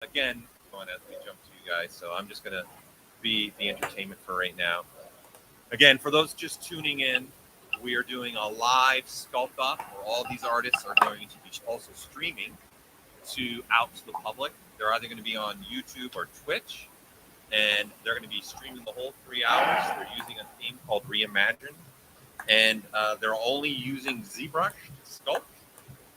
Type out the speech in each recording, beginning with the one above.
again, going as we jump to you guys, so I'm just gonna be the entertainment for right now. Again, for those just tuning in, we are doing a live sculpt off where all these artists are going to be also streaming to out to the public. They're either going to be on YouTube or Twitch, and they're going to be streaming the whole 3 hours. They're using a theme called Reimagined, and they're only using ZBrush to sculpt,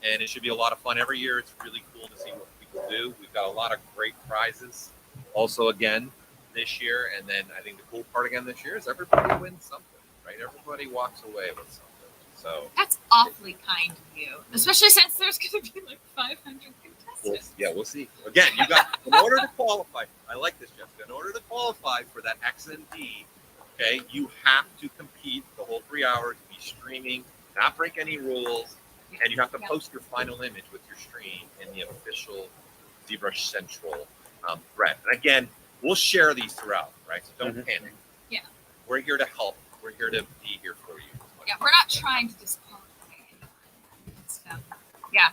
and it should be a lot of fun. Every year, it's really cool to see what people do. We've got a lot of great prizes. Also, again, this year, and then I think the cool part again this year is everybody wins something, right? Everybody walks away with something. So that's awfully kind of you, especially since there's going to be like 500 contestants. We'll see. Again, you got in order to qualify. I like this, Jessica. In order to qualify for that X and D, okay, you have to compete the whole 3 hours, be streaming, not break any rules, and you have to post your final image with your stream in the official ZBrush Central thread. And again, we'll share these throughout, right? So don't panic. Yeah. We're here to help. We're here to be here for you. Yeah, we're not trying to disqualify anyone. So, yeah.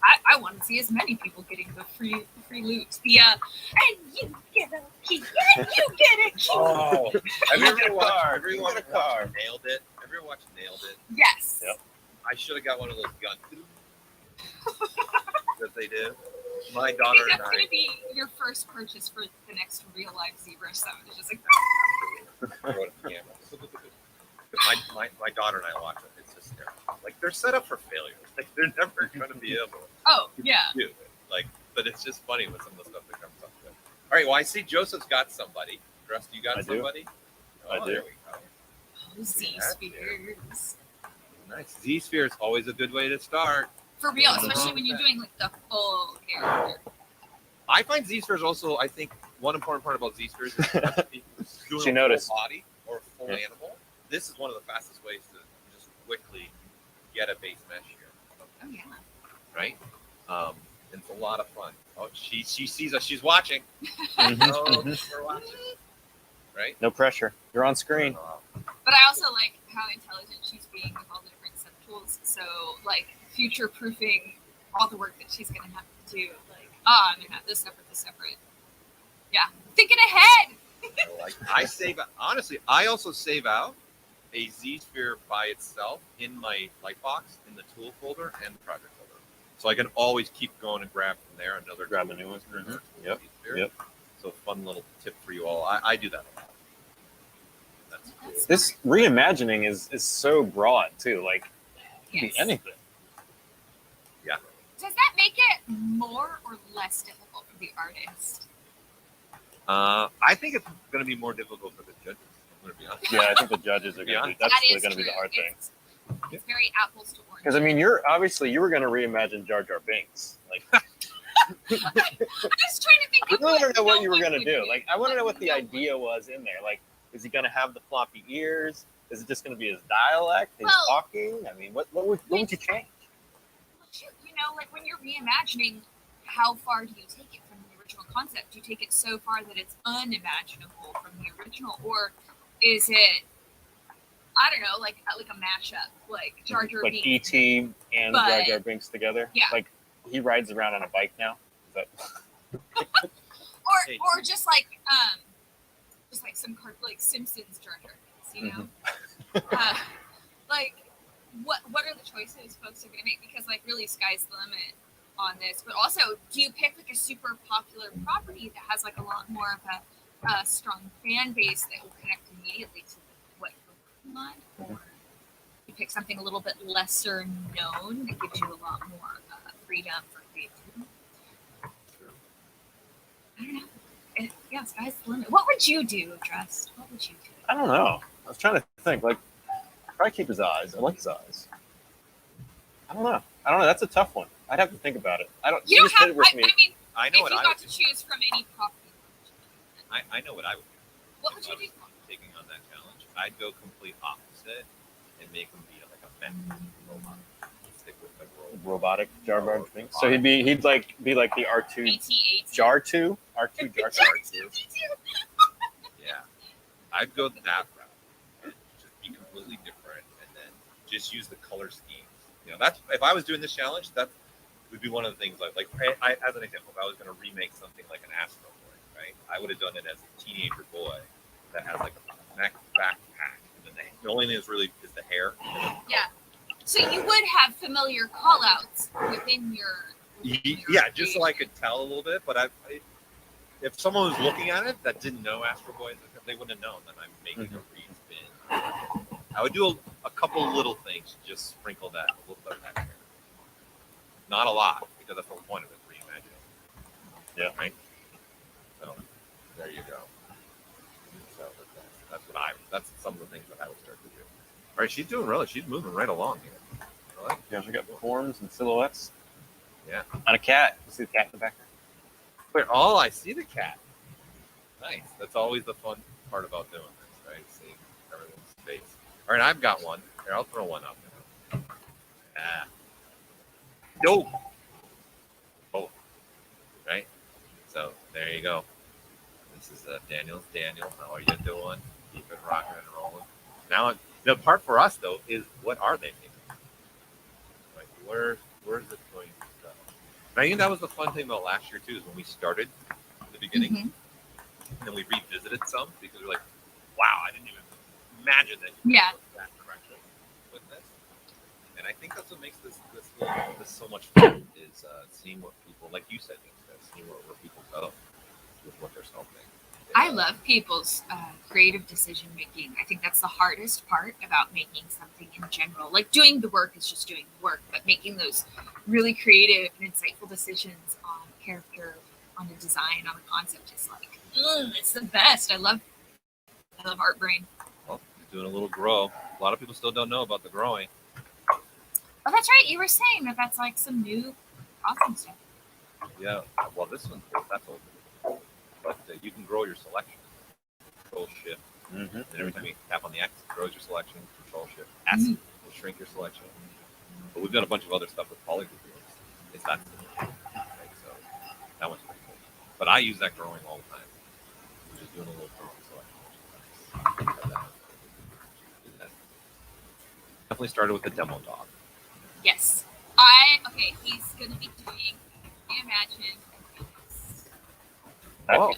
I want to see as many people getting the free loot. The and you get a key, and you get a key. Oh, have you ever watched Nailed It? Have you ever watched Nailed It? Yes. Yep. I should have got one of those guns that they do. My daughter I think and that's going to be your first purchase for the next real life ZBrush summit. It's just like. My daughter and I watch it. It's hysterical. Like they're set up for failure. Like they're never going to be able. Oh yeah. Do it. Like, but it's just funny with some of the stuff that comes up with. All right. Well, I see Joseph's got somebody. Rusty, you got somebody? I do. There we go. Oh, Z-spheres. Nice. Z-sphere is always a good way to start. For real, especially when you're doing like the full character. I find Z-spheres also. I think one important part about Z-spheres is doing She a noticed. full body or a full animal. This is one of the fastest ways to just quickly get a base mesh here. Oh yeah. Right? It's a lot of fun. Oh, she sees us. She's watching. We're watching. Right? No pressure. You're on screen. But I also like how intelligent she's being with all the different sub tools. So like future proofing all the work that she's gonna have to do. Like, I'm gonna have this separate. Yeah. Thinking ahead. I save honestly, I also save out a Z-sphere by itself in my Lightbox in the tool folder and the project folder. So I can always keep going and grab from there another Grab a new one. Yep. Yep. So fun little tip for you all. I do that a lot. That's cool. This reimagining is so broad too. Like it can be anything. Yeah. Does that make it more or less difficult for the artist? I think it's going to be more difficult for the judges. I'm going to be honest. Yeah, I think the judges are going to be. That's going to be the hard thing. It's very apples to oranges. Because I mean, you were going to reimagine Jar Jar Binks. Like, I was trying to think. I want to know what you were going to do. Like, I want to know what the idea was in there. Like, is he going to have the floppy ears? Is it just going to be his dialect, his talking? I mean, what would you change? You know, like when you're reimagining, how far do you take it from the original concept? Do you take it so far that it's unimaginable from the original, or is it, I don't know, like a mashup, like Jar Jar like Binks, E.T. and Jar Jar Binks together? Yeah. Like he rides around on a bike now. Is that? or just like some like Simpsons Jar Jar Binks, you know? Like what are the choices folks are gonna make? Because like really sky's the limit on this, but also do you pick like a super popular property that has like a lot more of a strong fan base that will connect immediately to what you're working on, or you pick something a little bit lesser known that gives you a lot more freedom for creativity? I don't know. Yeah, sky's the limit. What would you do, Dressed? What would you do? I don't know. I was trying to think. Like, probably keep his eyes. I like his eyes. I don't know. That's a tough one. I'd have to think about it. You don't have. I mean, I know if what you I got would to do. choose from any property, I know what I would do. What would you do? Taking on that challenge, I'd go complete opposite and make him be like a fantasy robot. Stick with the robotic Jar Jar Binks. So he'd be like the R2 Jar 2 R2 Jar Jar 2. Yeah, I'd go that route. Just be completely different, and then just use the color schemes. You know, that's if I was doing this challenge. would be one of the things like I as an example, if I was going to remake something like an Astro Boy, right? I would have done it as a teenager boy that has like a backpack, and then the only thing that's really is the hair. Yeah. So you would have familiar callouts within your. Yeah, just so I could tell a little bit. But if someone was looking at it that didn't know Astro Boy, they wouldn't have known that I'm making a Reed's bin. I would do a couple little things, just sprinkle that a little bit of that hair. Not a lot, because that's the whole point of it, reimagining. Yeah. Right? So, there you go. So, that's some of the things that I would start to do. All right, she's moving right along here. Yeah, we got forms and silhouettes. Yeah. On a cat. You see the cat in the background? Wait, oh, I see the cat. Nice. That's always the fun part about doing this, right? Seeing everyone's face. All right, I've got one. Here, I'll throw one up. Ah. Dope. Both. Right? So, there you go. This is Daniel. How are you doing? Keep it rocking and rolling. Now, the part for us, though, is what are they thinking? Like, where's it going to go? And I think that was the fun thing about last year, too, is when we started at the beginning, and then we revisited some, because we were like, wow, I didn't even imagine that you could go that direction with this. And I think that's what makes this so much fun, is seeing what people, like you said, seeing where people go with what they're sculpting. I love people's creative decision making. I think that's the hardest part about making something in general. Like doing the work is just doing the work, but making those really creative and insightful decisions on character, on the design, on the concept is like, it's the best. I love art brain. Well, doing a little grow. A lot of people still don't know about the growing. Oh, that's right. You were saying that's like some new awesome stuff. Yeah. Well, this one, that's old. But you can grow your selection. Control Shift. And every time you tap on the X, it grows your selection. Control Shift. S will shrink your selection. But we've done a bunch of other stuff with polygroup. It's that simple. Right? So that one's pretty cool. But I use that growing all the time. We're just doing a little selection. Definitely started with the demo dog. Yes. He's going to be doing Reimagined.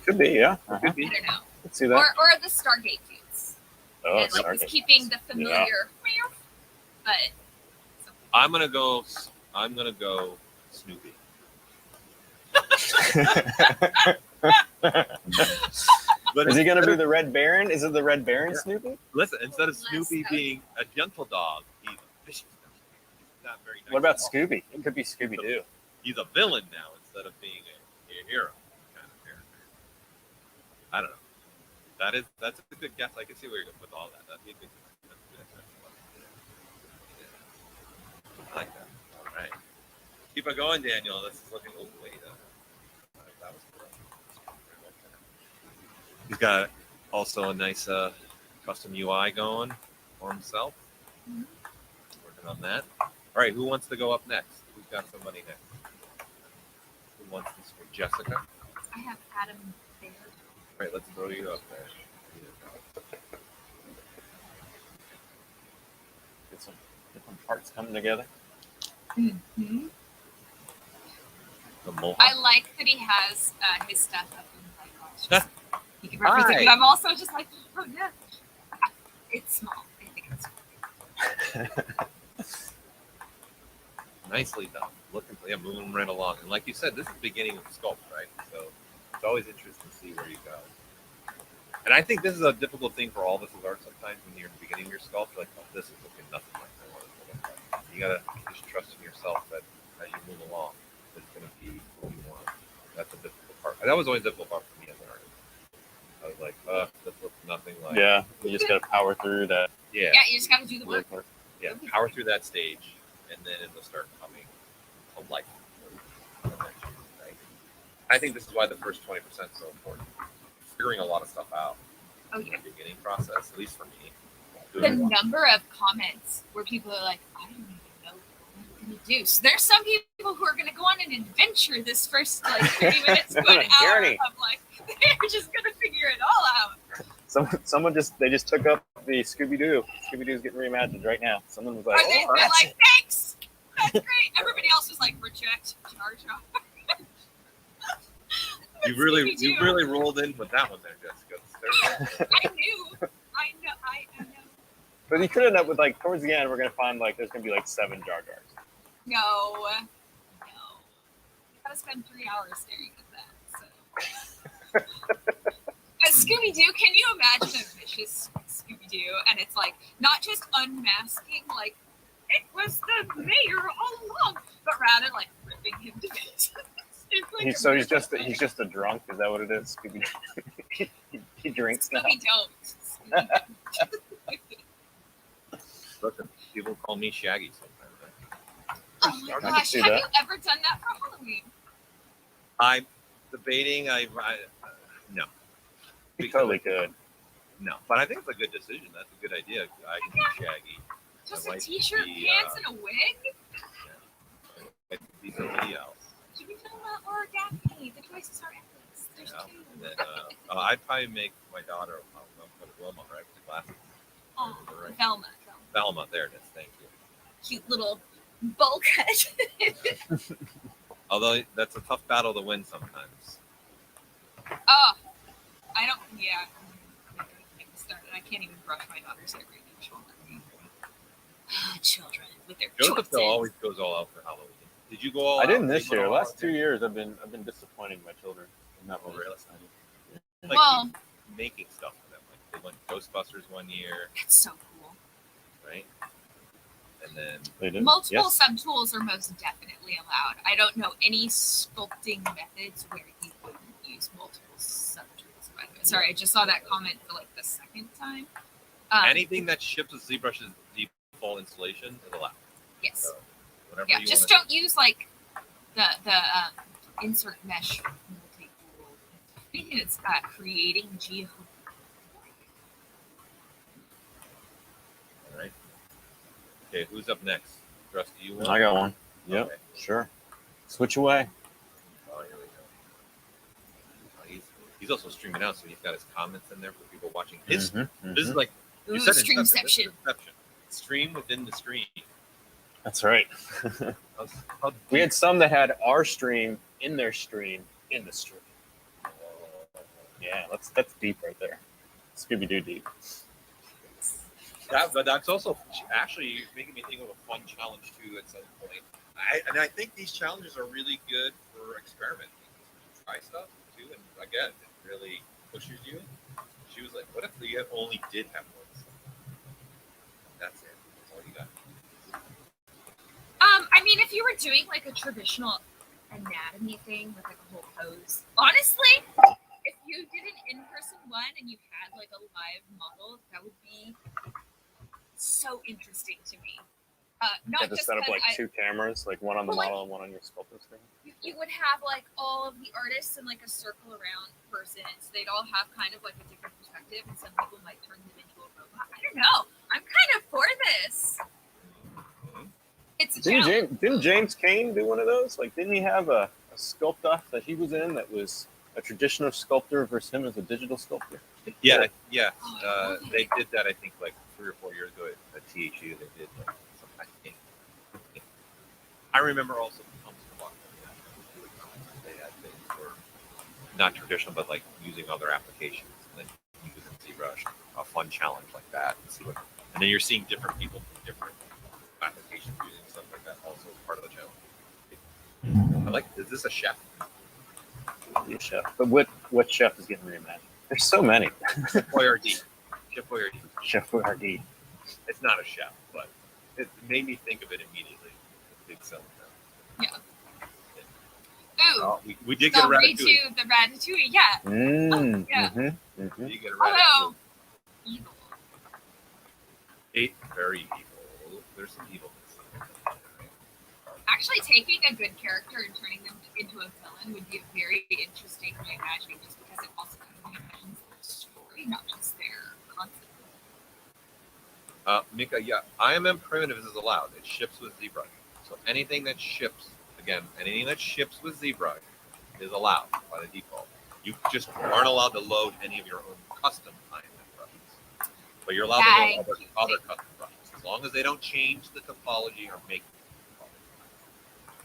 Could be, yeah. Could be. I don't know. Let's see that. Or the Stargate dudes. Oh, and like he's keeping the familiar, but I'm gonna go Snoopy. But is he gonna be the Red Baron? Is it the Red Baron Snoopy? Listen, instead of Snoopy being a gentle dog, he's a vicious dog. He's not very nice. What about Scooby? It could be Scooby Doo. He's a villain now instead of being a hero kind of character. I don't know. That's a good guess. I can see where you're going with all that. That'd be a good guess. I like that. All right. Keep it going, Daniel. This is looking wait. That was cool. He's got also a nice custom UI going for himself. Working on that. All right, who wants to go up next? Who's got somebody next? Who wants this for Jessica? I have Adam there. All right, let's throw you up there. Get some different parts coming together. Mm-hmm. The mohawk. I like that he has his stuff up in the like, he can represent Hi. it. I'm also just like, oh yeah. It's small. I think it's Nicely done. Looking for moving right along. And like you said, this is the beginning of the sculpt, right? So it's always interesting to see where you go. And I think this is a difficult thing for all of us as art sometimes when you're at the beginning of your sculpt, you're like, oh, this is looking nothing like I want it to look like. You gotta just trust in yourself that as you move along, it's gonna be what you want. That's a difficult part. That was always a difficult part for me as an artist. I was like, this looks nothing like. Yeah, you just gotta power through that. Yeah. yeah, you just gotta do the work. Yeah. Power through that stage, and then it'll start coming to life. Right? I think this is why the first 20% is so important. Figuring a lot of stuff out in the beginning process, at least for me. The number of comments where people are like, I don't even know what I'm gonna do. So there's some people who are gonna go on an adventure this first like 30 minutes to an hour. Journey. I'm like, they're just gonna figure it all out. Someone just took up the Scooby Doo. Scooby Doo's getting reimagined right now. Someone was like, They're that's like, thanks. That's great. Everybody else was like, reject Jar Jar. You really rolled in with that one there, Jessica. I knew. I know. But you could end up with like towards the end, we're gonna find like there's gonna be like 7 Jar Jars. No. You gotta spend 3 hours staring at that. So. Scooby Doo, can you imagine a vicious Scooby Doo? And it's like not just unmasking, like it was the mayor all along, but rather like ripping him to bits. Like he's just a drunk. Is that what it is? Scooby Doo. he drinks now. Scooby don't. Listen, people call me Shaggy sometimes. Oh my I can gosh, see have that. you ever done that for Halloween? I'm debating. No. You totally could. No, but I think it's a good decision. That's a good idea. I can be Shaggy. Just My a wife t-shirt, could be, pants, and a wig? It could be somebody else. Jimmy Fallon or Daphne. The choices are endless. There's Yeah. two. And then I'd probably make my daughter Wilma, right? With the glasses. Oh, Right. Velma. Velma, there it is. Thank you. Cute little bulkhead. Although that's a tough battle to win sometimes. Oh, I don't. Yeah. I'm get me started. I can't even brush my daughter's hair right now. She won't let me. Children with their Joseph choices. always goes all out for Halloween. Did you go all I out? didn't this Did you go year. all Last out? 2 years, I've been disappointing my children. I'm not Oh, really really? excited. Like, Well, making stuff for them. Like they went Ghostbusters one year, that's so cool. right? And then They did. Multiple Yes. subtools are most definitely allowed. I don't know any sculpting methods where you wouldn't use multiple subtools. By the way, sorry, I just saw that comment for like the second time. anything that ships with ZBrush's default installation is allowed. Yes. So whatever Yeah, you just wanna don't use like the insert mesh multi-tool. I think it's creating geo. All right. Okay, who's up next? Trust you. I got one. Yep. Okay. Sure. Switch away. Oh, here we go. He's also streaming out, so he's got his comments in there for people watching. This is like you Ooh, said, Inception. This is Streamception. Inception. Stream within the stream. That's right. We had some that had our stream in their stream in the stream. Yeah, that's deep right there. Scooby Doo deep. But that's also actually making me think of a fun challenge too at some point. I think these challenges are really good for experimenting. You try stuff too, and again, it really pushes you. She was like, "What if you only did have one?" That's it. That's all you got. I mean, if you were doing like a traditional anatomy thing with like a whole pose, honestly, if you did an in-person one and you had like a live model, that would be so interesting to me. You Not have to just set up like because 2 cameras, like one on the Well, like- model and one on your sculpting screen. you would have like all of the artists in like a circle around person, so they'd all have kind of like a different perspective, and some people might turn them into a robot. I don't know. I'm kind of for this. It's a challenge. Didn't James Cain do one of those? Like, didn't he have a sculpt off that he was in that was a traditional sculptor versus him as a digital sculptor? Yeah. Oh, They did that. I think like 3 or 4 years ago at THU. They did like some kind of thing. I remember also they had things for not traditional, but like using other applications and then using ZBrush, a fun challenge like that, and see what. And then you're seeing different people from different applications using stuff like that. Also part of the challenge. I like. Is this a chef? Yeah, chef. But what chef is getting reimagined? There's so many. Chef Boyardee. Chef Boyardee. Chef Boyardee. It's not a chef, but it made me think of it immediately. Big selling. Ooh, Oh, we did get a ratatouille. the ratatouille, yeah. Yeah. We did get a Although, ratatouille. evil. Very evil. There's some evilness. Actually, taking a good character and turning them into a villain would be a very interesting reimagining, just because it also kind of reimagines the story, not just their concept. Mika, yeah, IMM primitives is allowed. It ships with ZBrush. So anything that ships with ZBrush is allowed by the default. You just aren't allowed to load any of your own custom IMM brushes. But you're allowed to load other custom brushes, as long as they don't change the topology or make the topology.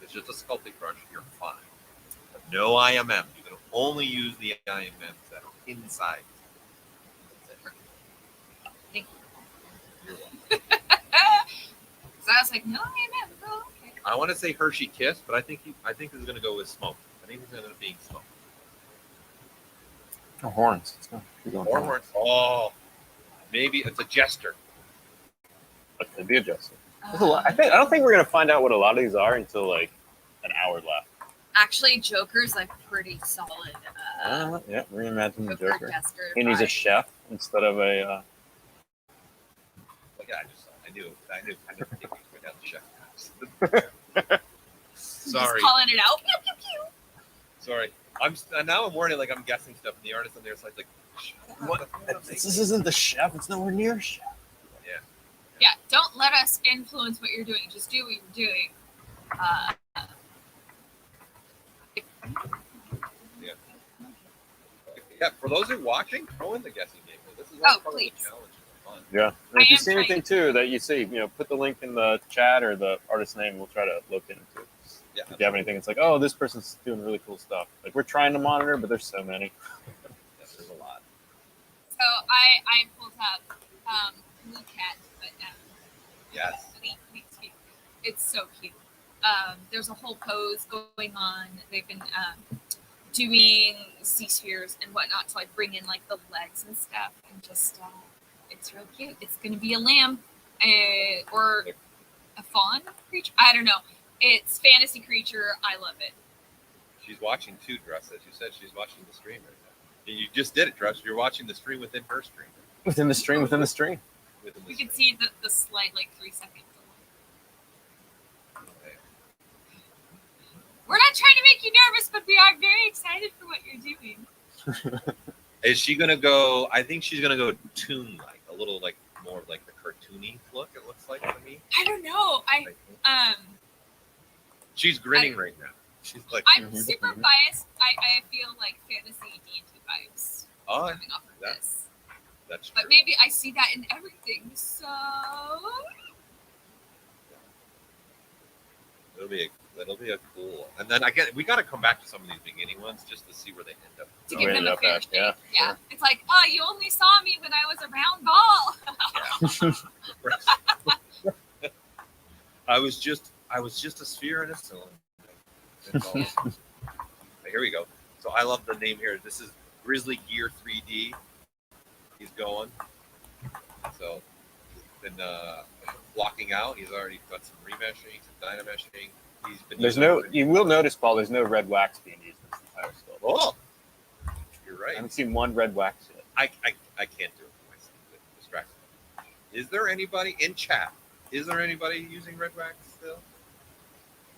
It's just a sculpting brush. You're fine. But no IMM. You can only use the IMMs that are inside. That's it. Thank You're welcome. So I was like, no, IMM. Oh, okay. I want to say Hershey Kiss, but I think this is going to go with smoke. I think it's going to end up being smoke. Oh, horns. It's going to be going Or horns. Oh, maybe it's a jester. That could be a jester. There's a lot. I don't think we're gonna find out what a lot of these are until like an hour left. Actually, Joker's like pretty solid. Yeah, reimagine the Joker. Jester And he's a vibe. chef instead of a. Look, I knew. I never think we went down the chef. Sorry. Just calling it out. Pew, pew, pew. Sorry. Now I'm worried like I'm guessing stuff, and the artist on their side's like, What? This isn't the chef. It's nowhere near chef. Yeah, don't let us influence what you're doing. Just do what you're doing. Yeah, for those who are watching, throw in the guessing game. This is Oh, part please. of the challenge. It's fun. Yeah. And I if you am see anything too that you see, put the link in the chat or the artist name. We'll try to look into it. Yeah. If you have anything, it's like, oh, this person's doing really cool stuff. Like we're trying to monitor, but there's so many. Yes, there's a lot. So I pulled up Blue Cat, but Yes. it's so cute. There's a whole pose going on. They've been doing sea spheres and whatnot to like bring in like the legs and stuff, and just it's real cute. It's gonna be a lamb or a fawn creature. I don't know. It's fantasy creature. I love it. She's watching too, Dress. As you said, she's watching the stream right now. And you just did it, Dress. You're watching the stream within her stream. Within the stream. Within the stream. Within the We can stream. see the slight like 3 seconds. Okay. We're not trying to make you nervous, but we are very excited for what you're doing. Is she gonna go? I think she's gonna go toon-like, a little like more like the cartoony look. It looks like to me. I don't know. She's grinning right now. She's like, I'm super biased. I feel like fantasy D&D vibes oh, coming off of this. that's true. But maybe I see that in everything. So It'll be a cool. And then we got to come back to some of these beginning ones just to see where they end up. to Oh, give them yeah, a fair shake. yeah, Yeah. sure. It's like, oh, you only saw me when I was a round ball. I was just a sphere in a cylinder. That's all. Here we go. So I love the name here. This is Grizzly Gear 3D. He's going. So he's been blocking out. He's already got some remeshing, some dynameshing. He's been. You will notice, Paul. There's no red wax being used in this entire sculpt. Oh, you're I right. haven't seen one red wax yet. I can't do it for myself. It distracts me. Is there anybody in chat? Is there anybody using red wax still?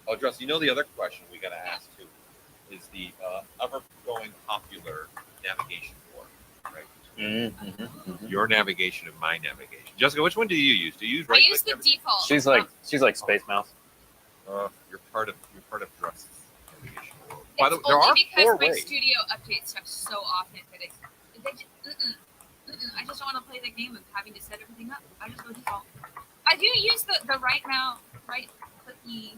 Oh, Dress, the other question we got to ask too is the ever-going popular navigation board, right? Mm-hmm. Your navigation and my navigation. Jessica, which one do you use? Do you use I right use the navigation? default. She's like Space Mouse. You're part of Dress's navigation board. It's By the way, there only are because 4 my ways. studio updates stuff so often that I just don't want to play the game of having to set everything up. I just go default. I do use the right clicky,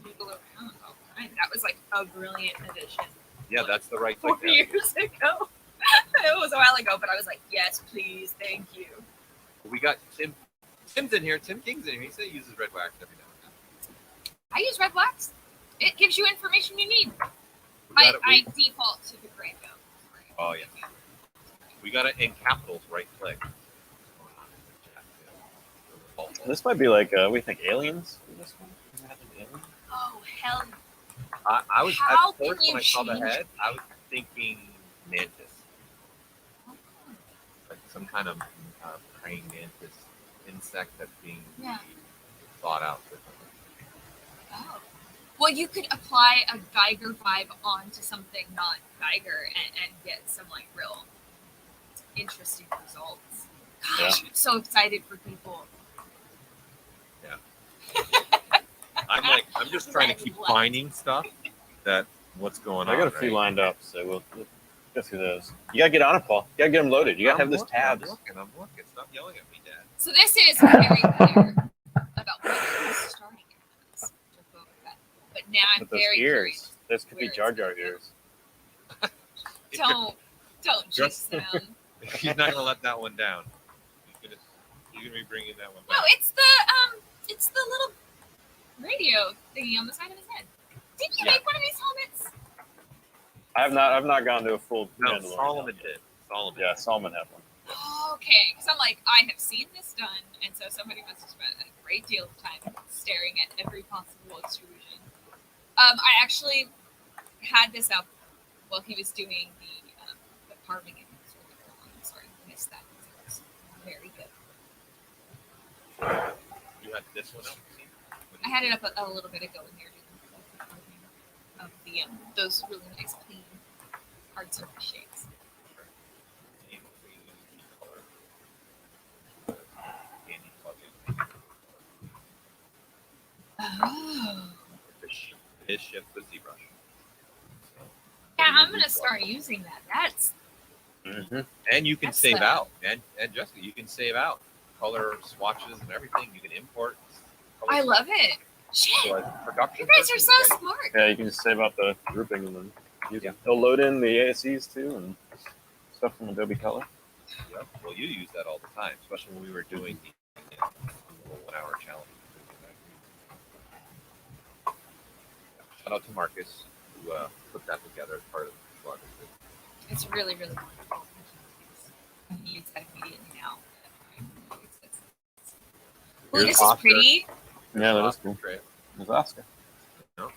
noodle around all the time. That was like a brilliant addition. Yeah, that's the right 4 click. years ago. It was a while ago, but I was like, yes, please, thank you. We got Tim. Tim's in here. Tim King's in here. He said he uses red wax every now and then. I use red wax. It gives you information you need. We got I default to the gray though. Oh yeah. We got it in capitals, right click. This might be like we think aliens. This one? Oh hell! I was How at first can you when I saw the change head, I was thinking mantis, like some kind of praying mantis insect that's being Yeah. thought out. Oh. Well, you could apply a Geiger vibe onto something not Geiger and get some like real interesting results. Gosh, I'm so excited for people. I'm just trying to keep finding stuff that what's going on. I got a few right? lined up, so we'll go through those. You gotta get on it, Paul. You gotta get them loaded. You gotta have those tabs. I'm looking. Stop yelling at me, Dad. So this is very clear about what you're starting at. Now I'm With those very ears. curious. Those could be where Jar it's Jar gonna go. ears. Don't Just- jinx them. He's not gonna let that one down. He's gonna be bringing that one No, back. it's the little radio thingy on the side of his head. Didn't you Yeah. make one of these helmets? I've not gone to a full. No, Mandalorian Solomon yet. did. Solomon. Yeah, Solomon had one. Okay, because I'm like, I have seen this done, and so somebody must have spent a great deal of time staring at every possible extrusion. I actually had this up while he was doing the carving in his article. I'm sorry, I missed that. It was very good. You had this one up. See? I had it up a little bit ago in here. Of the those really nice clean hard surface shades. Oh. His shift with ZBrush. Yeah, I'm gonna start using that. That's Mm-hmm. And you can That's save the- out. And Jessica, you can save out color swatches and everything. You can import. color I love it. Shit, So as a production you guys are person, so you guys- smart. Yeah, you can just save out the grouping and then use Yeah. it. They'll load in the ASEs too and stuff from Adobe Color. Yep. Well, you use that all the time, especially when we were doing the little 1 hour challenge. Shout out to Marcus who put that together as part of the vlog. It's really, really wonderful. I can use that immediately now. Well, Here's this is Oscar. pretty. Yeah, that is cool. Great. There's Oscar. And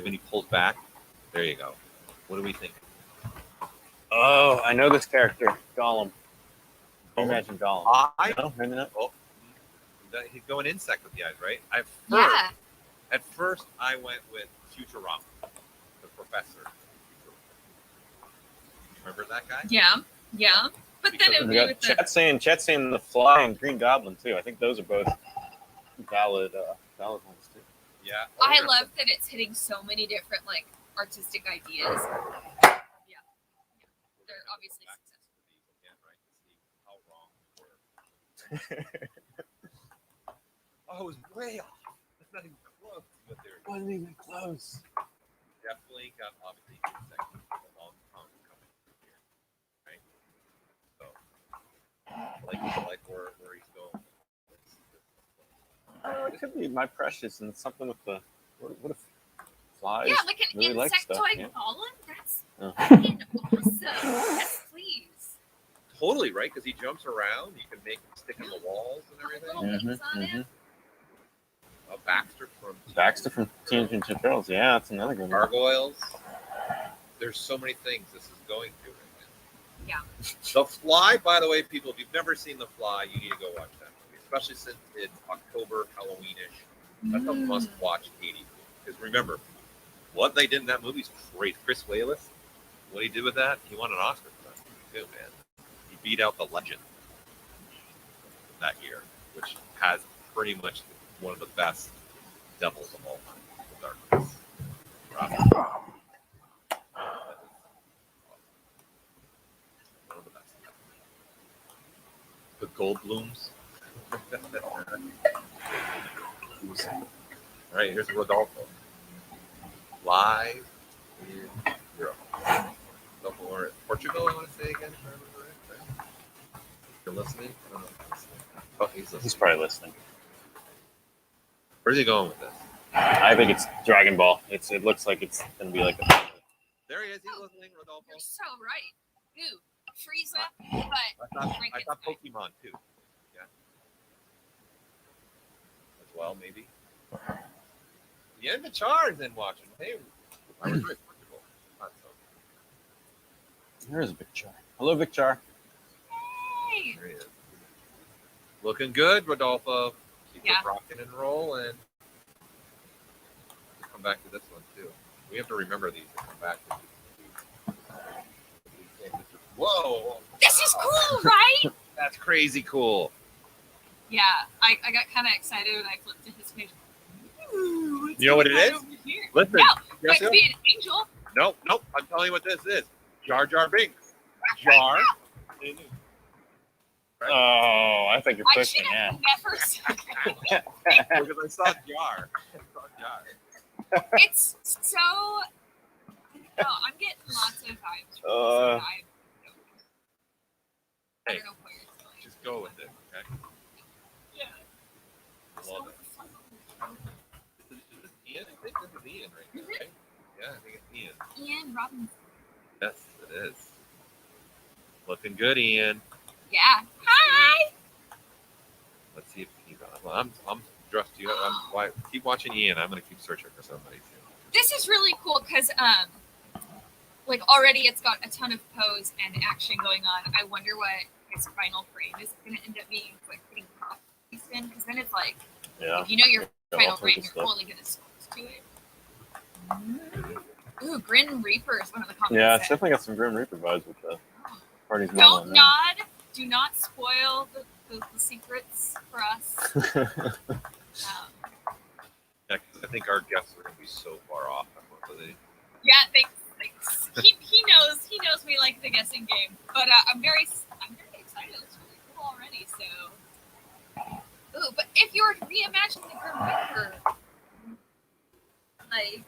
when he pulls back, there you go. What do we think? Oh, I know this character, Gollum. Gollum? Imagine Gollum. No, maybe not. He's going insect with the eyes, right? Yeah. At first, I went with Futurama, the professor. Remember that guy? Yeah. Yeah. But then it would We be got with the. Chat's saying the Fly and Green Goblin too. I think those are both valid ones too. Yeah. I love that it's hitting so many different like artistic ideas. Yeah. They're obviously successful. Again, right, to see how wrong we were. Oh, it was way off. That's not even close. But there Wasn't even close. definitely got obviously insect with a long tongue coming here, right? So, like where he's going. Oh, it could be My Precious and something with the what if flies? Yeah, like an really like stuff, insectoid yeah. Gollum. That's Oh. fucking awesome. Yes, please. Totally right, because he jumps around. You can make him stick in the walls and Put everything. little wings on him. Baxter from Baxter from Teenage Mutant Ninja Turtles. Yeah, that's another good one. Gargoyles. There's so many things this is going through right now. Yeah. The Fly, by the way, people, if you've never seen The Fly, you need to go watch that movie, especially since it's October, Halloweenish. That's a must-watch 80. Because remember, what they did in that movie is great. Chris Walas, what he did with that, he won an Oscar for that movie too, man. He beat out The Legend that year, which has pretty much one of the best devils of all time, The Darkness. One of the best. The Goldblums. All right, here's Rodolfo. Live in Europe. Somewhere Portugal, I want to say again. If I remember right. You're listening? I don't know if he's listening. Oh, he's listening. He's probably listening. Where's he going with this? I think it's Dragon Ball. It looks like it's gonna be like a There he is. He's listening, Rodolfo. You're so right. Ooh, Frieza, but I thought Pokemon too. Yeah. As well, maybe. Yeah, the Char's in watching. Hey, I was right. Portugal. Not so. There's Vicchar. Hello, Vicchar. hey. There he is. Looking good, Rodolfo. Keep Yeah. it rocking and rolling. Come back to this one too. We have to remember these to come back to these. Whoa! This is cool, right? That's crazy cool. Yeah, I got kind of excited when I flipped to his page. Ooh, You know what it right is? over here. Listen, No, that Jessica? could be an angel. Nope. I'm telling you what this is. Jar Jar Binks. Jar. Oh, I think you're I pushing. should Yeah. have never said that. Because I saw Jar. shot. It's so. I don't know. I'm getting lots of vibes from this. I don't know where it's going. Just go with it, okay? Yeah. Love it. Is this Ian? I think this is Ian right there, right? Yeah, I think it's Ian. Ian Robinson. Yes, it is. Looking good, Ian. Yeah. Hi. Let's see if he's on. Well, I'm dressed. Keep watching Ian. I'm gonna keep searching for somebody too. This is really cool because like already it's got a ton of pose and action going on. I wonder what his final frame is going to end up being, like putting props in, because then it's like, if you know your final frame, you're totally going to switch to it. Ooh, Grim Reaper is one of the comments. Yeah, it's definitely got some Grim Reaper vibes with the party's Don't nod. Do not spoil the secrets for us. Yeah, 'cause I think our guests are gonna be so far off. Unfortunately. Yeah, thanks. He knows we like the guessing game, but I'm very excited. It's really cool already. So, ooh, but if you were to reimagine the Grim Reaper, like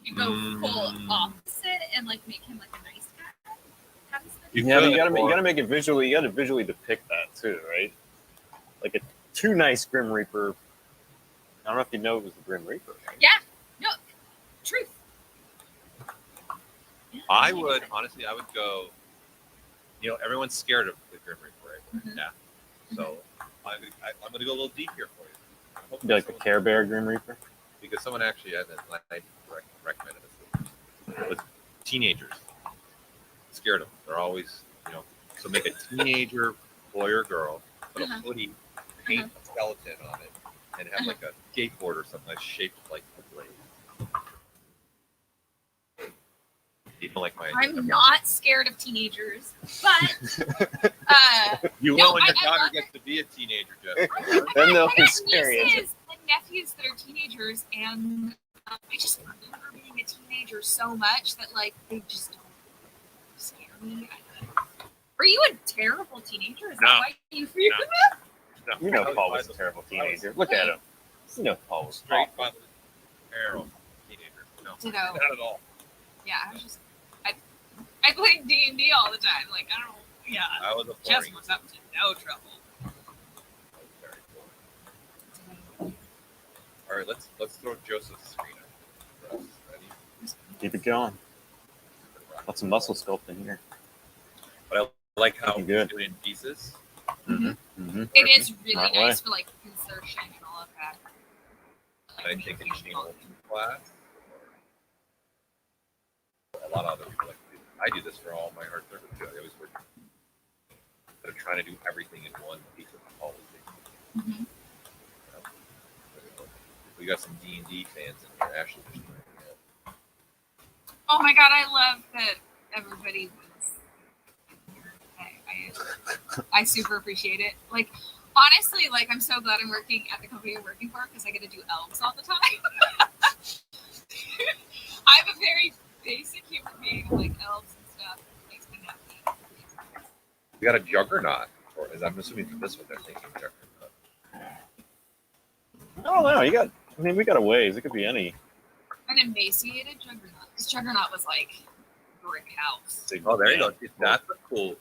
you go full opposite and like make him like a nice guy. You gotta make it visually. You gotta visually depict that too, right? Like a too nice Grim Reaper. I don't know if you know it was the Grim Reaper. Right? Yeah. No. Truth. Yeah, I would go. You know, everyone's scared of the Grim Reaper, right? Mhm. Yeah. So I'm going to go a little deep here for you. I hope Be like the Care Bear Grim Reaper. because someone actually recommended this. With teenagers, scared of them. They're always, So make a teenager boy or girl, put a hoodie, paint a skeleton on it, and have like a skateboard or something that's shaped like a blade. Even like I'm not scared of teenagers, but you will when your daughter gets to be a teenager, Jeff. Then they'll I be got scary. nieces and nephews that are teenagers, and I just remember being a teenager so much that like they just don't scare me. Were you a terrible teenager? Is that why you feared them? No. You know Paul was a terrible teenager. Look at him. You know Paul was Straight awful. terrible teenager. No, Ditto. not at all. Yeah, I played D&D all the time. Like I don't. Yeah. I was a Jeff boring. was up to no trouble. Very boring. All right, let's throw Joseph's screen up. Ready? Keep it going. Lots of muscle sculpting here. But I like how Looking good. it's doing pieces. Mm-hmm. Mm-hmm. It is really Right nice way. for like insertion and all of that. I think in Channel class, or a lot of other people like to do. I do this for all my hard surface too. I always work. Instead of trying to do everything in one piece of policy. Mm-hmm. We got some D&D fans in here. Ashley just joined in. Oh my god, I love that everybody was. I super appreciate it. Like, honestly, like I'm so glad I'm working at the company I'm working for because I get to do elves all the time. I'm a very basic human being, like elves and stuff. It makes me happy. We got a juggernaut. I'm assuming for this one they're thinking juggernaut. I don't know. We got a ways. It could be any. An emaciated juggernaut. Because juggernaut was like brick house. Oh, there you go. That's a cool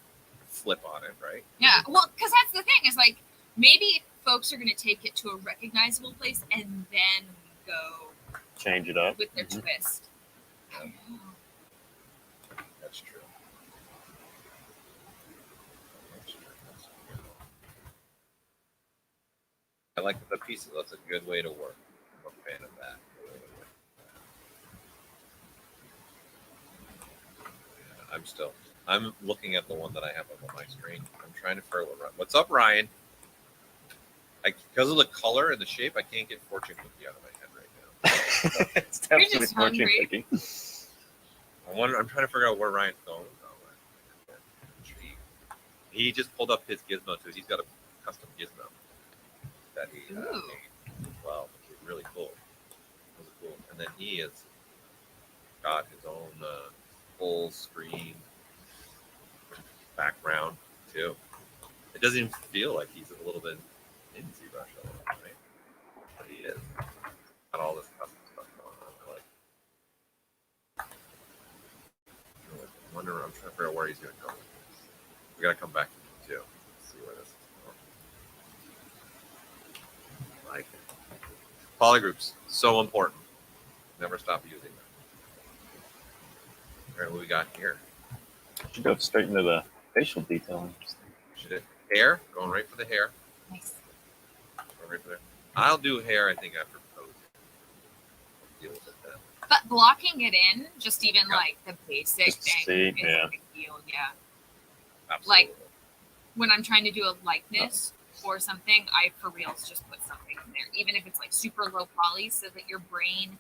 flip on it, right? Yeah, well, because that's the thing is like maybe folks are going to take it to a recognizable place and then go Change it up. with their twist. Yeah. That's true. I like the pieces. That's a good way to work. I'm a fan of that. Yeah, I'm looking at the one that I have up on my screen. I'm trying to figure out what's up, Ryan. Because of the color and the shape, I can't get fortune cookie out of my head right now. It's definitely just fortune hungry. cookie. I'm trying to figure out where Ryan's going. He just pulled up his gizmo too. He's got a custom gizmo that he made as well, which is really cool. Really cool. And then he has got his own full screen background too. It doesn't even feel like he's a little bit in ZBrush, right? But he is. got all this custom stuff going on. I wonder. I'm trying to figure out where he's going to go. We got to come back to too. See where this is going. Like it. Polygroups, so important. Never stop using them. All right, what we got here? Should go straight into the facial detailing. Should it hair? Going right for the hair. Nice. Going right for there. I'll do hair. I think after pose. Deal with it then. But blocking it in, just even Yeah. like the basic Just to thing, see, is yeah. a big deal. Yeah. Absolutely. Like when I'm trying to do a likeness or something, I for reals just put something in there, even if it's like super low poly, so that your brain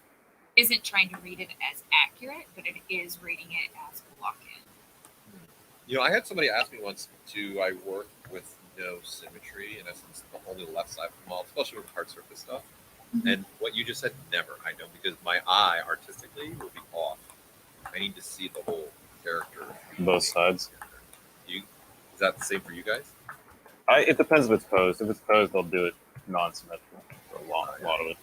isn't trying to read it as accurate, but it is reading it as block in. I had somebody ask me once, do I work with no symmetry, in essence, only the left side from all, especially with hard surface stuff? Mhm. And what you just said, never. I don't, because my eye artistically will be off. I need to see the whole character. Both sides. Is that the same for you guys? It depends if it's posed. If it's posed, they'll do it non-symmetrical for a lot of it.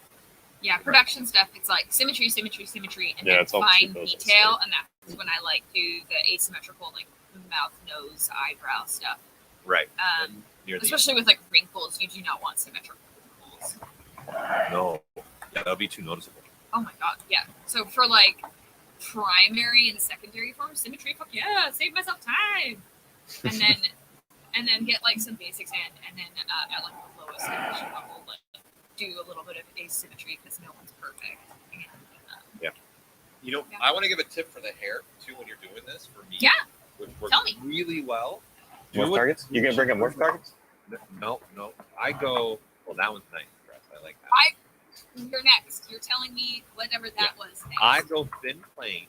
Yeah, production stuff, it's like symmetry, symmetry, symmetry, and Yeah, then it's all fine two detail, and that's when I like do the asymmetrical, like mouth, nose, eyebrow stuff. Right. Near the Especially with like wrinkles, you do not want symmetrical wrinkles. no. Yeah, that'll be too noticeable. Oh my god, yeah. So for like primary and secondary form of symmetry, fuck yeah, save myself time. And then get like some basics in, and then at like the lowest definition level, like do a little bit of asymmetry because no one's perfect. And, Yeah. Yeah. I want to give a tip for the hair too when you're doing this. For me, Yeah. which works Tell me. really well. Morph targets? You gonna bring up morph targets? No. I go. Well, that one's nice. Dress. I like that. You're next. You're telling me whatever that was. Next. I go thin plane.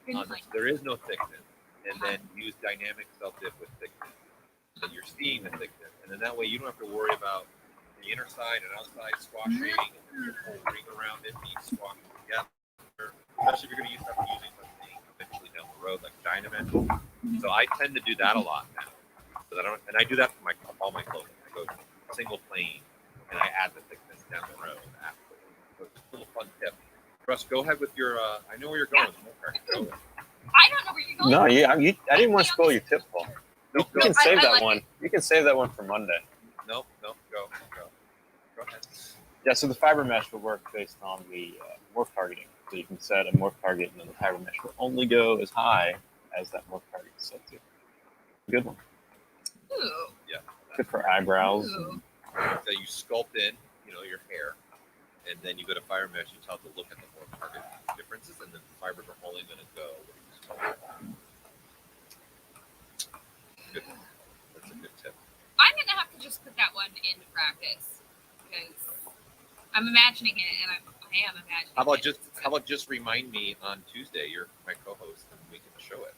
Thin On plane. this. There is no thickness, and then use dynamic self dip with thickness. So you're seeing the thickness, and then that way you don't have to worry about the inner side and outside squashing and the whole ring around it being squashed together. Especially if you're going to start using something eventually down the road like Dynamite. So I tend to do that a lot now. So that I do that for all my clothing. I go single plane and I add the thickness down the road after. So it's a little fun tip. Russ, go ahead with your. I know where you're going. Go. I don't know where you're going. No, I didn't want to spoil your tip, Paul. No, You can save I that like one. it. You can save that one for Monday. No, go. Go ahead. Yeah, so the fiber mesh will work based on the morph targeting. So you can set a morph target, and then the fiber mesh will only go as high as that morph target is set to. Good one. Ooh. Yeah. Good for eyebrows. Ooh. So you sculpt in, your hair, and then you go to fire mesh. You tell it to look at the more target differences, and then the fibers are only going to go. Good. That's a good tip. I'm gonna have to just put that one into practice because I'm imagining it, and I am imagining. How about it. just remind me on Tuesday? You're my co-host, and we can show it.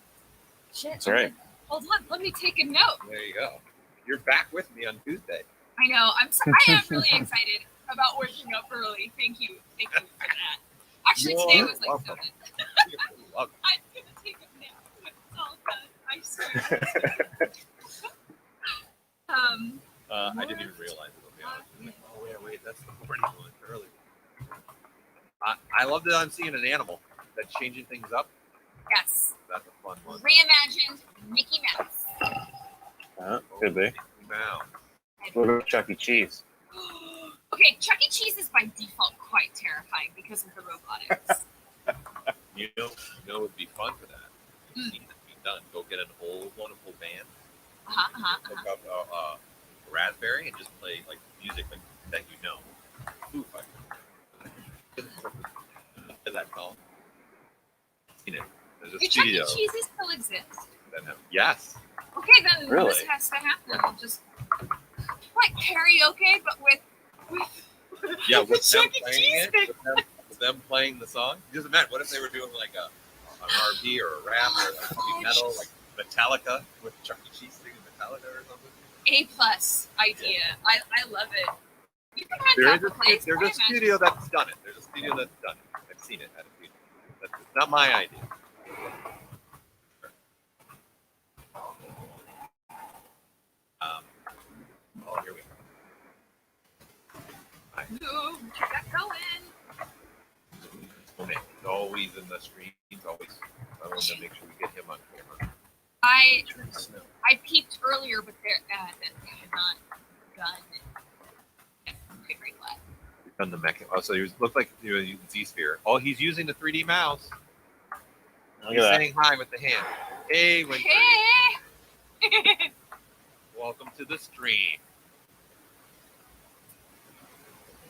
Shit. That's right. Hold on, let me take a note. There you go. You're back with me on Tuesday. I know. I am really excited about waking up early. Thank you for that. Actually, today was like welcome. so good. You're welcome. I'm gonna take a nap when it's all done. I swear. I didn't even realize it. I'll be honest. I'm like, oh wait, that's the morning one early. I love that I'm seeing an animal that's changing things up. Yes. That's a fun one. Reimagined Mickey Mouse. Could be. Wow. What about Chuck E. Cheese? Okay, Chuck E. Cheese is by default quite terrifying because of the robotics. You know it would be fun for that. You've seen it be done. Go get an old one, a full band. Hook up a raspberry and just play like music like that Foo Fighters. Is that called? Seen it. There's a Do Chuck E. studio. Cheeses still exist? Yes. Okay, then Really? this has to happen. Just like karaoke, but with Yeah, with them Chuck E. playing Cheese it, thing. with them playing the song. Just imagine, what if they were doing like an R&B or a rap or like heavy metal, like Metallica with Chuck E. Cheese singing Metallica or something? A+ idea. I love it. You can have There's proper place. a studio that's done it. There's a studio that's done it. I've seen it at a studio. It's not my idea. Here we go. Ooh, keep that going. always in the streams. Always. I want to make sure we get him on camera. I peeped earlier, but they had not done very glad. Done the mech. Oh, so he looked like he was using Z-Sphere. Oh, he's using the 3D mouse. Look He's at that. saying hi with the hand. Hey, Winfrey. Hey! Welcome to the stream.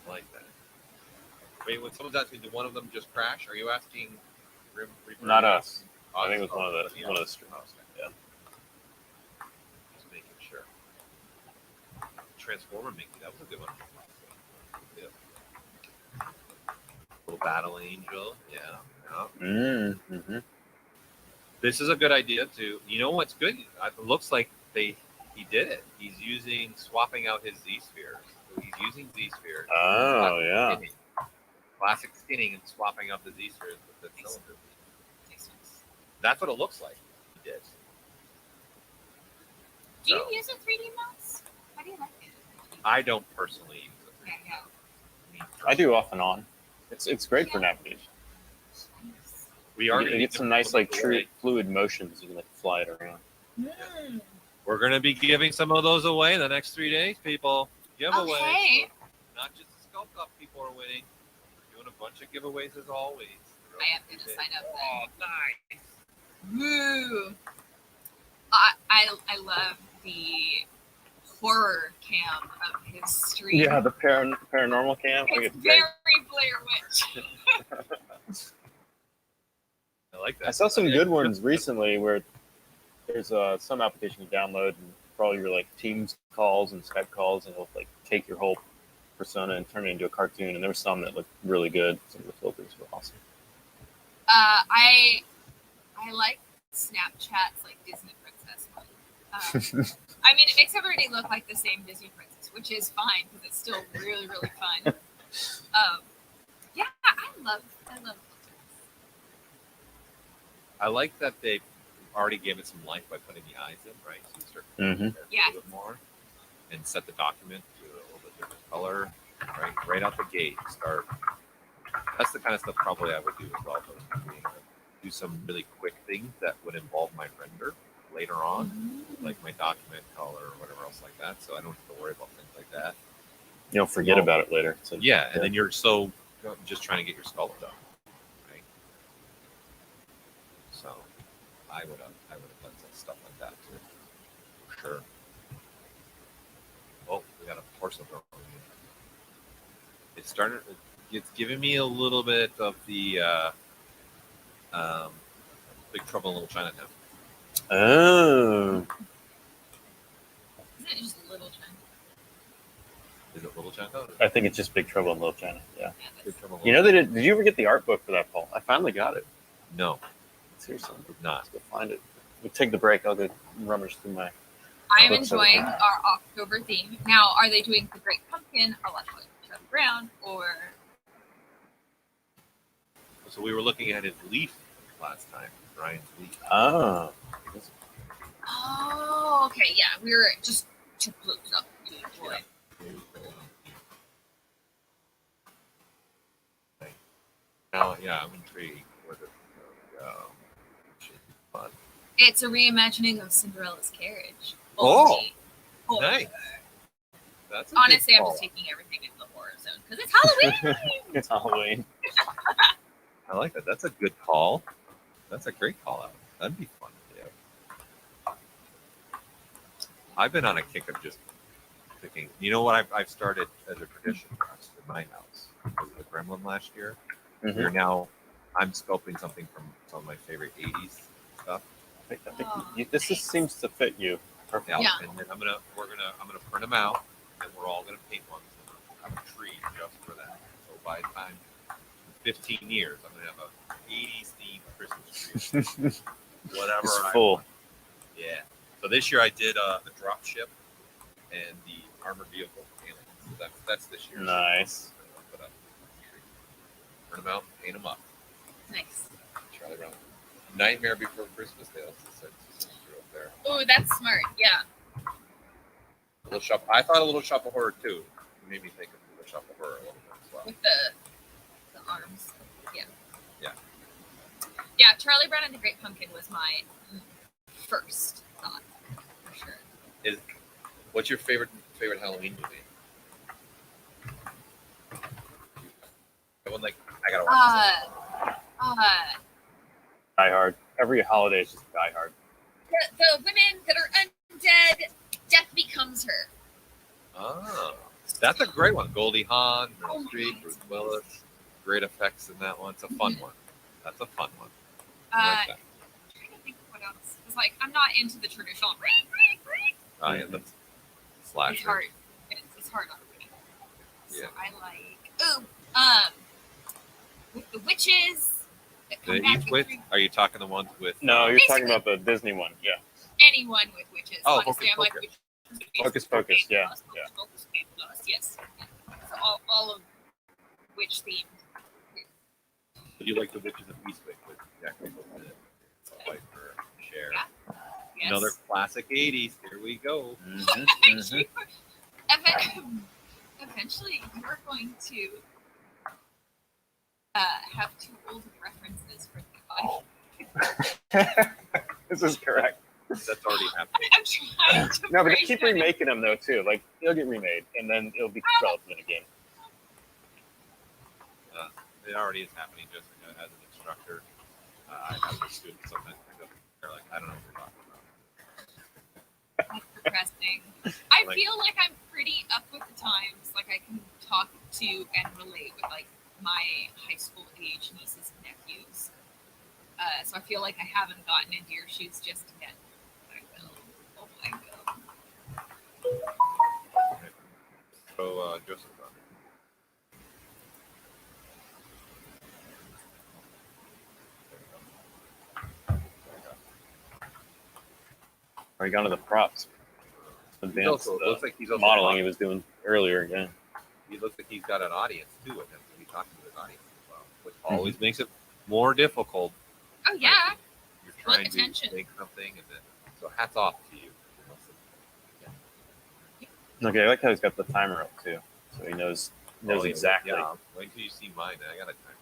I like that. Wait, when someone's asking, did one of them just crash? Are you asking? Not us. Oh, I think it was oh, one of the yeah. streamers. Oh, Yeah. Just making sure. Transformer Mickey, that was a good one. Yeah. Little battle angel, yeah. Mm-hmm. This is a good idea too. You know what's good? It looks like he did it. He's swapping out his Z spheres. So he's using Z spheres. Oh, yeah. Classic skinning and swapping out the Z spheres with the cylinder. That's what it looks like. He did. Do you use a 3D mouse? How do you like it? I don't personally use it. Yeah. I do off and on. It's great for navigation. We are You get some nice like fluid motions. You can like fly it around. Mm. We're going to be giving some of those away the next 3 days, people. Giveaways. Okay. Not just the Skull Cup people are winning. We're doing a bunch of giveaways as always. I am going to sign up Oh, then. nice. Woo! I love the horror cam of his stream. Yeah, the paranormal cam. It's very Blair Witch. I like that. I saw some good ones recently where there's some application you download and for all your like Teams calls and Skype calls, and it'll like take your whole persona and turn it into a cartoon. And there were some that looked really good. Some of the filters were awesome. I like Snapchat's like Disney princess one. I mean, it makes everybody look like the same Disney princess, which is fine because it's still really, really fun. Yeah, I love filters. I like that they already gave it some life by putting the eyes in, right? So you start to Mhm. Yeah. a little bit more and set the document to a little bit different color, right out the gate. Start. That's the kind of stuff probably I would do as well. But do some really quick things that would involve my render later on, like my document color or whatever else like that. So I don't have to worry about things like that. You'll forget about it later. So, Yeah, and then you're just trying to get your skull done, right? So I would have done some stuff like that too, for sure. Oh, we got a parcel girl. It's giving me a little bit of the Big Trouble in Little Chinatown. Oh. Isn't it just Little China? Is it Little Chinatown? I think it's just Big Trouble in Little China. Yeah. Big Trouble in You know Little they did. Did you ever get the art book for that, Paul? I finally got it. No, Seriously, not. let's go find it. We'll take the break. I'll go rummage through my. I'm Looks enjoying like our October theme. Now, are they doing the Great Pumpkin, or like Charlie Brown, or So we were looking at his leaf last time, Brian's leaf. Oh. oh, okay, yeah, we were just too close up to enjoy. Now, yeah, I'm intrigued where this is going to go. Should be fun. It's a reimagining of Cinderella's carriage. Oh, Only horror. nice. That's a Honestly, good I'm call. just taking everything into the horror zone because it's Halloween. It's Halloween. I like that. That's a good call. That's a great call out. That'd be fun to do. I've been on a kick of just picking. You know what? I've started as a tradition for us in my house. Because of the Gremlin last year. Mhm. We're now. I'm sculpting something from some of my favorite '80s stuff. I think this just seems to fit you perfectly. Yeah. And then I'm gonna print them out, and we're all gonna paint one. I have a tree just for that. So by the time 15 years, I'm gonna have a '80s themed Christmas tree. Whatever. It's I full. want. Yeah. So this year I did the drop ship and the armored vehicle. So that's this year. Nice. Put up. Print them out, paint them up. Nice. Charlie Brown. Nightmare Before Christmas. They also said up there. Oh, that's smart. Yeah. Little shop. I thought a Little Shop of Horror too. It made me think of Little Shop of Horror a little bit as well. With the arms. Yeah. Yeah. Yeah, Charlie Brown and the Great Pumpkin was my first thought, for sure. What's your favorite Halloween movie? One like I gotta watch. Die Hard. Every holiday is just Die Hard. The women that are undead, death becomes her. Oh, that's a great one. Goldie Hawn, Meryl Oh my Streep, God, Bruce it's Willis. Great effects in that one. It's a fun one. That's a fun one. I like that. I'm trying to think of what else. It's like I'm not into the traditional. Yeah, that's slasher. It's hard. It's hard on me. So Yeah. I like. With the witches. That come The back Each with Witch? three- Are you talking the ones with? No, you're talking Basically- about the Disney one. Yeah. Anyone with witches. Oh, Honestly, Hocus I'm like Pocus. witches. Hocus Pocus, yeah, Hocus yeah. Pocus, yes. So all of witch themed. You like the Witches of Eastwick with Jack Nicholson, Piper, Cher. Yeah. Yes. Another classic '80s. Here we go. Mhm. Eventually, you are going to have too old of references for the audience. This is correct. That's already happening. I'm trying to. No, but they phrase keep that. remaking them though too. Like it'll get remade, and then it'll be relevant again. It already is happening. Jessica, as an instructor, I have the students sometimes pick up. They're like, I don't know what you're talking about. That's depressing. I Like- feel like I'm pretty up with the times. Like I can talk to and relate with like my high school age nieces and nephews. So I feel like I haven't gotten into your shoes just yet. I will. Oh, I will. So, Joseph. Already gone to the props. He's Advanced also, looks like he's also modeling he was doing earlier. Yeah. He looks like he's got an audience too with him. So he's talking to his audience as well, which always makes it more difficult. Oh yeah. You're Want trying attention. to make something, and then so hats off to you. Okay, I like how he's got the timer up too, so he knows Oh, yeah, exactly. Yeah, wait till you see mine. I got a timer.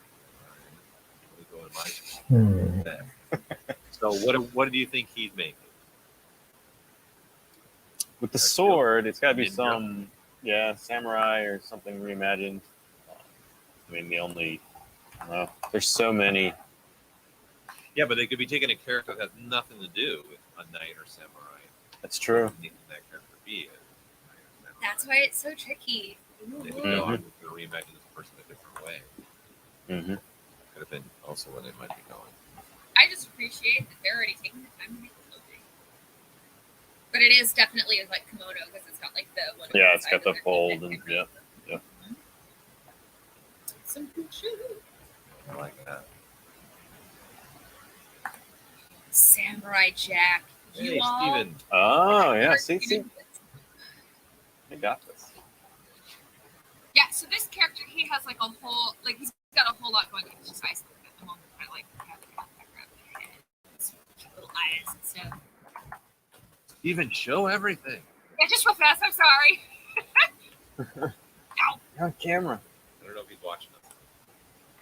Let me go in mine. So what do you think he's making? With the sword, it's got to be Ninja. some, samurai or something reimagined. I mean, I don't know. There's so many. Yeah, but they could be taking a character that has nothing to do with a knight or samurai. That's true. Making that character be a knight or samurai. That's why it's so tricky. They could go, I'm just going to reimagine this person a different way. Mm-hmm. Could have been also where they might be going. I just appreciate that they're already taking the time to make the movie. But it is definitely like kimono because it's got like the one. Yeah, it's got the side fold with and it. yeah. Some cool shit. I like that. Samurai Jack. You Hey, all Steven. Oh yeah, are see, getting this. I got this. Yeah, so this character, he has like a whole, like he's got a whole lot going on. He's just isolated at the moment. I like have the background head, his cute little eyes and stuff. Steven, show everything. Yeah, just real fast. I'm sorry. You're on camera. I don't know if he's watching us.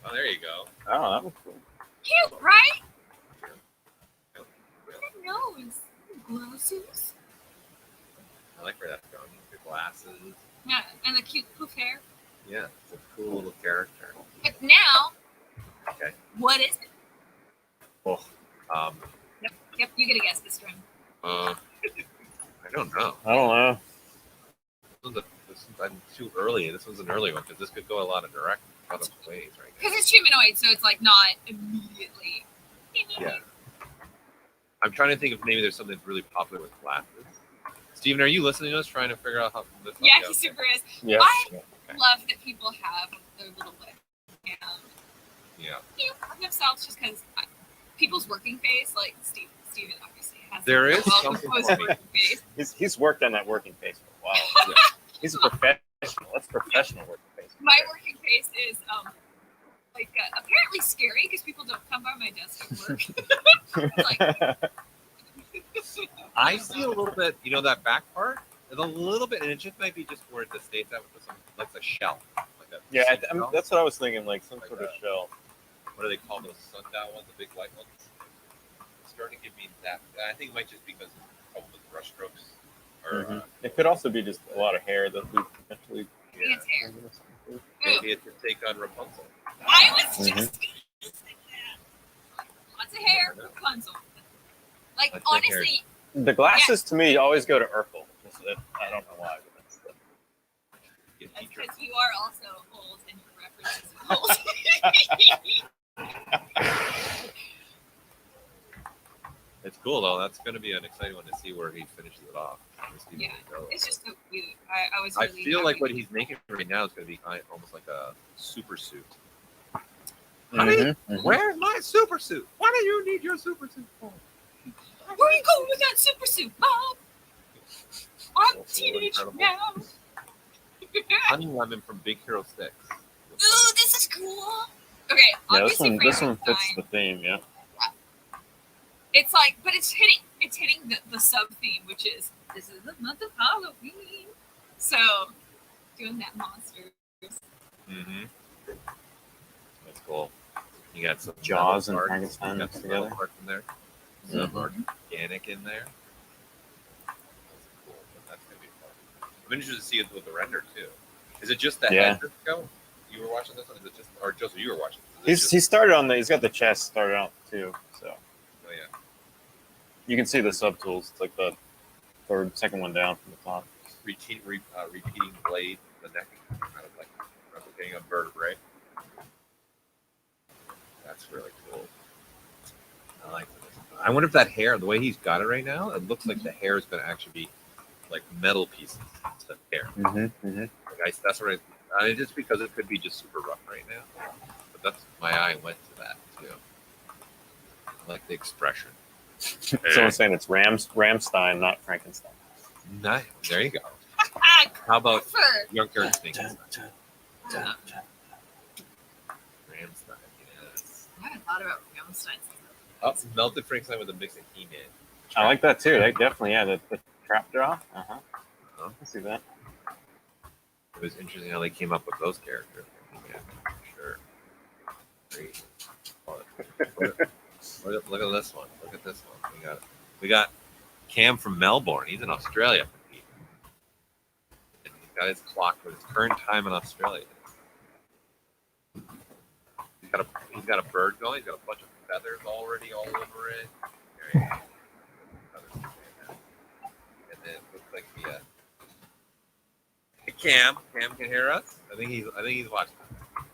Oh, there you go. Oh, that was cool. Cute, right? Good nose. Glasses. I like where that's going. The glasses. Yeah, and the cute poof hair. Yeah, it's a cool little character. But now, Okay. what is it? Well, Yep, you get a guess this time. I don't know. I don't know. I'm too early. This was an early one because this could go a lot of ways right Because it's humanoid, so it's like not immediately. Yeah. I'm trying to think if maybe there's something that's really popular with glasses. Steven, are you listening to us trying to figure out how this Yeah, goes? he super is. Yeah. I Okay. love that people have their little lip and Yeah. for themselves just because people's working face, like Steven obviously has There is well something composed for me. working face. He's worked on that working face for a while. Yeah. He's a professional. That's professional working face. My working face is apparently scary because people don't come by my desk at work. I see a little bit, that back part. There's a little bit, and it just might be just where the states have with some, like a shell. Like a Yeah, shell. that's what I was thinking. Like some Like sort of that. shell. what do they call those sundial ones, the big white ones? It's starting to give me that. I think it might just because of a couple of brush strokes. Or, It could also be just a lot of hair that we eventually. yeah, It's hair. maybe it's a take on Rapunzel. I was just thinking that. Lots of hair, Rapunzel. Like, Lots of hair. honestly, The glasses to me always go to Urkel. I don't know why. But that's Get that's teacher. because you are also old and your references are old. It's cool though. That's going to be an exciting one to see where he finishes it off. Yeah, it's just so cute. I was I really feel like happy. what he's making right now is going to be kind of almost like a super suit. Mhm, mhm. Where's my super suit? What do you need your super suit for? Where are you going with that super suit, Mom? I'm So teenage incredible. now. Honey Lemon from Big Hero 6. Ooh, this is cool. Okay, Yeah, this obviously one fits Frankenstein. the theme. Yeah. It's like, but it's hitting the sub theme, which is this is the month of Halloween. So doing that monsters. Mm-hmm. That's cool. You got some Jaws metal and parts. Frankenstein You got some metal together. parts in there. Some Mhm. organic in there. That's cool. But that's gonna be fun. I'm interested to see it with the render too. Is it just the Yeah. head that's going? You were watching this one? Is it just, or Joseph, you were watching? He started on the. He's got the chest started out too. So Oh yeah. you can see the subtools. It's like the second one down from the top. Repeating blade, the neck, kind of like replicating a vertebrae. That's really cool. I like this. I wonder if that hair, the way he's got it right now, it looks like the hair is going to actually be like metal pieces instead of hair. Mm-hmm, mm-hmm. Like that's what just because it could be just super rough right now. But that's my eye went to that too. I like the expression. Someone's saying it's Ramstein, not Frankenstein. Nice. There you go. How about For Junker Frankenstein? uh, Ramstein, yes. I haven't thought about Rammstein. Oh, melted Frankenstein with a mix of He-Man. I like that too. They definitely, yeah, the trap draw. Uh-huh. I see that. It was interesting how they came up with those characters. Yeah, sure. Great. Look at this one. Look at this one. We got Cam from Melbourne. He's in Australia. And he's got his clock with his current time in Australia. He's got a bird going. He's got a bunch of feathers already all over it. There you go. And then it looks like the Cam can hear us. I think he's watching.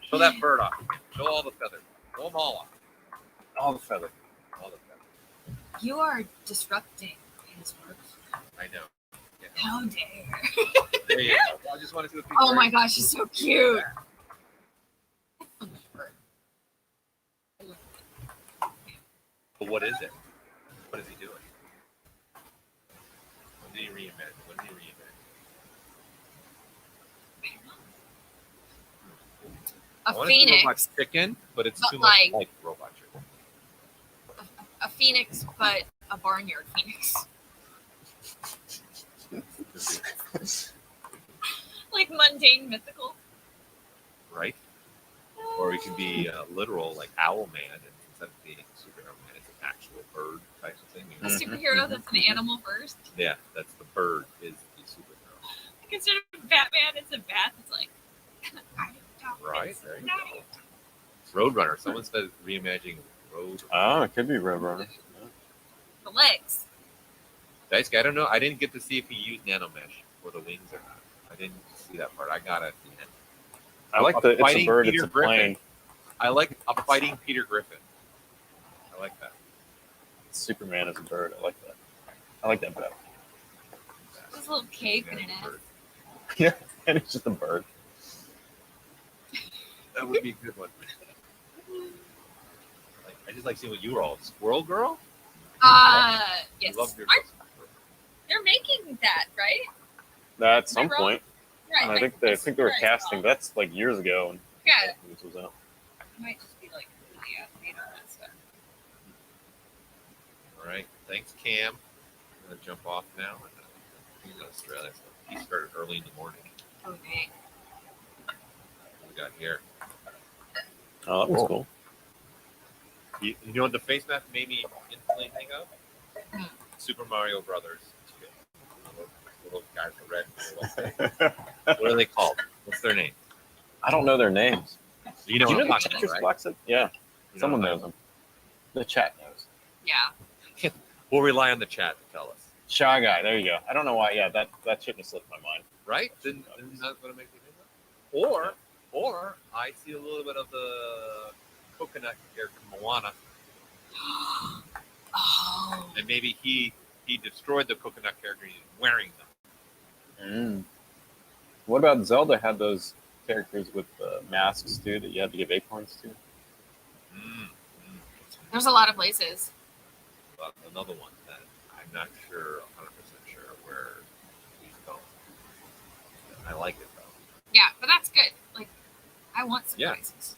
Show that bird off. Show all the feathers. Show them all off. All the feathers. All the feathers. You are disrupting his work. I know. Yeah. How dare. There you go. I just wanted to. Oh my gosh, he's so cute. But what is it? What is he doing? What did he reimagine? What did he reimagine? I A wanna see Robot phoenix. Chicken, but it's But too much like- like Robot Chicken. A phoenix, but a barnyard phoenix. Like mundane mythical. Right? Or it could be literal, like Owl Man, and instead of being Superhero Man, it's an actual bird type of thing. A superhero that's an animal first. Yeah, that's the bird is the superhero. Like instead of Batman, it's a bat. It's like. Right? There you go. Roadrunner. Someone said reimagining Roadrunner. Oh, it could be Roadrunner. The legs. Dice guy, I don't know. I didn't get to see if he used nanomesh for the wings or not. I didn't see that part. I got it at the end. I like the it's a Fighting bird, Peter it's a Griffin. plane. I like a fighting Peter Griffin. I like that. Superman is a bird. I like that. I like that better. This little cape in an ass. Yeah, and it's just a bird. That would be a good one. I just like seeing what you were all. Squirrel Girl? Yes. I love your They're making that, right? At some Am I wrong? point. Right. And I think they were casting. That's like years ago. When Yeah. this was out. It might just be like really made on that stuff. All right. Thanks, Cam. I'm going to jump off now. He's in Australia. So he started early in the morning. Okay. What we got here? Oh, that was cool. You know what the face mask made me instantly think of? Hmm. Super Mario Brothers 2. Little guys with red. What are they called? What's their name? I don't know their names. You know Do you what know I'm the talking Tetris about, right? blocks? Yeah, You know someone what I'm knows them. The chat knows. Yeah. We'll rely on the chat to tell us. Shy Guy. There you go. I don't know why. Yeah, that shouldn't have slipped my mind. Right? Didn't that what it makes me think of? Or I see a little bit of the coconut character Moana, Oh. and maybe he destroyed the coconut character and he's wearing them. What about Zelda? Had those characters with masks too that you had to give acorns to? There's a lot of places. But another one that I'm not sure, 100% sure where he's going. I like it though. Yeah, but that's good. Like, I want surprises.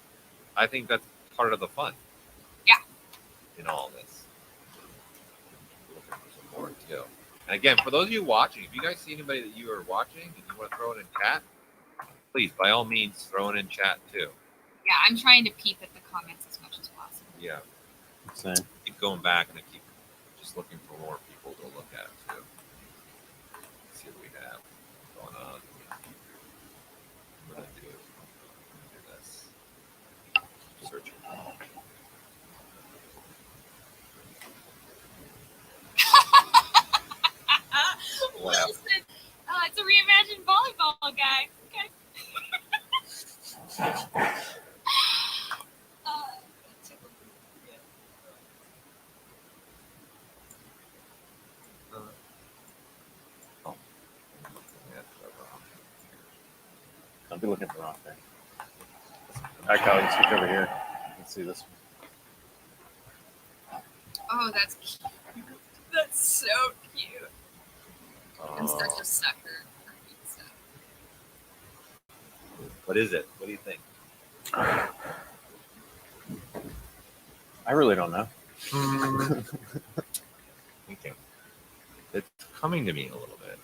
I think that's part of the fun. Yeah. In all this. Looking for some more too. And again, for those of you watching, if you guys see anybody that you are watching and you want to throw it in chat, please, by all means, throw it in chat too. Yeah, I'm trying to peep at the comments as much as possible. Yeah. Same. Keep going back and I keep just looking for more people to look at too. Let's see what we have going on. I'm gonna do this. Searching. Wow. Wilson, it's a reimagined volleyball guy. Okay. I'll be looking for the wrong thing. All right, Kyle, you switch over here. Let's see this one. Oh, that's cute. That's so cute. I'm such a sucker for cute stuff. What is it? What do you think? I really don't know. Okay. It's coming to me a little bit.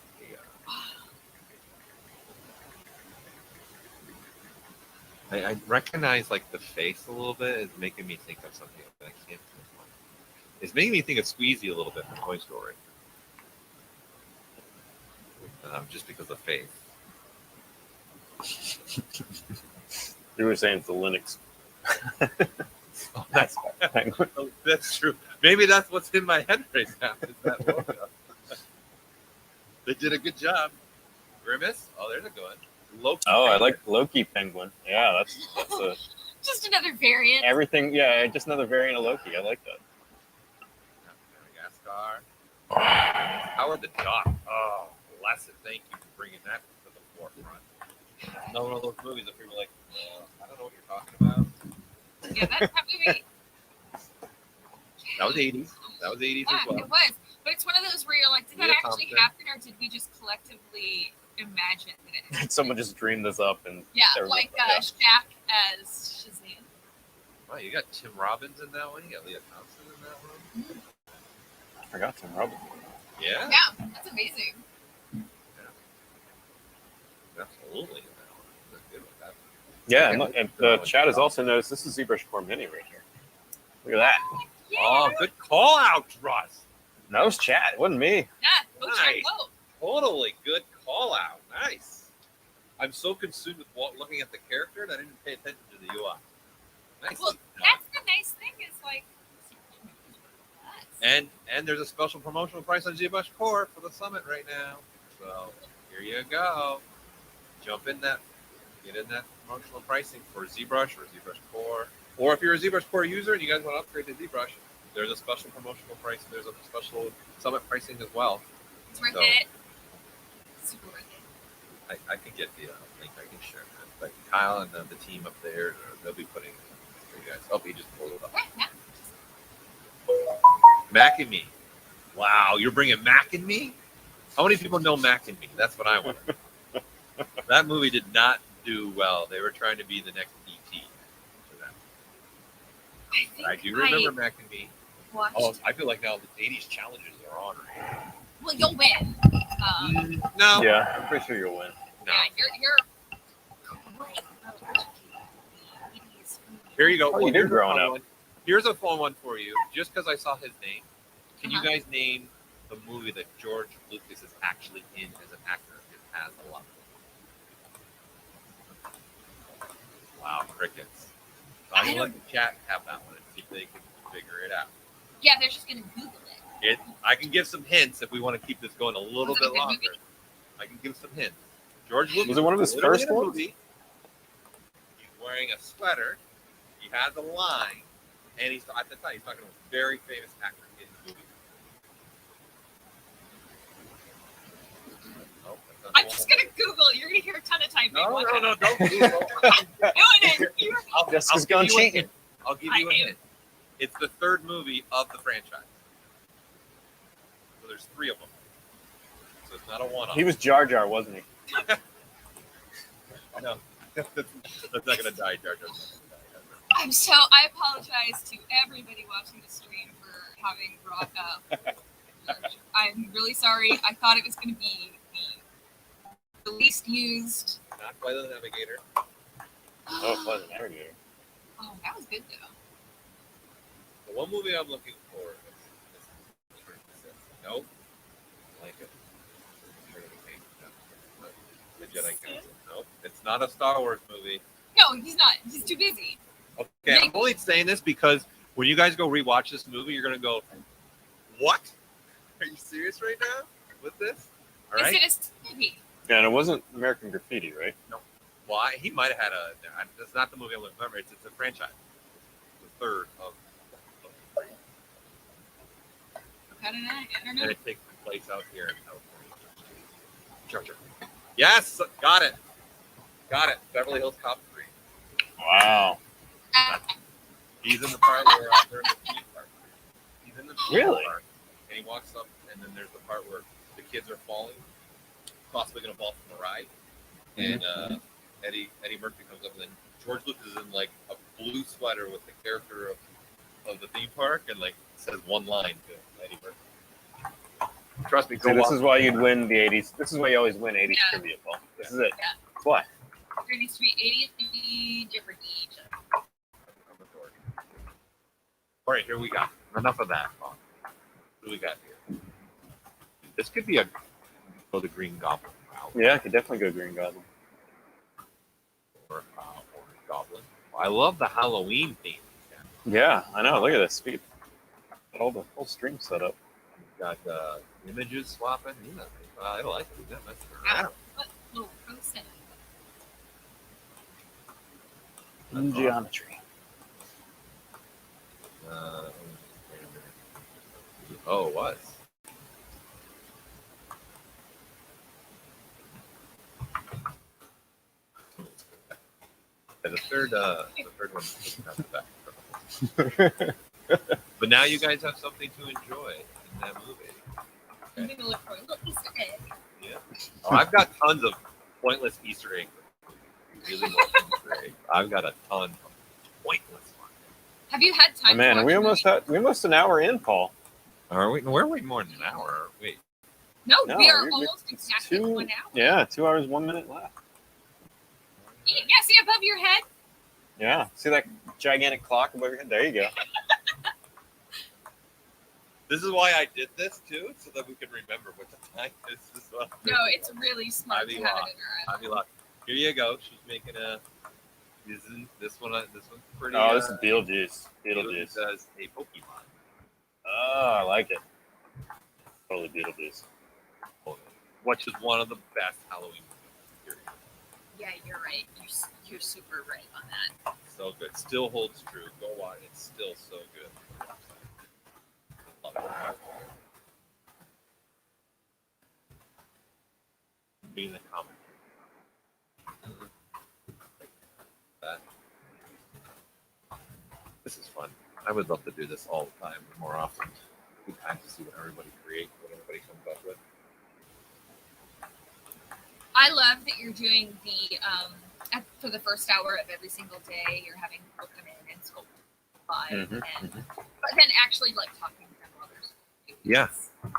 I recognize like the face a little bit is making me think of something that I can't think of. It's making me think of Squeezy a little bit from Toy Story. Just because of face. You were saying it's the Linux. Oh, that's penguin. that's true. Maybe that's what's in my head right now. Is that logo. They did a good job. Grimace. Oh, there's a good one. Loki. Oh, I penguin. like Loki penguin. Yeah, that's a Just another variant. everything. Yeah, just another variant of Loki. I like that. Madagascar. Howard the Duck. Oh, blessed. Thank you for bringing that to the forefront. Another one of those movies that people were like, I don't know what you're talking about. Yeah, that movie. That was 80s. That was 80s Yeah, as well. it was. But it's one of those where you're like, did that Leah actually Thompson. happen, or did we just collectively imagine that it happened? Someone just dreamed this up and Yeah, everyone- like yeah. Shaq as Shazam. Wow, you got Tim Robbins in that one. You got Leah Thompson in that one. I forgot Tim Robbins. Yeah, Yeah, that's amazing. absolutely. In that one. That's good with that. Yeah, Okay. and, look, and the chat has also noticed this is ZBrush Core Mini right here. Look at that. Yeah. Oh, good call out, Russ. That was chat. It wasn't me. Yeah, go check Nice. both. Totally good call out. Nice. I'm so consumed with looking at the character that I didn't pay attention to the UI. Nice. Well, that's the nice thing is like, And there's a special promotional price on ZBrush Core for the summit right now. So here you go. Jump in that, get in that promotional pricing for ZBrush or ZBrush Core. Or if you're a ZBrush Core user and you guys want to upgrade to ZBrush, there's a special promotional price. There's a special summit pricing as well. it's worth So- it. Super worth it. I can get the link. I can share that. But Kyle and the team up there, they'll be putting it for you guys. Oh, he just pulled it up. Yeah. Mac and Me. Wow, you're bringing Mac and Me? How many people know Mac and Me? That's what I want. That movie did not do well. They were trying to be the next ET for that. I think I do remember Mac and Me. watched. Oh, I feel like now the 80s challenges are on. Well, you'll win. No. Yeah, I'm pretty sure you'll win. No. Yeah, you're great. Here you go. Oh, you did here's a growing fun up. one. Here's a fun one for you. Just because I saw his name, can you Uh-huh. guys name the movie that George Lucas is actually in as an actor? It has a lot. Wow, crickets. So I'm I gonna let don't- the chat have that one and see if they can figure it out. Yeah, they're just gonna Google it. I can give some hints if we want to keep this going a little Was it a bit good longer. movie? I can give some hints. George Lucas Was it one of his literally first in a ones? movie. He's wearing a sweater. He has a line, and he's at the time he's talking to a very famous actor in the movie. Oh, that's not I'm the just one. gonna Google it. You're gonna hear a ton of typing. No, Watch no, out. no, don't Google. Doing it. Jessica's give gone you a cheating. hint. I'll give I you a am. hint. It's the third movie of the franchise. So there's 3 of them. So it's not a one-off. He was Jar Jar, wasn't he? No, that's not gonna die, Jar Jar's not gonna die. I apologize to everybody watching the stream for having brought up. I'm really sorry. I thought it was going to be the least used. Not Flight of the Navigator. Oh, Flight of the Navigator. Oh, that was good though. The one movie I'm looking for is nope. Like it. The Jedi Council. Nope. It's not a Star Wars movie. No, he's not. He's too busy. Okay, I'm only saying this because when you guys go rewatch this movie, you're gonna go, "What? Are you serious right now with this?" All right. Is it a movie? Yeah, and it wasn't American Graffiti, right? Why? He might have had a. That's not the movie I'm looking for. It's a franchise. The third of. I don't And know. it takes place out here in California. Jar Jar. Yes, got it. Got it. Beverly Hills Cop 3. Wow. He's in the part where they're in the theme park. He's in the theme Really? park. And he walks up, and then there's the part where the kids are falling, possibly going to fall from the ride. And Eddie Murphy comes up, and then George Lucas is in like a blue sweater with the character of the theme park, and like says one line to Eddie Murphy. Trust me, go See, this watch. is why you'd win the 80s. This is why you always win 80s Yeah. trivia, Paul. This is it. Yeah. That's why. There needs to be 80 50 different each. All right, here we go. Enough of that. What do we got here? This could be a the Green Goblin route Yeah, I could definitely go Green Goblin. or Orange Goblin. I love the Halloween theme. Yeah, I know. Look at this speed. All the whole stream set up. Got images swapping. I like it. Yeah, that's What little process? In geometry. Oh, it was. Yeah, the third one. Not the back. But now you guys have something to enjoy in that movie. I'm going to look for a little Easter egg. Yeah. Oh, I've got tons of pointless Easter eggs. You really want Easter eggs? I've got a ton of pointless ones. Have you had time Oh, man, to watch we the almost movie? had almost an hour in, Paul. Are we? We're waiting more than an hour. Wait. No, No, we are we're- almost it's exactly 2 1 hour. Yeah, 2 hours, 1 minute left. Yeah, see above your head? Yeah. See that gigantic clock above your head? There you go. This is why I did this too, so that we can remember what the time is. No, it's really smart to have it in our eye. Ivy Lock. Here you go. She's making a. Isn't this one? This one's pretty. Oh, this is Beetlejuice. Beetlejuice. Does a Pokemon. Oh, I like it. Totally Beetlejuice. Which is one of the best Halloween movies. Period. Yeah, you're right. You're super right on that. So good. Still holds true. Go watch. It's still so good. Love it. Being the comment. That. This is fun. I would love to do this all the time, more often. Good time to see what everybody creates, what everybody comes up with. I love that you're doing the for the first hour of every single day. You're having people come in and sculpt live, but then actually like talking to them while they're sculpting. Yeah.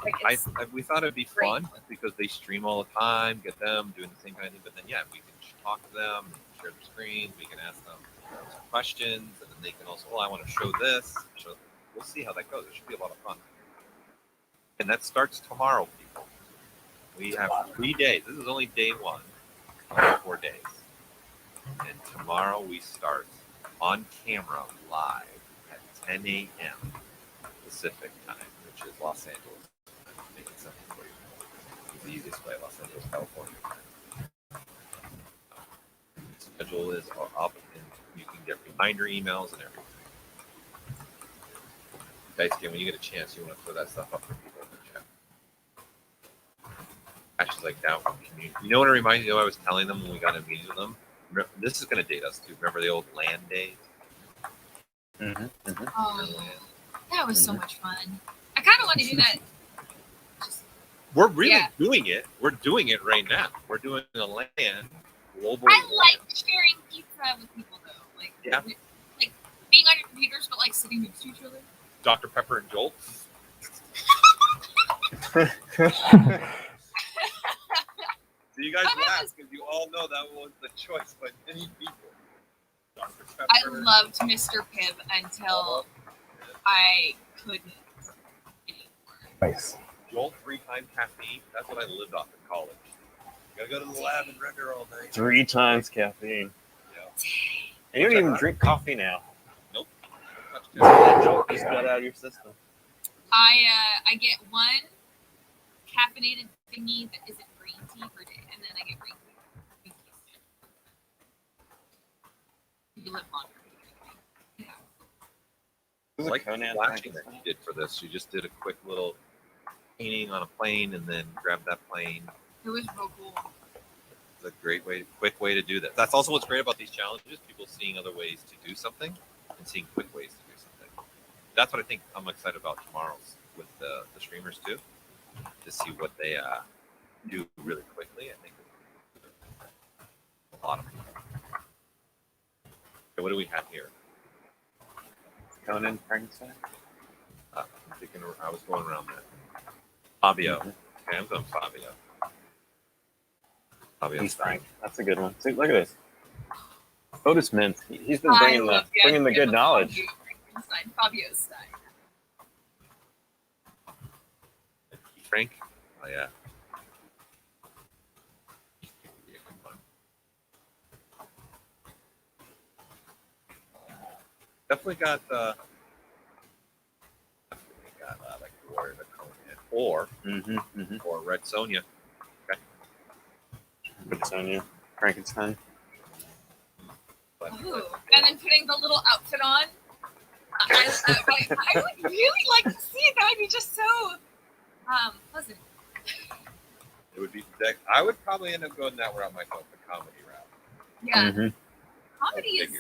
Like, it's, We thought it'd be great. fun because they stream all the time, get them doing the same kind of thing. But then, yeah, we can talk to them, share their screens, we can ask them some questions, and then they can also, I want to show this. We'll see how that goes. It should be a lot of fun. And that starts tomorrow, people. We have 3 days. This is only day 1, 4 days. And tomorrow we start on camera live at 10 a.m. Pacific time, which is Los Angeles. Make it simple for you. It's the easiest way, Los Angeles, California. The schedule is up, and you can get reminder emails and everything. Guys, when you get a chance, you want to throw that stuff up for people in the chat. Actually, like that one. You know what it reminds me of? I was telling them when we got in meetings with them. This is going to date us too. Remember the old land days? Oh, that was so much fun. I kind of want to do that. We're really doing it. We're doing it right now. We're doing a land global. I like sharing pizza with people though. Like, like being on your computers, but like sitting next to each other. Dr. Pepper and Jolt. So you guys laugh because you all know that was the choice by many people. Dr. Pepper. I loved Mr. Pibb until I couldn't anymore. Nice. Jolt 3 times caffeine. That's what I lived off in college. You gotta go to the lab and render all night. 3 times caffeine. Yeah. And you don't even drink coffee now. Nope. That Jolt just got out of your system. I get 1 caffeinated thingy that isn't green tea per day, and then I get green tea. You live longer. Yeah. It was Like Conan flashing that you did for this. You just did a quick little painting on a plane and then grabbed that plane. It was real cool. It's a great way, quick way to do that. That's also what's great about these challenges. People seeing other ways to do something and seeing quick ways to do something. That's what I think I'm excited about tomorrow's with the streamers too, to see what they do really quickly. I think a lot of people. Okay, what do we have here? Conan Frankenstein. I'm thinking I was going around that. Fabio. Okay, I'm going Fabio. Fabio He's Stein. That's a good one. See, look at this. Otis Mint. He's been bringing the good knowledge. Fabio Stein. Frank. Oh yeah. Definitely got like Warrior the Conan or Red Sonja. Okay. Red Sonja. Frankenstein. But, Ooh. And then putting the little outfit on. I would really like to see it. That would be just so pleasant. it would be. I would probably end up going that route myself, the comedy route. Yeah. Mm-hmm. Comedy is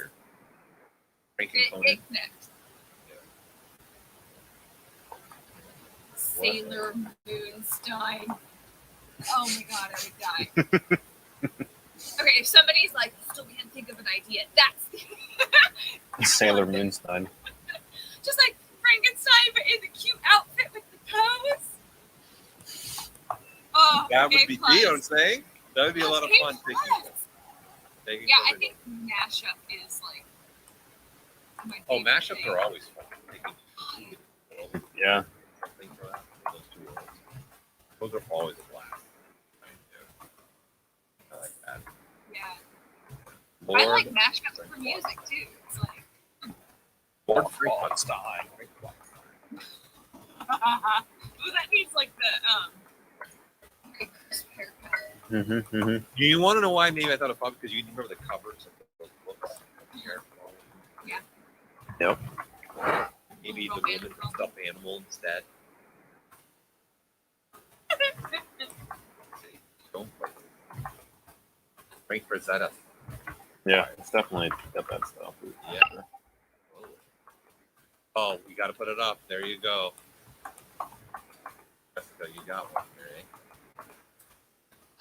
it connects. Sailor Moonstein. Oh my god, I would die. Okay, if somebody's like, still can't think of an idea, that's Sailor Moonstein. just like Frankenstein, but in the cute outfit with the pose. Oh, that would be. plus. You know what I'm saying? That would be a lot of fun. Taking Yeah, I think mashup is like. My favorite mashups thing. are always fun. Yeah. Something for that. Those 2 worlds. Those are always a blast. I like that. Yeah. Board, I like mashups for music too. It's like. Board Frankenstein. Ooh, that means like the like crisp haircut. You want to know why maybe I thought of fun? Because you remember the covers of those books. Yeah. Yep. Maybe the woman can stuffed animal instead. See, don't play. Frank Rosetta. Yeah, it's definitely got that stuff. Yeah. Oh, we got to put it up. There you go. Jessica, you got one here, eh?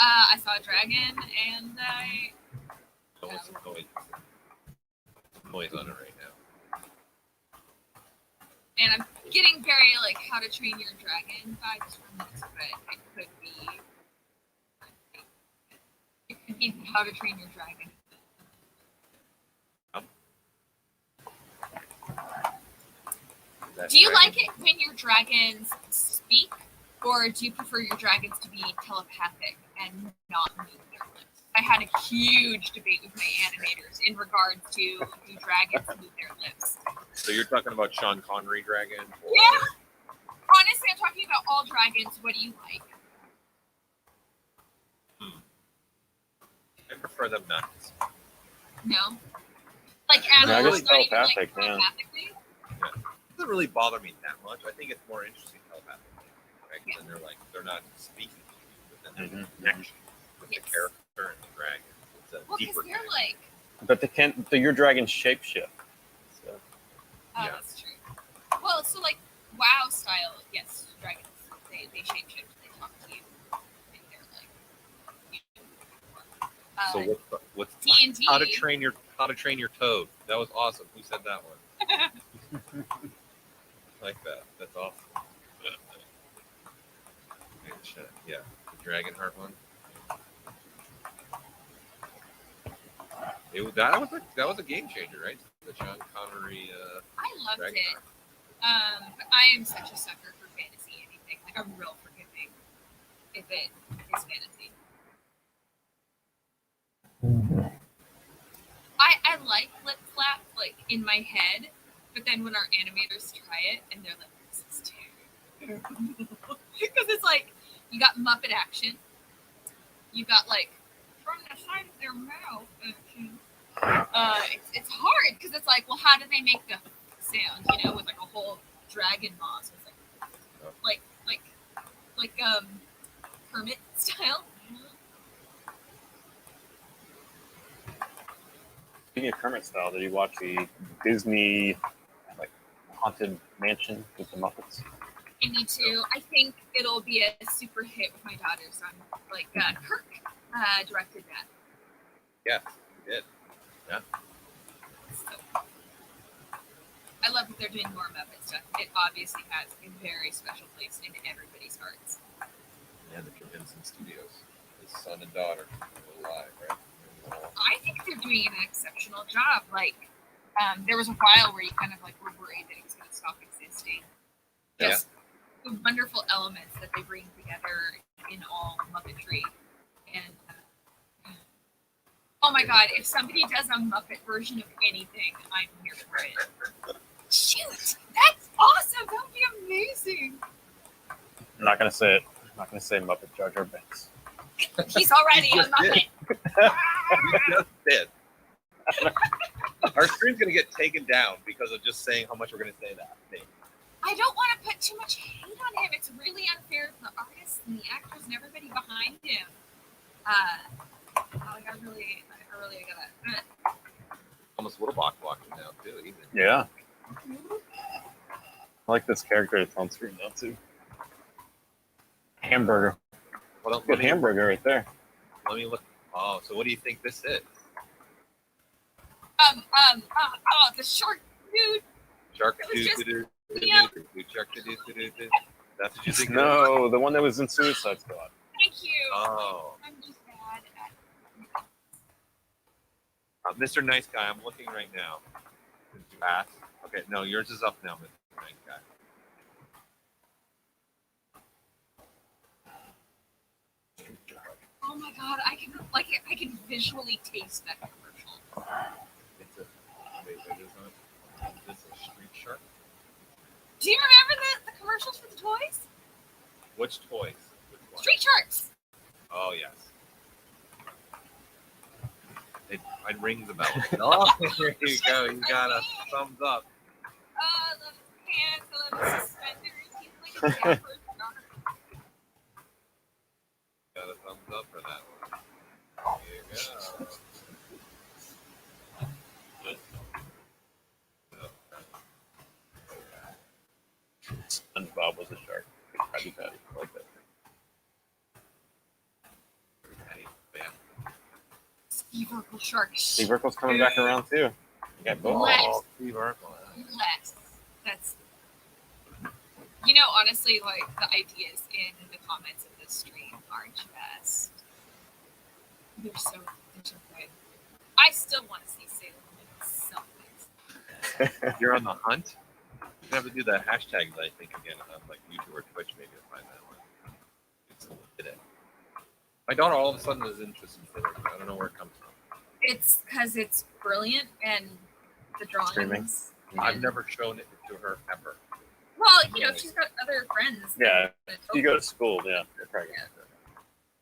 I saw a dragon and I. Don't want some noise. Some noise on it right now. And I'm getting very like How to Train Your Dragon vibes from this, but it could be. It could be How to Train Your Dragon. Do you like it when your dragons speak, or do you prefer your dragons to be telepathic and not move their lips? I had a huge debate with my animators in regards to do dragons move their lips. So you're talking about Sean Connery dragon? Or... Yeah. Honestly, I'm talking about all dragons. What do you like? I prefer them not to speak. No. Like Dragons animals, not even like telepathic, man. telepathically. Yeah. It doesn't really bother me that much. I think it's more interesting telepathically, right? Yeah. And they're not speaking to you, but then there's Mhm. a connection with Yes. the character and the dragon. It's a Well, because deeper they're connection. like, But they can't. Your dragons shapeshift. So. oh, Yeah. that's true. Well, so like WoW style, yes, dragons. They shapeshift. They talk to you, and they're like. So what's D&D. how to train your toad? That was awesome. Who said that one? I like that. That's awesome. Yeah, the Dragonheart one. That was a game changer, right? The Sean Connery. I loved it. Dragonheart. But I am such a sucker for fantasy anything. Like I'm real forgiving if it is fantasy. I like lip flap like in my head, but then when our animators try it and they're like, this is terrible. Because it's like you got Muppet action, you got like from the side of their mouth action. It's hard because it's like, well, how do they make the sound? You know, with like a whole dragon maw. So it's like Kermit style. Speaking of Kermit style, did you watch the Disney like Haunted Mansion with the Muppets? I need to. I think it'll be a super hit with my daughter. So I'm like, Kirk directed that. Yeah, he did. Yeah. So, I love that they're doing more Muppet stuff. It obviously has a very special place in everybody's hearts. And the Vincent Studios, his son and daughter, alive, right? I think they're doing an exceptional job. Like, there was a while where you kind of like were worried that it was going to stop existing. Just the wonderful elements that they bring together in all Muppetry. And oh my God, if somebody does a Muppet version of anything, I'm here for it. Shoot, that's awesome. That would be amazing. I'm not gonna say it. I'm not gonna say Muppet Jar Jar Binks. He's already a just Muppet. You just did. Our screen's gonna get taken down because of just saying how much we're gonna say that name. I don't want to put too much hate on him. It's really unfair to the artists and the actors and everybody behind him. I really gotta. Almost Littlebox watching now too. Even. Yeah. I like this character that's on screen now too. Hamburger. Well, Good hamburger right there. Let me look. Oh, so what do you think this is? The shark dude. Shark It was just- doo yeah. Shark doo. That's what you think? No, the one that was in Suicide Squad. Thank you. Oh, I'm just bad at. Mr. Nice Guy. I'm looking right now. Did you ask? Okay, no, yours is up now, Mr. Nice Guy. Oh my God, I can visually taste that commercial. It's a wait, is this a Street Shark? Do you remember the commercials for the toys? Which toys? Which one? Street Sharks. Oh yes. It rings a bell. Oh, there you go. You got a thumbs up. I love his pants. I love his suspenders. He's like a dapper shark. Got a thumbs up for that one. There you go. SpongeBob was a shark. Krabby Patty. I like that. Hey, man. Steve Urkel shark. Steve Urkel's coming back around too. You got both. Let's- Steve Urkel. Less. That's. You know, honestly, like the ideas in the comments of this stream are just. They're so good. I still want to see Sailor Moon something. You're on the hunt? I have to do that hashtag that I think again on like YouTube or Twitch maybe to find that one. It's today. My daughter all of a sudden is interested in it. I don't know where it comes from. It's because it's brilliant and the drawings. Streaming. I've never shown it to her ever. Well, you know, if she's got other friends. Yeah, then if you go to school, yeah. they're probably Yeah.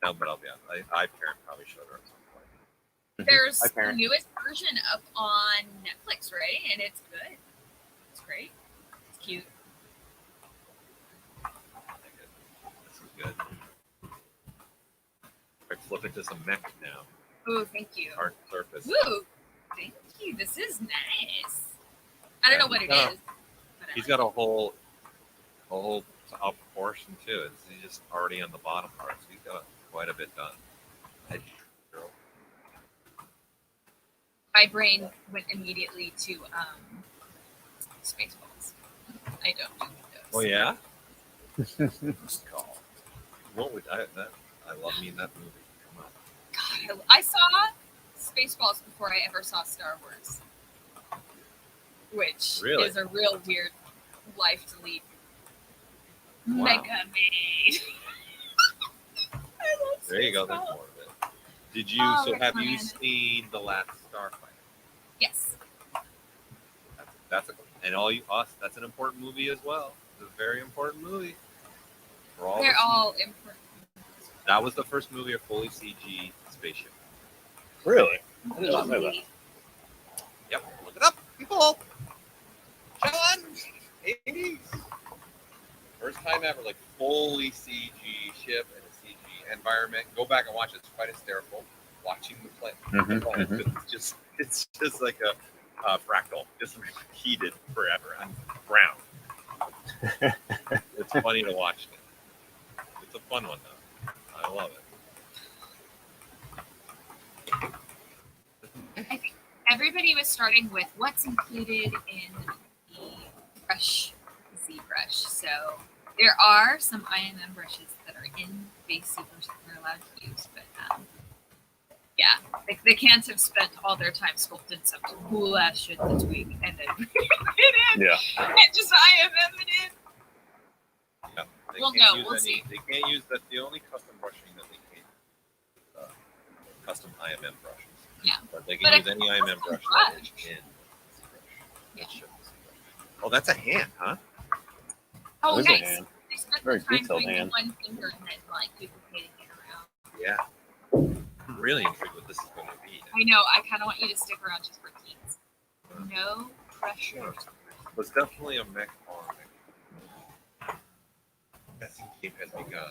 No, but I'll be honest. I parent probably showed her at some point. There's Hi, the parent. newest version up on Netflix, right? And it's good. It's great. It's cute. I think this is good. I flip it to some mech now. Ooh, thank you. Hard surface. Ooh, thank you. This is nice. I don't know what it is. But I He's like got it. a whole top portion too. He's just already on the bottom part, so he's got quite a bit done. Girl. My brain went immediately to Spaceballs. I don't do those. Oh yeah. Call. What would I love me in that movie. Come on. God, I saw Spaceballs before I ever saw Star Wars, which Really? is a real weird life to lead. Wow. Mega made. I love There you go. There's Spaceballs. more of it. Did you? Oh, So have you recommend. seen The Last Starfighter? Yes. That's and all you us. That's an important movie as well. It's a very important movie. For all They're of us. all important. That was the first movie of fully CG spaceship. Really? I did not know that. Yep. Look it up, people. John, 80s. First time ever, like fully CG ship and a CG environment. Go back and watch it. It's quite hysterical. Watching the plane. It's just like a fractal, just repeated forever on ground. It's funny to watch it. It's a fun one though. I love it. I think everybody was starting with what's included in the brush, ZBrush. So there are some IMM brushes that are in base ZBrush that they're allowed to use, but yeah, they can't have spent all their time sculpting some cool ass shit this week and then bring it in Yeah. and just IMM it in. Yeah, they Well, can't no, use we'll any, see. They can't use that. The only custom brushing that they can't use custom IMM brushes. Yeah. But they But can use a any IMM custom brush brush. that is in Yeah. ZBrush. Oh, that's a hand, huh? Oh, That is a nice. hand. They spent Very the time detailed doing hand. the one finger and then like duplicating it around. Yeah. I'm really intrigued what this is going to be. I know. I kind of want you to stick around just for teens. No pressure. But it's definitely a mech arm. Testing game has begun.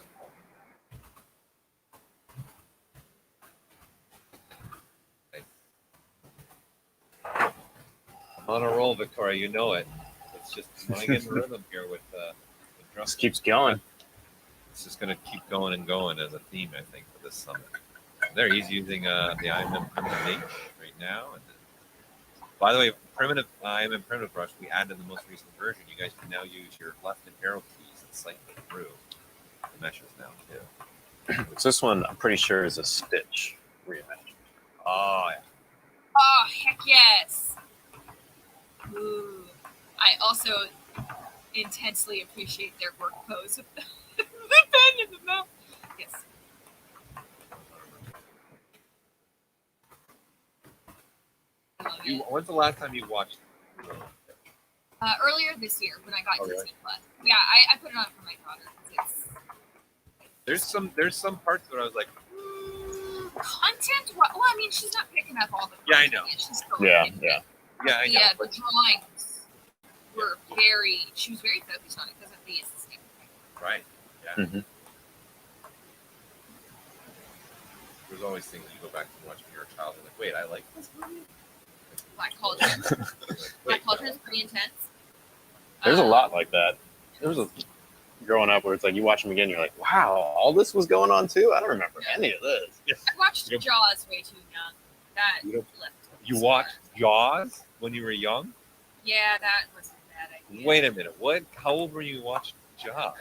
I'm on a roll, Victoria. You know it. It's just when I get in the rhythm here with drums. Just keeps going. It's just going to keep going and going as a theme, I think, for this summit. There, he's using the IMM Primitive H right now. And by the way, IMM Primitive Brush, we added the most recent version. You guys can now use your left and arrow keys and cycle through the meshes now, too. Which this one, I'm pretty sure, is a Stitch reimagined. Oh, yeah. Oh, heck yes. Ooh. I also intensely appreciate their work pose of the pen in the mouth. Yes. I love it. When's the last time you watched? Earlier this year when I got Oh, really? Disney Plus. Yeah, I put it on for my daughter. It's There's some parts where I was like, content. Well, I mean, she's not picking up all the. Yeah, I content know. yet. She's still Yeah, learning. yeah. yeah, I know. Yeah, the But drawings were very. She was very focused on it because of the assistant. right, yeah. Mhm. There's always things you go back to watch when you're a child. And like, wait, I like this movie. Black Cauldron. Wait, Black Cauldron's pretty intense. There's a lot like that. There was a growing up where it's like you watch them again, you're like, wow, all this was going on too. I don't remember any of this. I watched Yep. Jaws way too young. That You left. You a watched scar. Jaws when you were young? Yeah, that was a bad idea. Wait a minute. What? How old were you watching Jaws?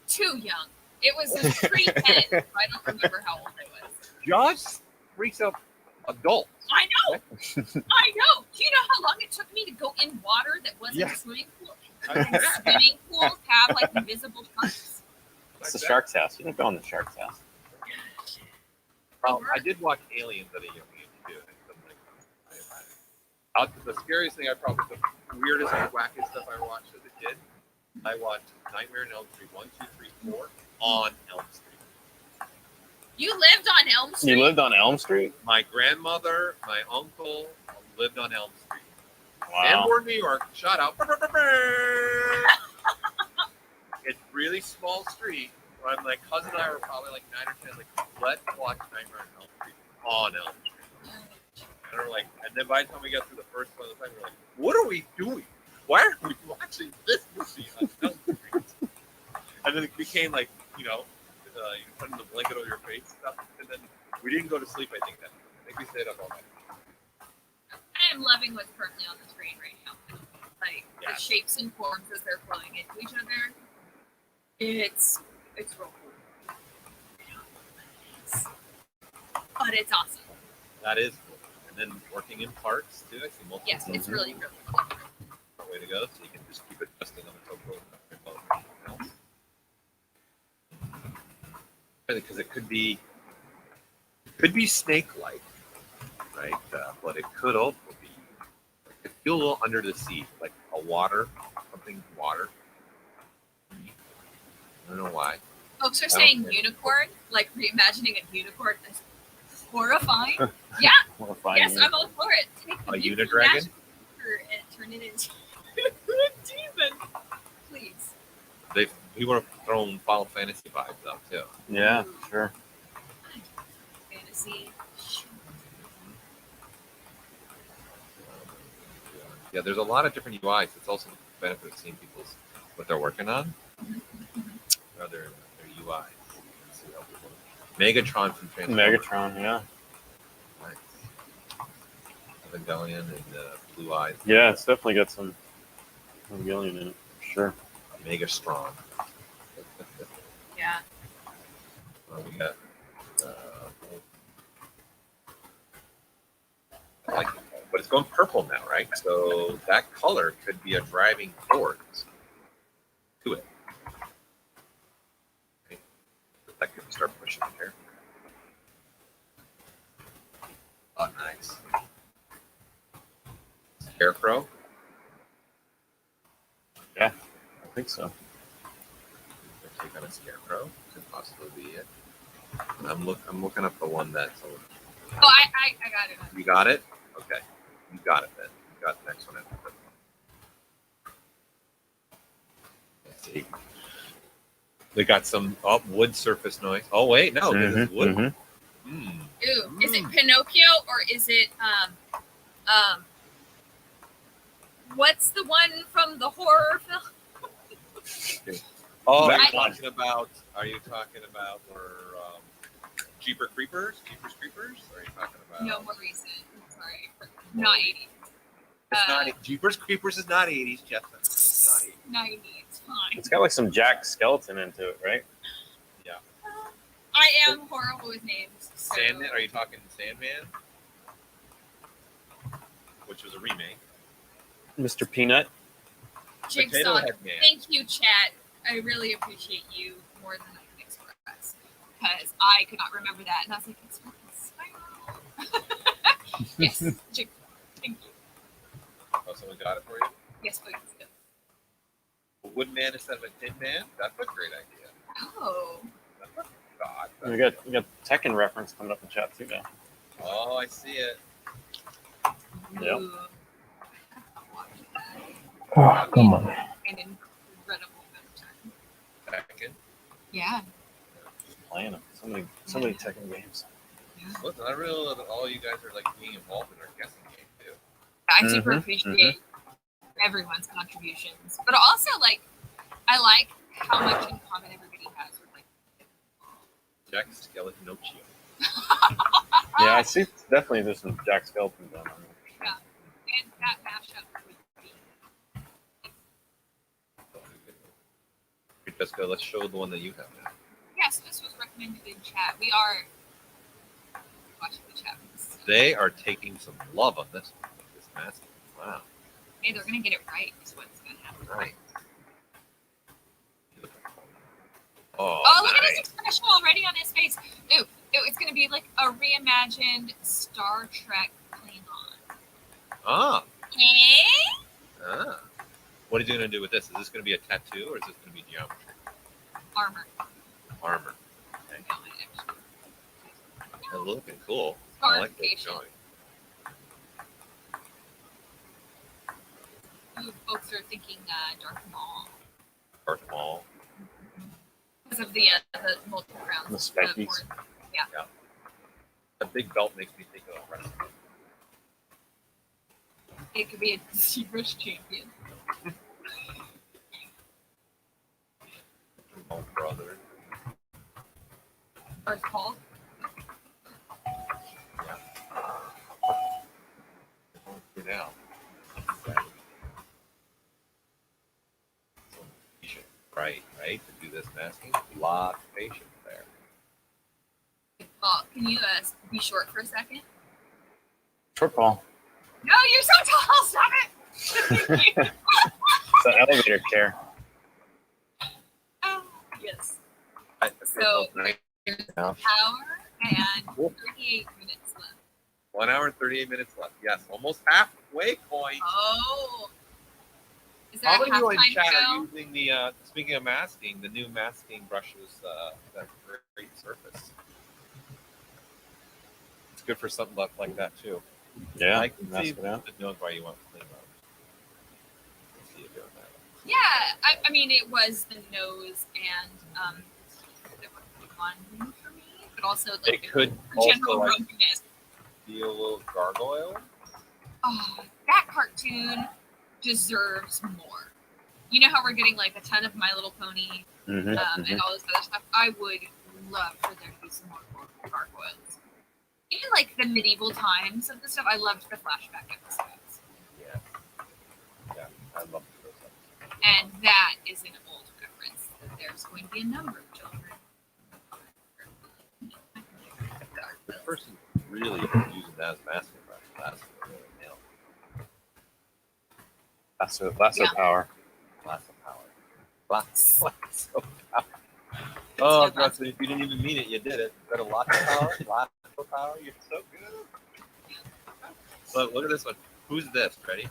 Too young. It was pre-10, so I don't remember how old I was. Jaws freaks out adults. I know. I know. Do you know how long it took me to go in water that wasn't Yeah. a swimming pool? I bet. Swimming pools have like invisible sharks. It's the shark's house. You don't go in the shark's house. I did watch Aliens at a young age too. And the scariest thing I probably, the weirdest and wackiest stuff I watched as a kid, I watched Nightmare on Elm Street 1, 2, 3, 4 on Elm Street. You lived on Elm Street? You lived on Elm Street? My grandmother, my uncle lived on Elm Street. Wow. Sanborn, New York. Shout out. It's really small street. Where I'm like, cousin and I were probably like 9 or 10. Like, let's watch Nightmare on Elm Street on Elm Street. And we're like, and then by the time we got through the first one, we're like, what are we doing? Why are we watching this movie on Elm Street? And then it became like, you put in the blanket over your face and stuff. And then we didn't go to sleep, I think we stayed up all night. I am loving what's currently on the screen right now. Like Yeah. the shapes and forms as they're flowing into each other. It's real cool. But it's awesome. That is cool. And then working in parks too. I see multiple. Yes, it's really, really cool. Way to go. So you can just keep adjusting on the topo. Because it could be snake-like, right? But it could also be. It could feel a little under the sea, like something water. I don't know why. Folks are saying unicorn, like reimagining a unicorn is horrifying. Yeah, Horrifying. yes, I'm all for it. Take the A beautiful unidragon? magic creature and turn it into a demon. Please. People have thrown Final Fantasy vibes out too. Yeah, sure. Fantasy. Yeah, there's a lot of different UIs. It's also the benefit of seeing what they're working on. Their UIs. See how people- Megatron from Transformers. Megatron, yeah. Nice. Evangelion and Blue Eyes. Yeah, it's definitely got some Evangelion in it, for sure. Mega strong. Yeah. We got. I like it. But it's going purple now, right? So that color could be a driving force to it. Okay. That could start pushing it here. Oh, nice. Scarecrow. Yeah, I think so. Take on a Scarecrow could possibly be it. I'm looking up the one that's. Oh, I got it. You got it? Okay. You got it then. You got the next one. Let's see. They got some wood surface noise. Oh wait, no, this is wood. Ooh, is it Pinocchio or is it what's the one from the horror film? Oh, Are you talking about where Jeepers Creepers? Or are you talking about? No, more recent. I'm sorry. Not 80s. It's not. Jeepers Creepers is not 80s, Jeff. It's not 80s. 90s. Fine. It's got like some Jack Skeleton into it, right? Yeah. I am horrible with names. So. Sandman? Are you talking Sandman? Which was a remake. Mr. Peanut. Potato Jigsaw. Head Man. Thank you, chat. I really appreciate you more than I can express because I could not remember that, and I was like, it's fucking spiral. Yes, Jigsaw. Thank you. Oh, someone got it for you? Yes, please. A Woodman instead of a Tin Man? That's a great idea. Oh. That's a god. We got Tekken reference coming up in chat too now. Oh, I see it. Yep. Ooh. Oh, come on. An incredible time. Tekken. Yeah. Playing them. So many Tekken games. Look, I really love that all you guys are like being involved in our guessing game too. I super appreciate everyone's contributions, but also like I like how much in common everybody has with like. Jack Skeletonocchio. Yeah, I see. Definitely, there's some Jack Skeleton down there. Yeah, and that mashup would be. Jessica, let's show the one that you have now. Yes, this was recommended in chat. We are watching the chat. They are taking some love on this one. This mask. Wow. Hey, they're gonna get it right. Is what's gonna happen. Right. Oh, look at his expression already on his face. Ooh, it's gonna be like a reimagined Star Trek Klingon. Ah. Eh? Ah. What are you going to do with this? Is this going to be a tattoo or is this going to be geometry? Armor. Armor. Okay. No, actually. They're looking cool. I like what it's Scarification. showing. Ooh, folks are thinking Darth Maul Darth Maul. because of the multiple rounds. The spikies. Yeah. The big belt makes me think of wrestling. It could be a ZBrush champion. Oh, brother. Darth Paul. Yeah. For now. Patient. Right. To do this masking. Lot of patience there. Paul, can you be short for a second? Short Paul. No, you're so tall. Stop it. It's an elevator chair. Yes. I So feel there's Yeah. power and 38 minutes left. 1 hour and 38 minutes left. Yes, almost halfway point. Oh. Is there How a many people in halftime chat are show? using the, speaking of masking, the new masking brushes, that great surface? It's good for something like that too. Yeah. I can Mask see it out. the nose why you want to clean up. I see you doing that. Yeah, I mean, it was the nose and the one for me, but also like It could the general also like, ropiness. be a little gargoyle. Oh, that cartoon deserves more. You know how we're getting like a ton of My Little Pony Mm-hmm. and all this other stuff? I would love for there to be some more gargoyles. Even like the medieval times of the stuff, I loved the flashback episodes. Yeah. Yeah, I love those. And that is an old reference that there's going to be a number of children. The person really using that as a masking brush. That's really nailed. Lasso Yeah. power. Lasso power. Lasso power. Oh, Justin, if you didn't even mean it, you did it. You got a lasso power. Lasso power. You're so good. Look at this one. Who's this? Ready?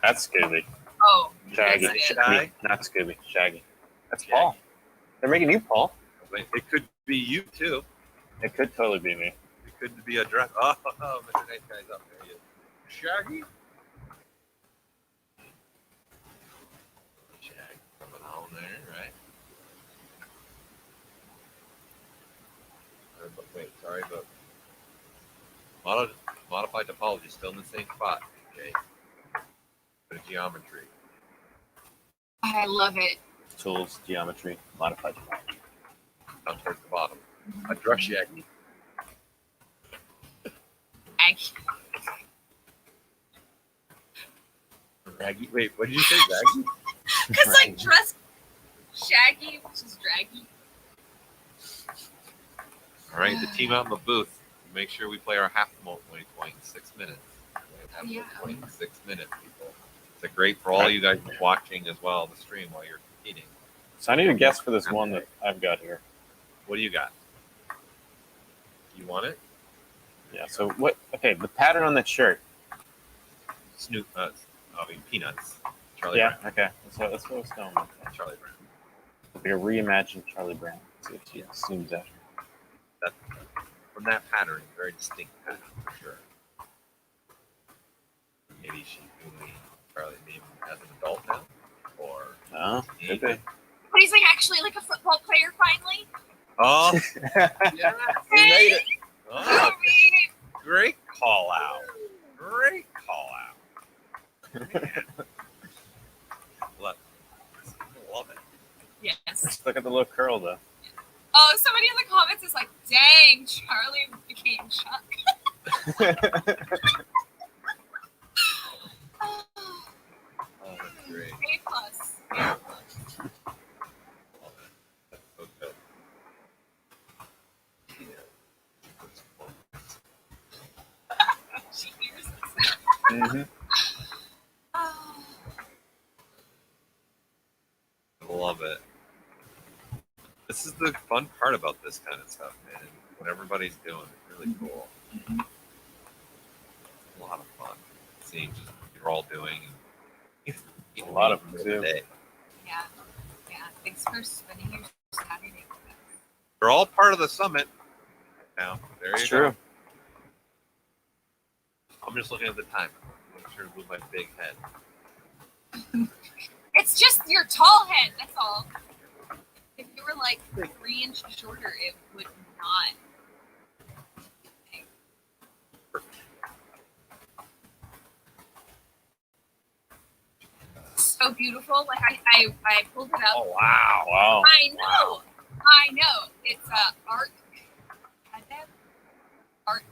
That's Scooby. Oh, Shaggy. yes, it is. Shaggy. Not Scooby. Shaggy. That's Shaggy. Paul. They're making you Paul. It could be you too. It could totally be me. It could be a dress. Oh, Mr. Nice Guy's up there. Shaggy. Shaggy coming on there, right? Wait, sorry, but modified topology still in the same spot. Okay. The geometry. I love it. Tools, geometry, modified. Down towards the bottom. A dress Shaggy. Raggy. Wait, what did you say, Raggy? Because like dress Shaggy, which is draggy. All right, the team out in the booth. Make sure we play our half point in 6 minutes. Half Yeah. point in 6 minutes, people. It's a great for all you guys watching as well the stream while you're competing. So I need a guess for this one that I've got here. What do you got? You want it? Yeah. So what? Okay, the pattern on that shirt. Snoop. Peanuts. Charlie Yeah. Brown. Okay. So that's what I was going with. Charlie Brown. Like a reimagined Charlie Brown. Let's see if she assumes that. From that pattern, very distinct pattern for sure. Maybe she's doing Charlie maybe as an adult now, or Oh, could be. But he's like actually like a football player finally. oh yeah, we made it. Oh, I mean, great call out. Great call out. Man. Love it. yes. Look at the little curl though. Oh, somebody in the comments is like, dang, Charlie became Chuck. Oh, that's great. A plus. A plus. Love it. That's so good. Yeah. Mhm. Oh, I love it. This is the fun part about this kind of stuff, man. What everybody's doing is really cool. A lot of fun seeing just what you're all doing. And A lot of them, too. day. yeah. Yeah. Thanks for spending your Saturday with us. We're all part of the summit now. There you It's go. true. I'm just looking at the time. Make sure to move my big head. It's just your tall head. That's all. If you were like 3 inches shorter, it would not. So beautiful. Like I pulled it up. Oh wow! Wow. I know. I know. It's art. Art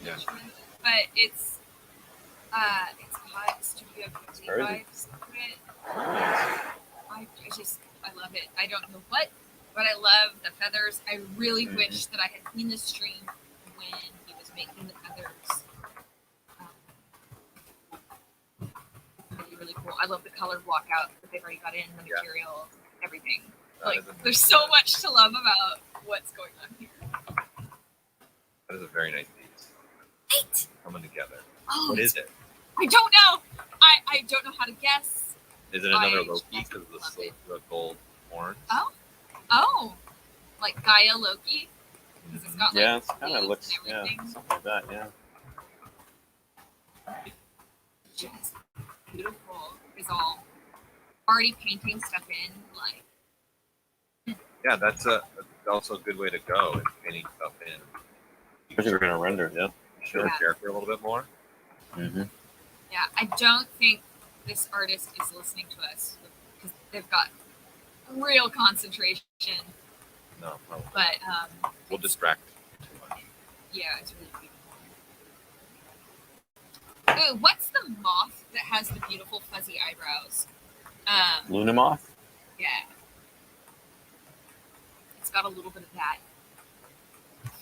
Yeah. but it's got Studio Ghibli crazy. vibes to it. I love it. I don't know what, but I love the feathers. I really wish that I had seen this stream when he was making the feathers. Really, really cool. I love the colored walkout that they've already got in, the material, everything. Like, there's so much to love about what's going on here. That is a very nice piece. Right? Coming together. Oh, What is it? I don't know. I don't know how to guess. Is it another I Loki just because of the love silk, it. the gold horns? Oh, like Gaia Loki. Because it's got Yeah, like it's kind wheels of looks, and yeah, everything. something like that, yeah. Just beautiful. Is all already painting stuff in. Like, Yeah, that's also a good way to go is painting stuff in. Especially if we're going to render, yeah. Show the Yeah. character a little bit more. Mm-hmm. yeah, I don't think this artist is listening to us because they've got real concentration. No, probably. But We'll distract too much. yeah, it's really beautiful. Ooh, what's the moth that has the beautiful fuzzy eyebrows? Lunamoth? Yeah. It's got a little bit of that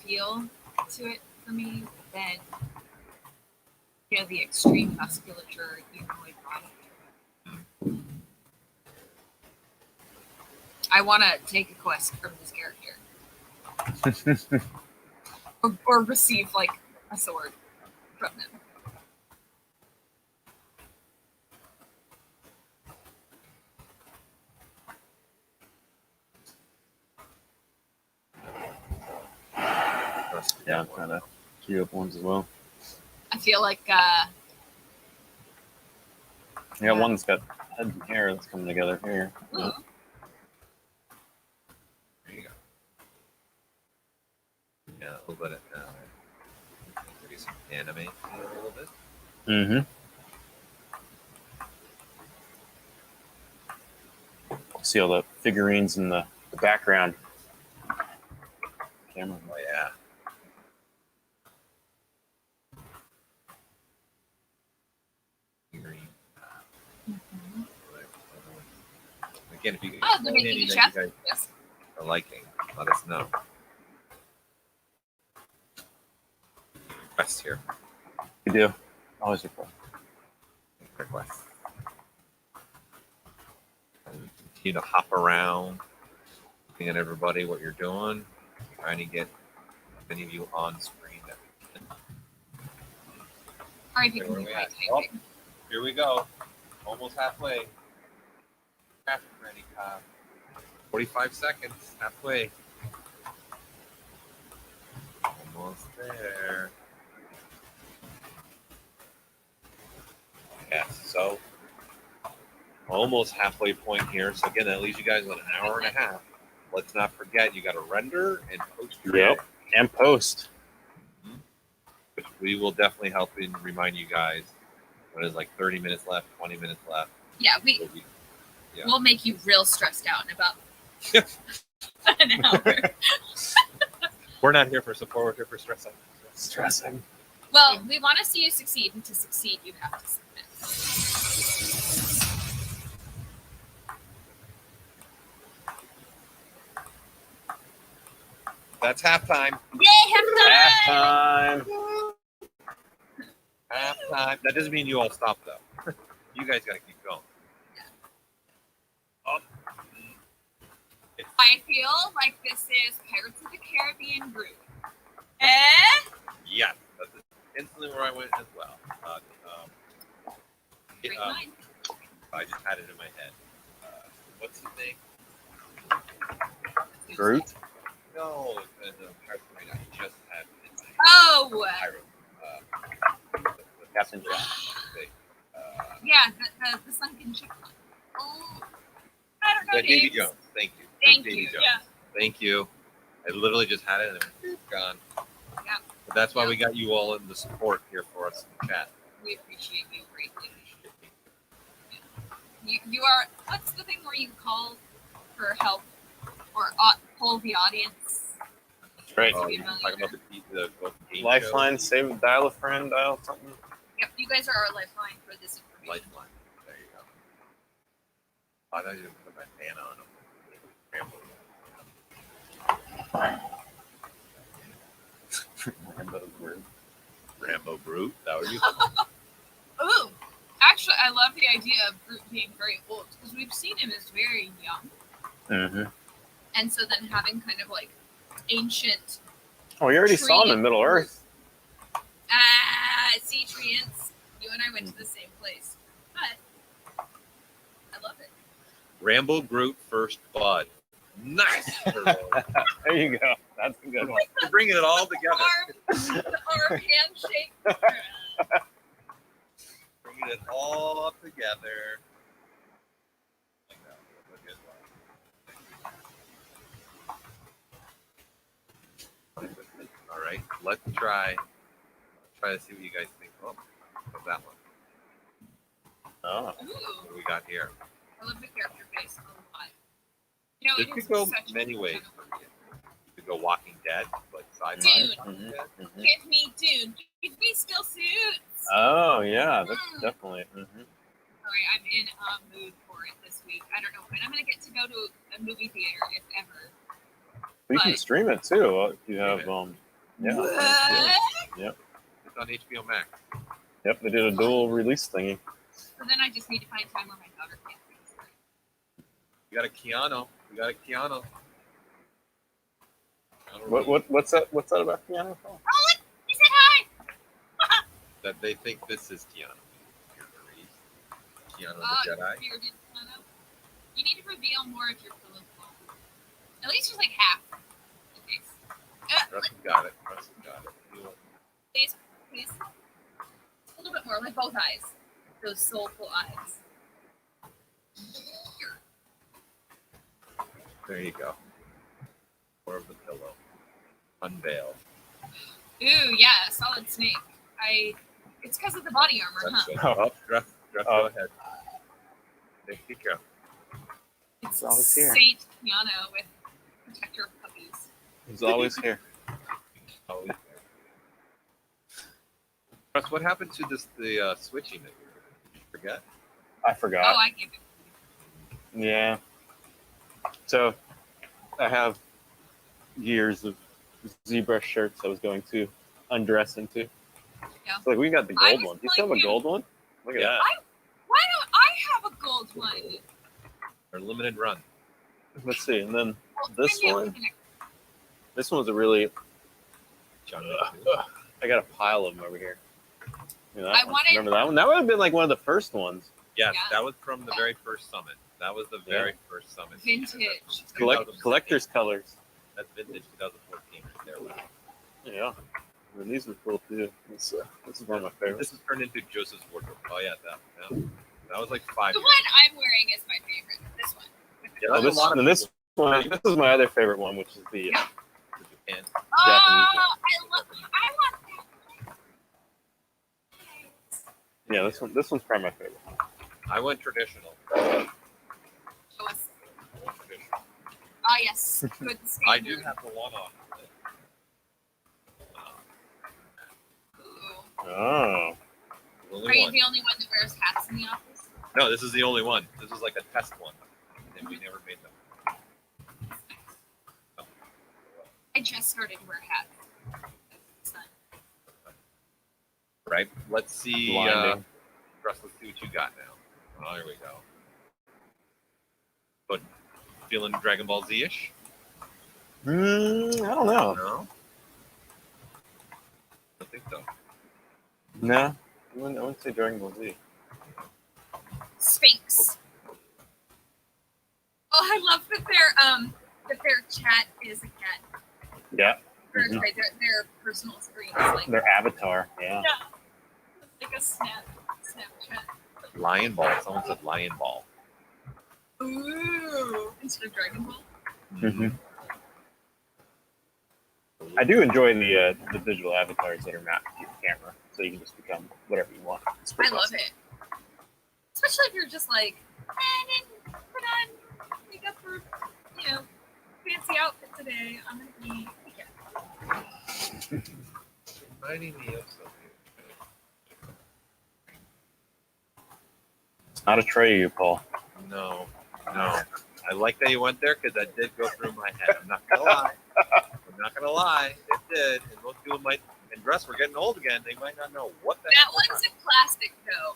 feel to it for me, but then, you know, the extreme musculature humanoid body. I want to take a quest from this character. or receive, like, a sword from them. Yeah, kind of queue up ones as well. I feel like, I got one that's got head and hair that's coming together here. ooh, There you go. Yeah, a little bit of maybe some anime feel a little bit. Mm-hmm. See all the figurines in the background. Camera. Oh yeah. Green. Again, if you oh, find they're making any a that chef. you guys Yes. are liking, let us know. Request here. We do. Always request. Request. And continue to hop around, looking at everybody, what you're doing, trying to get many of you on screen. That we can. Sorry if you Okay, can where do we right at? typing. Here we go. Almost halfway. Traffic ready, cop. 45 seconds. Halfway. Almost there. Yes, so almost halfway point here. So again, that leaves you guys with an hour and a half. Let's not forget, you got to render and post your Yep. And post. which we will definitely help and remind you guys when it's like 30 minutes left, 20 minutes left. Yeah, Yeah. we'll make you real stressed out in about an hour. We're not here for support, we're here for stress. Stressing. Well, we want to see you succeed, and to succeed, you have to submit. That's halftime. Yay, halftime! Halftime. time. That doesn't mean you all stop though. You guys got to keep going. Up. I feel like this is Pirates of the Caribbean group. Eh? Yeah, that's instantly where I went as well. Great Um, mind. I just had it in my head. What's his name? Groot. No, the Pirates of the Caribbean. I just had it in my head. Oh! Pyro. Captain Jack. Yeah, the sunken ship. Oh, I don't know. Davy names. Jones. Thank you. Thank Davy you. Jones. Yeah. Thank you. I literally just had it and it was gone. Yeah. But that's why we got you all in the support here for us in the chat. We appreciate you greatly. You are. What's the thing where you call for help or poll the audience? Right. Oh, you're talking about the game Lifeline, show? save, dial a friend, dial something. Yep, you guys are our lifeline for this information. Lifeline. There you go. I thought you didn't put my fan on them. Rambo Brute. That was you. Ooh, actually, I love the idea of Groot being very old because we've seen him as very young, Mm-hmm. and so then having kind of like ancient. Oh, you already saw him in Middle Earth. See, Treants, you and I went to the same place, but I love it. Rambo Brute First Bud. Nice. There you go. That's a good one. You're bringing it all together. The arm handshake. Bringing it all together. Like that. Look at that. All right, let's try to see what you guys think. Oh, what's that one? Oh. What do we got here? I love the character base a lot. You know, This it could is go such many a- ways for you. You could go Walking Dead, like Dude. sci-fi. Mhm, mhm. Give me, dude. Give me still suits. Oh, yeah, that's definitely. Mm-hmm. Sorry, I'm in a mood for it this week. I don't know when I'm gonna get to go to a movie theater, if ever. You can But- stream it too. If you have, yeah. What? Yep. It's on HBO Max. Yep, they did a dual release thingy. So then I just need to find time where my daughter can't see it. You got a Keanu. We got a Keanu. What's that about piano? Oh, look! He said hi! That they think this is Keanu. Keanu the Jedi. Bearded Keanu. You need to reveal more of your pillow phone. At least just like half the face. Russell got it. Russell got it. Please, please. A little bit more, like both eyes. Those soulful eyes. There you go. More of the pillow. Unveiled. Ooh, yeah, solid snake. It's because of the body armor, huh? Oh. Dress, go ahead. Take care. It's always here. Saint Keanu with protector of puppies. He's always here. Always there. Russ, what happened to the switching that you were doing? Did you forget? I Oh, forgot. I gave it. Yeah. So, I have years of ZBrush shirts I was going to undress into. Yeah. So, like, we got the I gold was one. Do you still have a like you. gold one? Look at Yeah. Why don't I have a gold one? Or limited run. that. Let's see. And then Well, this can you- one, this one's a really. John I got a pile of them over here. Look at that I one. wanted- Remember that one? That would have been like one of the first ones. Yes, Yeah. that was from the very first summit. That was the very first summit. Vintage. Collector's colors. That's vintage 2014 right there. Wow. Yeah. And these are cool too. This is one of my favorites. This has turned into Joseph's wardrobe. Oh yeah, that was like 5 The years. one I'm wearing is my favorite. This one. Yeah, Oh, that's this a lot of and this one. This is my other favorite one, which is the Yeah. Japan. Oh, Japanese one. I want that. yeah. This one's probably my favorite. I went traditional. Show us. Ah, yes. Good standard. I do have the one on. Ooh. Oh. The Are only you one. the only one that wears hats in the office? No, this is the only one. This is like a test one, and we never made them. I just started to wear hats. Right. Let's see. Blinding. Russ, let's see what you got now. Oh, here we go. But feeling Dragon Ball Z-ish? I don't know. No. I think so. No, I wouldn't say Dragon Ball Z. Sphinx. Oh, I love that their chat is a cat. Yeah. Or, Mhm. sorry, their personal screen is like Their avatar. Yeah. like a Snapchat. Lion Ball. Someone said Lion Ball. Ooh, instead of Dragon Ball. Mm-hmm. I do enjoy the digital avatars that are mapped to your camera, so you can just become whatever you want. It's pretty I love awesome. it. Especially if you're just like, I didn't put on makeup for, fancy outfit today. I'm gonna be a cat. Reminding me of something. It's not a tray, Paul. No. I like that you went there because that did go through my head. I'm not gonna lie. It did. And most people might. And dress, we're getting old again. They might not know what the That heck one's a classic though.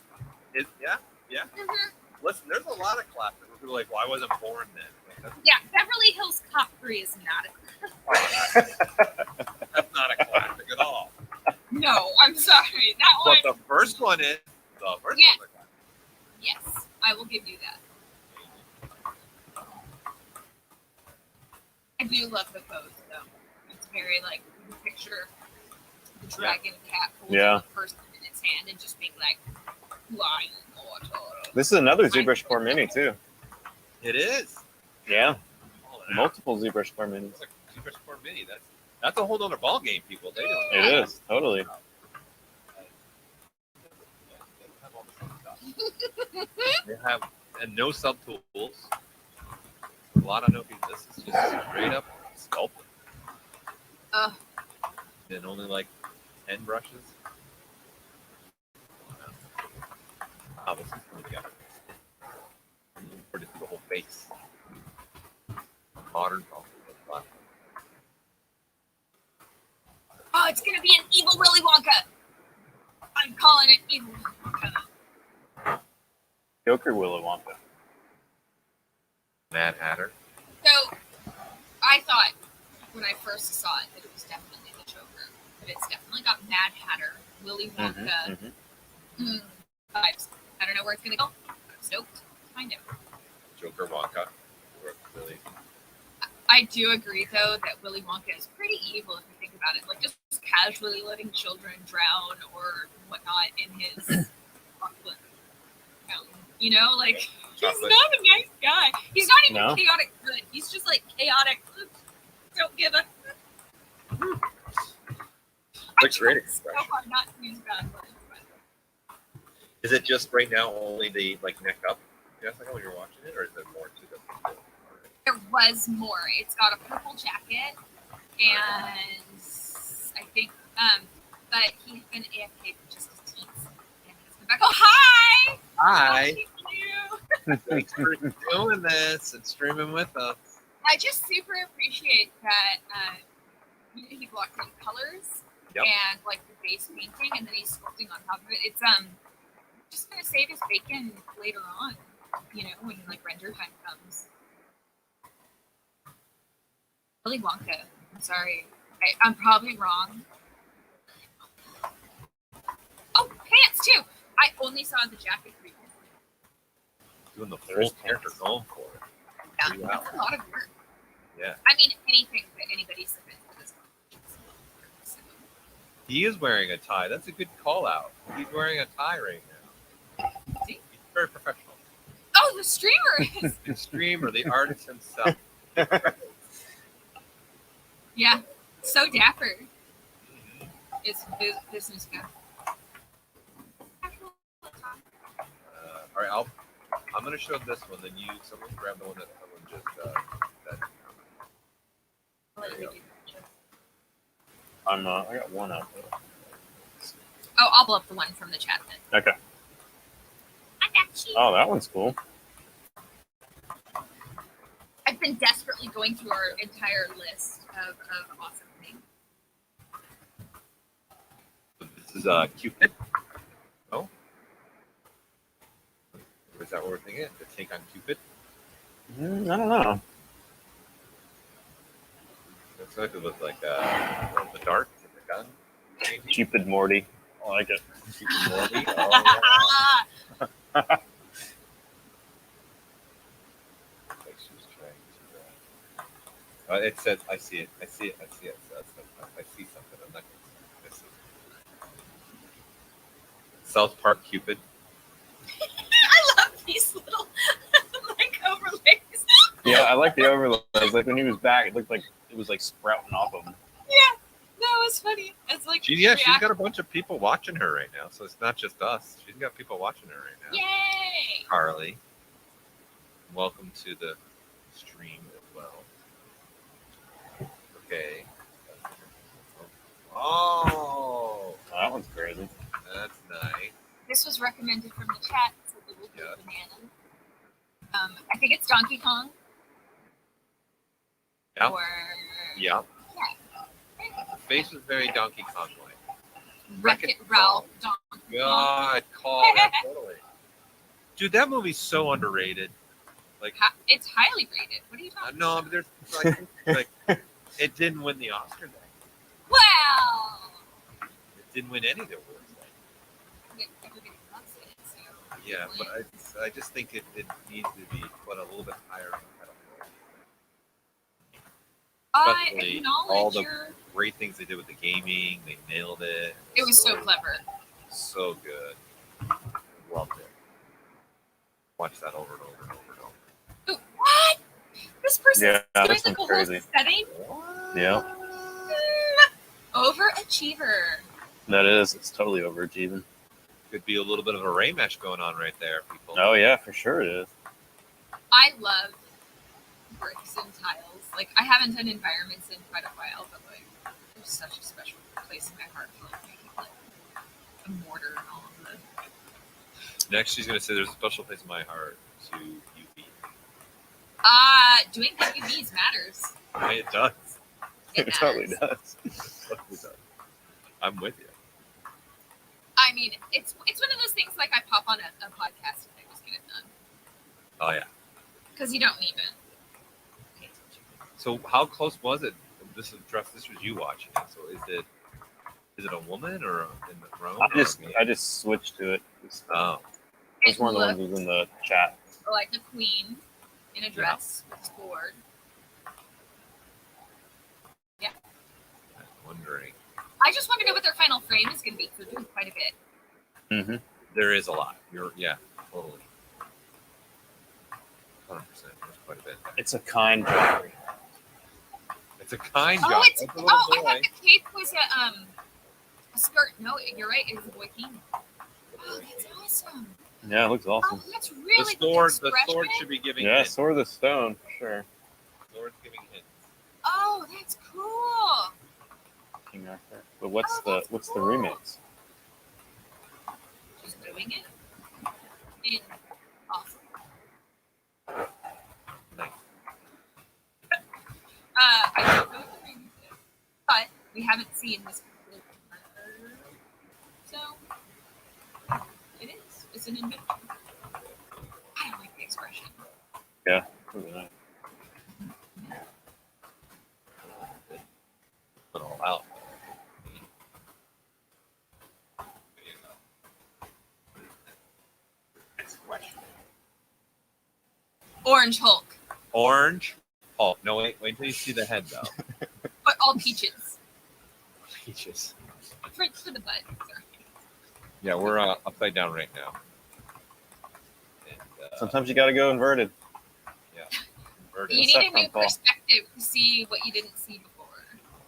Yeah. Mm-hmm. Listen, there's a lot of classics where people are like, well, I wasn't born then. Like, Yeah, Beverly Hills Cop 3 is not that's not a classic at all. No, I'm sorry. That one. But the first one is. The first Yeah. one's a classic. Yes, I will give you that. I do love the pose though. It's very like you picture the dragon cat holding Yeah. the person in its hand and just being like flying water. This is another ZBrush Core Mini too. It is. Yeah, Oh, that- multiple ZBrush Core Minis. That's a Super Sport Mini. That's a whole other ball game, people. They don't. It is totally. They have and no subtools. A lot of no. This is just straight up sculpt. And only like 10 brushes. Oh, this is really good. Or just the whole face. Modern ball. Oh, it's gonna be an evil Willy Wonka. I'm calling it evil Wonka. Joker Willy Wonka. Mad Hatter. So, I thought when I first saw it that it was definitely the Joker, but it's definitely got Mad Hatter, Willy Wonka vibes. I don't know where it's gonna go. I'm stoked to find out. Joker Wonka. Really. I do agree though that Willy Wonka is pretty evil if you think about it. Like just casually letting children drown or whatnot in his chocolate fountain. You know, like he's Chocolate. not a nice guy. He's not even No. chaotic good. He's just like chaotic. Don't give a. Looks great So expression. hard not to use bad words. But Is it just right now only the like neck up? Jessica, when you're watching it, or is there more to the? there was more. It's got a purple jacket, and I think, but he's been AFK for just his teens. And he's been back. Oh, hi! Hi. Thank you. Thanks for doing this and streaming with us. I just super appreciate that he blocked in colors and like the base painting, and then he's sculpting on top of it. It's just gonna save his bacon later on, when like render time comes. Willy Wonka. I'm sorry, I'm probably wrong. Oh, pants too. I only saw the jacket previously. Doing the full character going for it. Yeah, Wow. that's a lot of work. Yeah. I mean, anything that anybody submits for this competition. He is wearing a tie. That's a good call out. He's wearing a tie right now. See? He's very professional. Oh, the streamer is. The streamer, the artist himself. Yeah, so dapper is business guy. All right, I'm gonna show this one. Then someone grab the one that someone just said. I got one out there. Oh, I'll blow up the one from the chat then. Okay. I got you. Oh, that one's cool. I've been desperately going through our entire list of awesome things. This is Cupid. Is that what we're thinking? The take on Cupid? I don't know. Looks like it was like the dart with the gun. Maybe? Cupid Morty. I like it. Cupid Morty. Oh, yeah. Like she was trying to. It said, I see it. I see it. I see it. So I see something. I'm not going to miss it. South Park Cupid. I love these little like overlays. Yeah, I like the overlays. Like when he was back, it looked like it was like sprouting off of him. Yeah, that was funny. It's like She's got a bunch of people watching her right now, so it's not just us. She's got people watching her right now. Yay! Carly, welcome to the stream as well. Okay. Oh, That one's crazy. that's nice. This was recommended from the chat. So the little Yeah. banana. I think it's Donkey Kong. Yeah. Or Yeah. yeah. The face was very Donkey Kong like. Wreck-It Ralph. Donkey Kong. God, call that totally. Dude, that movie's so underrated. Like, It's highly rated. What are you talking no, about? but there's like it didn't win the Oscar though. Well, It didn't win any of the awards. everybody loves it. So Yeah, but I just think it needs to be put a little bit higher. I Especially acknowledge all the your. great things they did with the gaming. They nailed it. It was so clever. So good. Loved it. Watch that over and over and over and over. Ooh, what? This person Yeah, doing this like a one's whole crazy. setting? What? Yeah. Overachiever. That is. It's totally overachieving. Could be a little bit of a Raymesh going on right there, people. Oh yeah, for sure it is. I love bricks and tiles. Like, I haven't done environments in quite a while, but like, there's such a special place in my heart for like making like a mortar and all of the. Next, she's going to say there's a special place in my heart to UV. Doing PUBs matters. It does. It totally does. It totally does. I'm with you. I mean, it's one of those things like I pop on a podcast and I just get it done. Oh, yeah. Because you don't need it. Pay attention. So how close was it? This was you watching it. So is it a woman or in the throne? I just switched to it. Oh, It's one of the ones that was in the chat. Like a queen in a dress with a sword. Yeah. I'm wondering. I just want to know what their final frame is going to be. They're doing quite a bit. Mm-hmm. There is a lot. Totally. 100%. There's quite a bit. It's a kind job. It's a kind Oh, job. it's That's a little I boy. thought the cape was a skirt. No, you're right. It was a bikini. Oh, that's awesome. Yeah, it looks awesome. Oh, that's really The sword should be giving Yeah, hints. Sword of the Stone, for sure. Sword's giving hints. Oh, that's cool. King Arthur. But what's Oh, that's the cool. remix? Just doing it. In awesome. Nice. I don't know what the remix is, but we haven't seen this complete part. So it is. It's an invention. I don't like the expression. Yeah. Really nice. Put it all out. Next question. Orange Hulk, Orange. Oh no! Wait until you see the head though. but all peaches Peaches. for the butt. Sorry. Yeah, we're upside down right now. And, Sometimes you got to go inverted. inverted. You What's need that a new from, Paul? perspective to see what you didn't see before.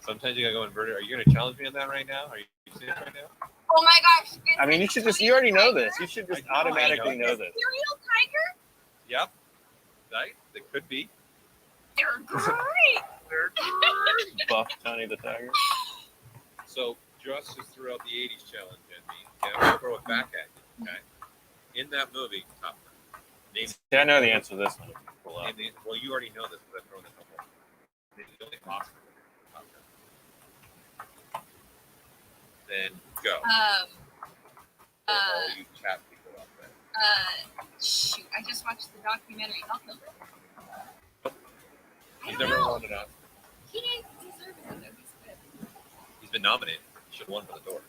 Sometimes you gotta go inverted. Are you gonna challenge me on that right now? Are you serious right now? Oh my gosh! it's I mean, a you should just, tiny you already know tiger. this. You should just I know, I automatically know. know this. Serial tiger? Yep. Right? They could be. They're great. Buff Tony the Tiger. So Joss just threw out the '80s challenge at me. Okay, I'm gonna throw it back at you. Okay. In that movie, Top Gun. Name, See, I know the answer to this one. Pull up. well, you already know this because I've thrown it up. Name the only Oscar winner for Top Gun. Then go. Um. For all you chat people out there. Shoot, I just watched the documentary. I'll kill her. I He's don't never know. won an Oscar. He didn't deserve it, though. He's good. He's been nominated. He should have won for The Door.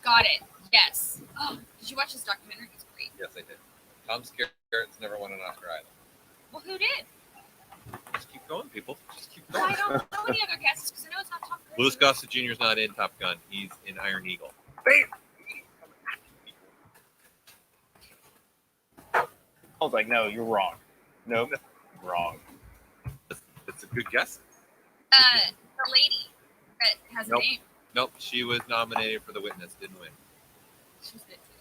Got it. Yes. Oh, did you watch this documentary? It's great. Yes, I did. Tom Skerritt's never won an Oscar either. Well, who did? Just keep going, people. Just keep Well, going. I don't know any other guesses because I know it's not Tom Cruise. Louis Gossett Jr. is not in Top Gun. He's in Iron Eagle. I was like, no, you're wrong. Nope, wrong. It's a good guess. The lady that has Nope. a name. Nope, she was nominated for The Witness, didn't win. She's good too.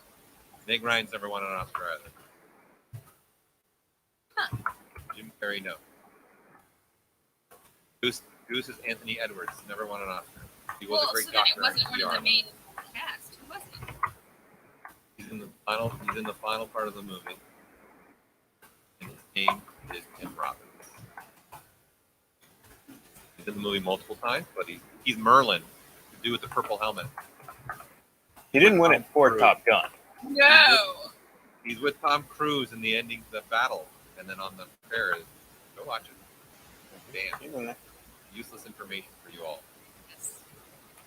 Meg Ryan's never won an Oscar either. Huh. Jim Carrey, no. Goose is Anthony Edwards, never won an Oscar. He was a great so then doctor. it wasn't in one of ER. the main cast. Who was it? He's in the final part of the movie. And his name is Tim Robbins. He's in the movie multiple times, but he's Merlin, the dude with the purple helmet. He didn't win it for Top Gun. No. He's with Tom Cruise in the ending of the battle, and then on the fair. Go watch it. Damn, He's in there. useless information for you all. Yes.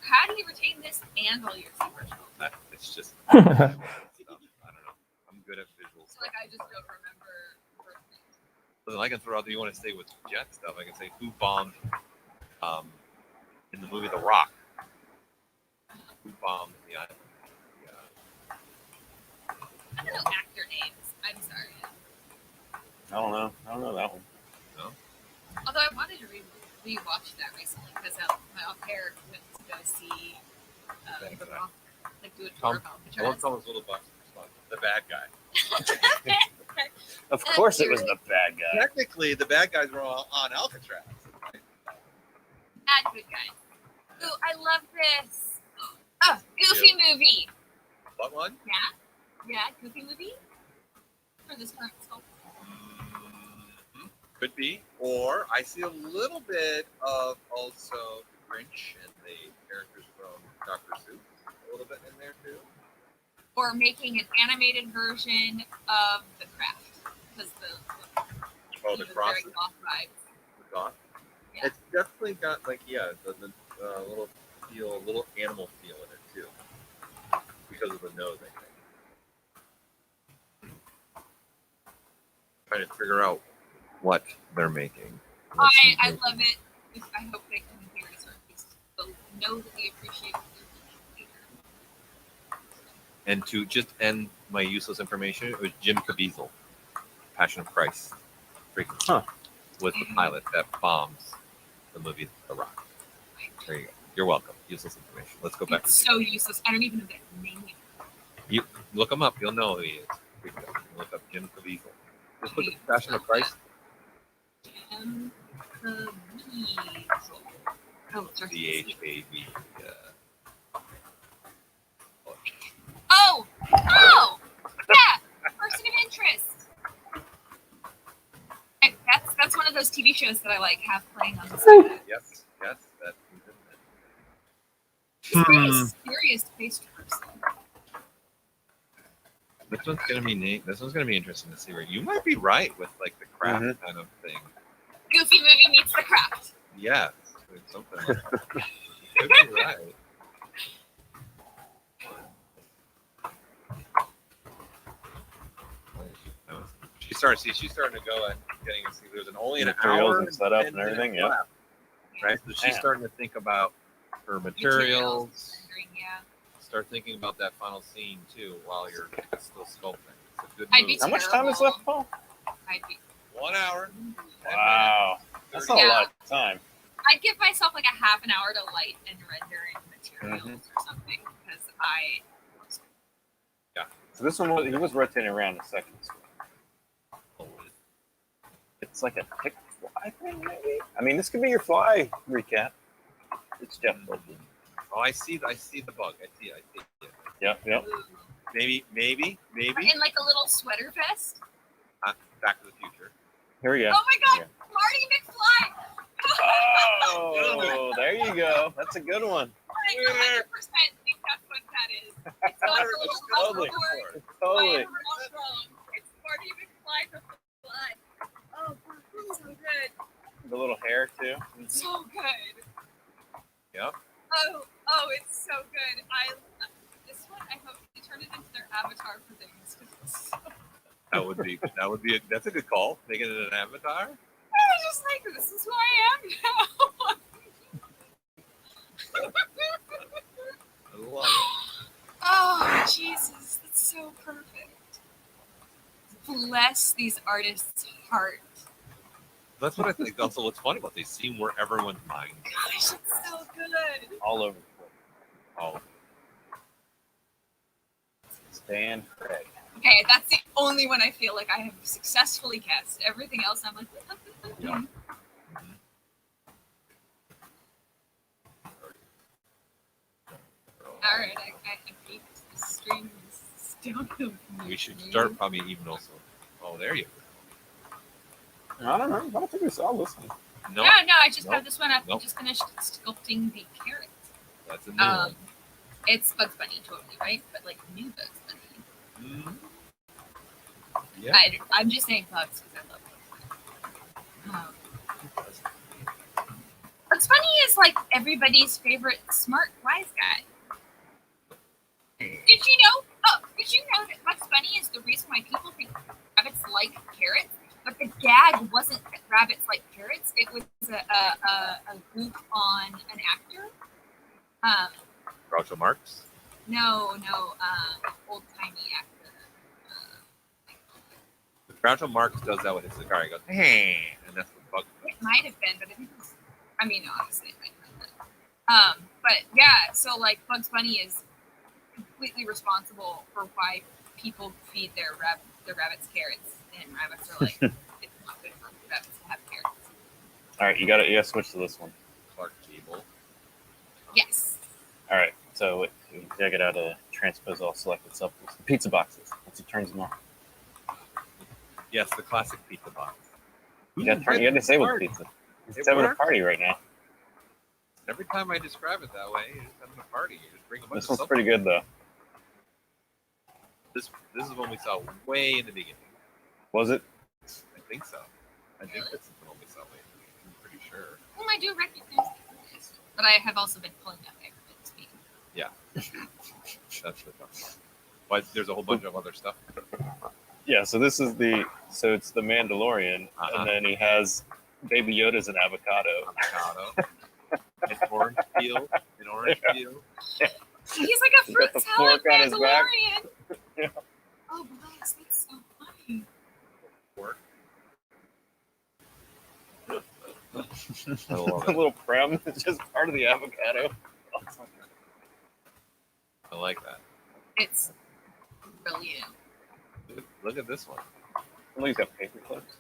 How do you retain this and all your Supergirl? It's just stuff. I don't know. I'm good at visuals. So, like, I just don't remember birthdays. Listen, I can throw out. You want to stay with jet stuff? I can say who bombed in the movie The Rock. Who bombed the island? I don't know actor names. I'm sorry. I don't know that one. Although I wanted to rewatch that recently because my au pair went to go see The Rock, like do a tour of I love Alcatraz. Thomas Little Bucks. The bad guy. Of course, it was the bad guy. Technically, the bad guys were all on Alcatraz. Bad good guy. Ooh, I love this. Oh, Goofy movie. What one? Yeah, Goofy movie for this current sculpt. Could be. Or I see a little bit of also the Grinch and the characters from Dr. Seuss. A little bit in there too. Or making an animated version of The Craft because the Crosses. very goth vibe. The goth. Yeah. It's definitely got the little feel, a little animal feel in it too, because of the nose. I think. Trying to figure out what they're making. I love it. I hope they can hear us or at least know that we appreciate what they're doing later. And to just end my useless information, it was Jim Caviezel, Passion of Christ, was the pilot that bombs the movie The Rock. There you go. You're welcome. Useless information. Let's go back. It's so useless. I don't even know that name. You look him up. You'll know who he is. Look up Jim Caviezel. Just look at Passion of Christ. Jim Caviezel. Oh, sorry. CHAV. Oh! Yeah! Person of interest. That's one of those TV shows that I like have playing on the side. Yes, that He's a very serious-faced person. This one's gonna be interesting to see where you might be right with like the craft kind of thing. Goofy movie meets The Craft. Yeah, something like that. You could be right. She's starting to go and getting to see there's only an Materials hour and setup and 10 minutes everything, yeah. left, right? So she's starting to think about her materials. Yeah. Start thinking about that final scene too while you're still sculpting. It's a good I'd move. be How much time is left, Paul? I'd be. 1 hour. 10 Wow, that's not a lot of time. I'd give myself like a half an hour to light and rendering materials or something because I. So this one he was rotating around in seconds. It's like a tick fly thing, maybe. I mean, this could be your fly recap. It's Jeff Goldblum. Oh, I see the bug. I see it. Yep. Ooh. Maybe. In like a little sweater vest. Back to the Future. Here we go. Oh my God, Yeah. Marty McFly! Oh, there you go. That's a good one. I 100% think that's what that is. It's got a little Totally. hoverboard. Totally. Why am I wrong? It's Marty McFly from the blood. Oh, so good. The little hair too. So good. Yep. Oh, it's so good. This one, I hope they turn it into their avatar for things. 'Cause it's so, That's a good call. Making it an avatar. I was just like, this is who I am now. I love it. Oh, Jesus, that's so perfect. Bless these artists' heart. That's what I think. Also, what's funny about these seem where everyone's mind. Gosh, it's so good. All over the place. Oh, Stan Craig. Okay, that's the only one I feel like I have successfully cast. Everything else, I'm like, yeah. all right, I hate the stream is still going. We should start probably even also. Oh, there you go. I don't know. I don't think we saw this one. No, No, I just Nope. have this one up. Nope. I just finished sculpting the carrot. that's a new one. It's Bugs Bunny, totally, right? But like new Bugs Bunny. Mm. Yeah. I'm just saying Bugs because I love Bugs Bunny. Bugs Bunny is like everybody's favorite smart, wise guy. Did you know? Oh, did you know that Bugs Bunny is the reason why people think rabbits like carrots? But the gag wasn't that rabbits like carrots. It was a goof on an actor. Groucho Marx. No, old timey actor. Groucho Marx does that with his cigar. He goes, hey, and that's what Bugs. It might have been, but I think it was. I mean, obviously it might have been. But yeah, so like Bugs Bunny is completely responsible for why people feed their rabbits carrots, and rabbits are like, it's not good for rabbits to have carrots. All right, you got to switch to this one. Clark Gable. Yes. All right, so we take it out of transpose all selected subtools. The pizza boxes. Once he turns them on. Yes, the classic pizza box. You got to disable the pizza. He's It having a works. party right now. Every time I describe it that way, you're just having a party. You just bring a bunch This of one's stuff. pretty good though. This is one we saw way in the beginning. Was it? I think so. I think this is the one we saw way in the beginning. I'm pretty sure. Well, I do recognize this, but I have also been pulling up everybody's speed. Yeah. That's the fun part. But there's a whole bunch of other stuff. Yeah. So this is it's the Mandalorian, and then he has Baby Yoda's an avocado. Avocado. An orange peel. He's like a He's fruit got the salad fork on his back. Mandalorian. Yeah. Oh, bless, that's so funny. Pork. I The love it. little crumb is just part of the avocado. I like that. It's brilliant. Look at this one. Oh, he's got paper clips.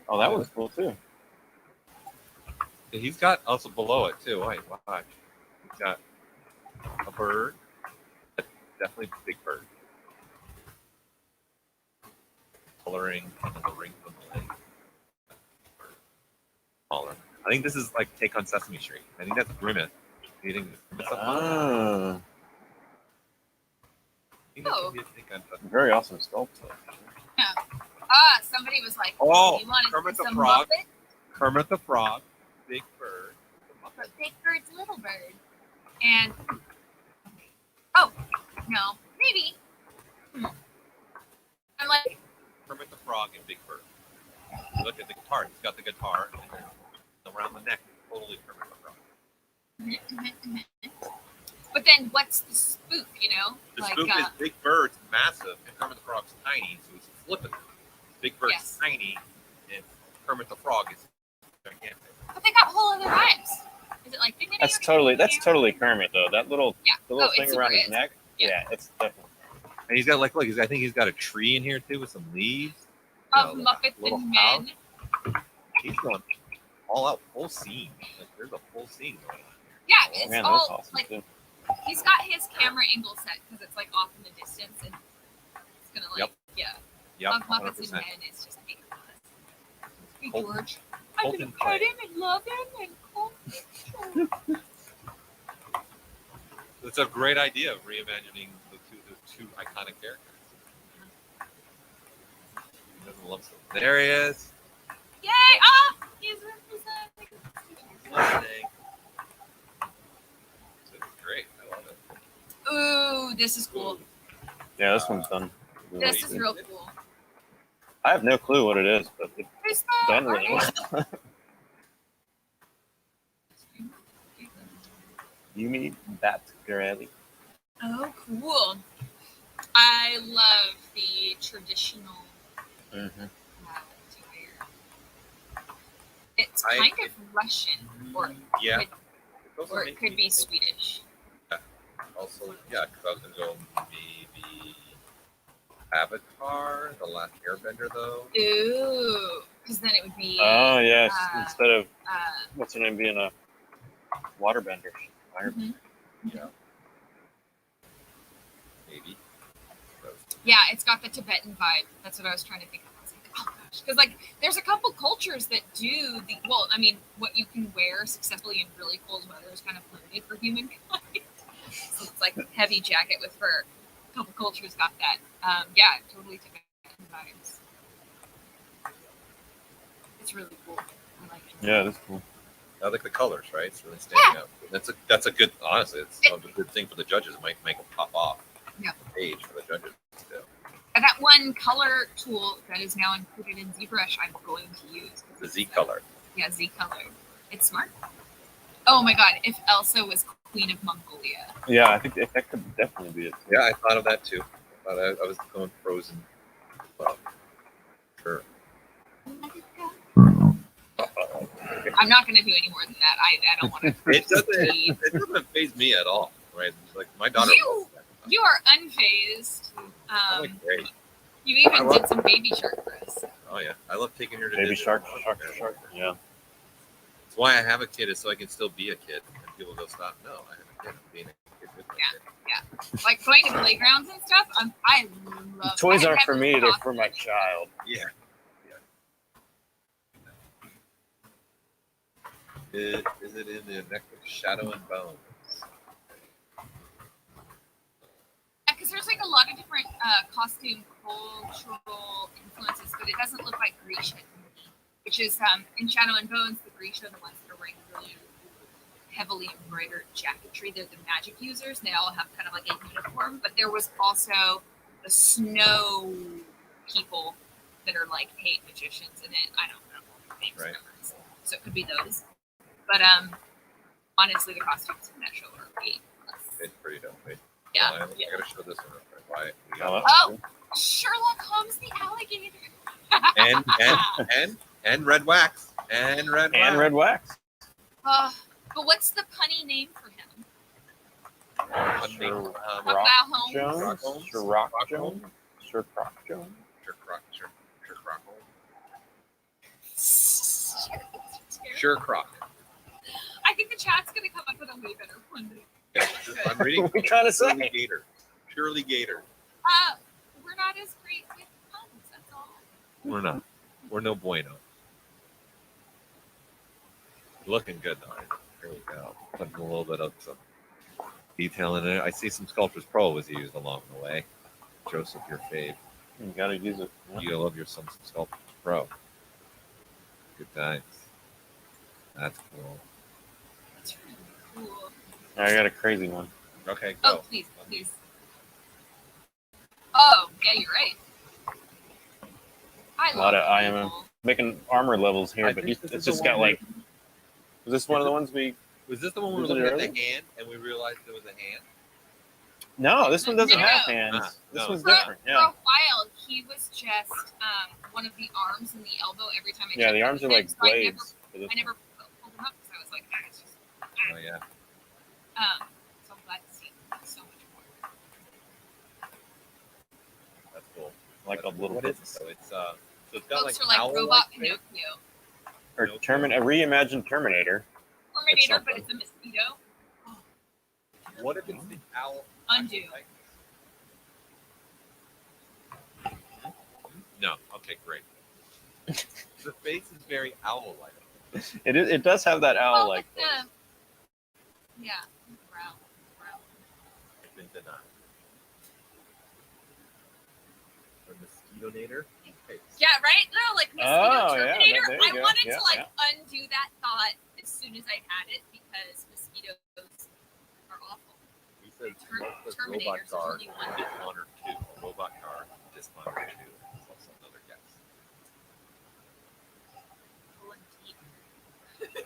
Oh, that was cool too. He's got also below it too. Wait, watch. He's got a bird. Definitely a big bird. Coloring the ring from the leg. Smaller. I think this is like Take on Sesame Street. I think that's Grimace. Do you think Grimace up on it? Ah, I think that could be a Take on Sesame very awesome sculpt. Somebody was like, Oh, you want Kermit the some Frog. Muppet? Kermit the Frog, Big Bird. But Big Bird's Little Bird. And, oh, no, maybe. I'm like, Kermit the Frog and Big Bird. Look at the guitar. He's got the guitar and around the neck. Totally Kermit the Frog. but then what's the spook, you know? The like, spook is Big Bird's massive and Kermit the Frog's tiny, so he's flipping. Big Bird's Yes. tiny and Kermit the Frog is gigantic. but they got whole other eyes. Is it like dignity? That's or totally something? Kermit though. That little Yeah. the little Oh, thing it's around super his is. neck. Yeah. Yeah, it's definitely. And he's got like look, I think he's got a tree in here too with some leaves. Of You know, Muppets little and house. Men. He's going all out, full scene. Like, there's a full scene going on here. Yeah, it's Man, all that's awesome like too. he's got his camera angle set because it's like off in the distance and it's gonna like Yep, Of Muppets 100%. and Men is just making us. Hey Colton- George, I'm Colton gonna Clay. pet him and love him and call him. It's a great idea of reimagining the two iconic characters. He doesn't love stuff. There he is. Yay! Ah, he's representing. Listening. This is great. I love it. Ooh, this is cool. Yeah, this one's done. This is real cool. I have no clue what it is, but it's Who's the done really artist? well. Yumi Batgarelli. Oh, cool. I love the traditional Mm-hmm. attire. It's kind of Russian, or Yeah. or it could be Swedish. Also, yeah, because I was going to go maybe Avatar, The Last Airbender, though. Ooh, because then it would be. Oh yes, Uh, instead of Uh, what's her name being a waterbender. mhm. Yeah. Maybe. Yeah, it's got the Tibetan vibe. That's what I was trying to think of. I was like, oh gosh, because like there's a couple cultures that do the well. I mean, what you can wear successfully in really cold weather is kind of limited for humankind. So it's like heavy jacket with fur. A couple cultures got that. Yeah, totally Tibetan vibes. It's really cool. I like it. Yeah, that's cool. I like the colors, right? It's really standing out. That's a good. Honestly, it's a good thing for the judges. It might make them pop off. Yeah. The page for the judges. Still. I got one color tool that is now included in ZBrush I'm going to use. The Z color. Yeah, Z color. It's smart. Oh my god, if Elsa was Queen of Mongolia. Yeah, I think that could definitely be it. Yeah, I thought of that too. I was going Frozen. Well, sure. I'm not going to do any more than that. I don't want to. It doesn't faze me at all, right? Like my daughter. You are unfazed. I'm like, great. You even did some Baby Shark for us. Oh yeah, I love taking her to Baby Disney. shark. Yeah. That's why I have a kid, is so I can still be a kid. And people go, stop. No, I have a kid. I'm being a kid with my kid. Like going to playgrounds and stuff. I love. Toys I aren't have for me; they're lots for of my them. child. Yeah. Is it in the Netflix Shadow and Bone? Because there's like a lot of different costume cultural influences, but it doesn't look like Grisha, which is in Shadow and Bones. The Grisha are the ones that are wearing really heavily embroidered jacketry. They're the magic users. They all have kind of like a uniform, but there was also the snow people that are like paid magicians in it. I don't know names Right. numbers. So it could be those. But honestly, the costumes in that show are way plus. It's pretty dope. Wait, Yeah. I gotta show this one real quick. Why? We Oh, got Oh, Sherlock Holmes the alligator. and red wax and red wax. And red wax. But what's the punny name for him? Sherlock Crocodile Holmes. Jones. Sherlock Jones. Sherlock Jones. Sure, Croc. I think the chat's gonna come up with a way better one. I'm reading. What are we trying to say? Shirley Gator. Shirley Gator. We're not as great with puns. That's all. We're not. We're no bueno. Looking good though. Here we go. Putting a little bit of some detail in it. I see some Sculptors Pro was used along the way. Joseph, your fave. You gotta use it. You love your some Sculptors Pro. Good times. That's cool. That's really cool. I got a crazy one. Okay, Oh, go. please. Oh, yeah, you're right. A lot of IMM. people. Making armor levels here, I but think this it's is the just one got like. Was this one of the ones we? Was this the one we were Was it looking at the early? hand and we realized there was a hand? No, this one doesn't No. have hands. Ah, This no. one's For, different. for Yeah. a while, he was just one of the arms and the elbow every time I Yeah, checked the on arms are thing, like so blades. for this I never one. pulled him up because I was like, it's just. Oh yeah. So I'm glad to see so much more. That's cool. I like all the little What is it? bits. So it's it's got Folks like are like owl-like Robot shape. Pinocchio. Or a reimagined Terminator. Terminator, something. but it's a mosquito. What if it's the owl? Undo. No. Okay, great. The face is very owl-like. It is. It does have that owl like. Well, yeah, brown. been denied. The Mosquitonator. Okay. Yeah, right? No, like Mosquito Oh, yeah, Terminator. there you I go. wanted Yeah, to like yeah. undo that thought as soon as I had it because mosquitoes are awful. He says most Terminator's robot car only one. this one or two. A robot car this one or two. That's also another guess. Pulling teeth.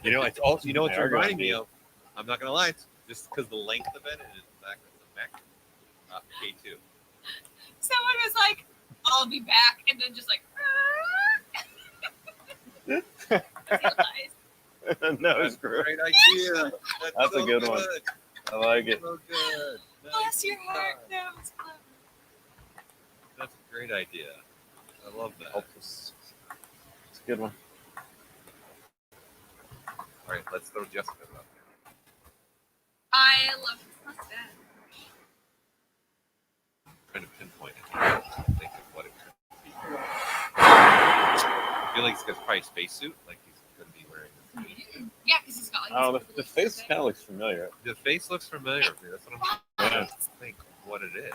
You know, it's also what's They are going reminding me deep. of. I'm not gonna lie, it's just because the length of it and it's back with the mech. K2. Someone was like, "I'll be back," and then just like. No, it's That's a great. great idea. That's a good one. I like it. So good. Bless your Nice heart. job. That was clever. That's a great idea. I love that. It's a good one. All right, let's throw Jessica up there. I love his mustache. Trying to pinpoint it. Think of what it could be. I feel like he's got probably a spacesuit, like he's going to be wearing. Yeah, because he's got like. Oh, this the little face thing. kind of looks familiar. The face looks familiar. That's what I'm trying to think what it is.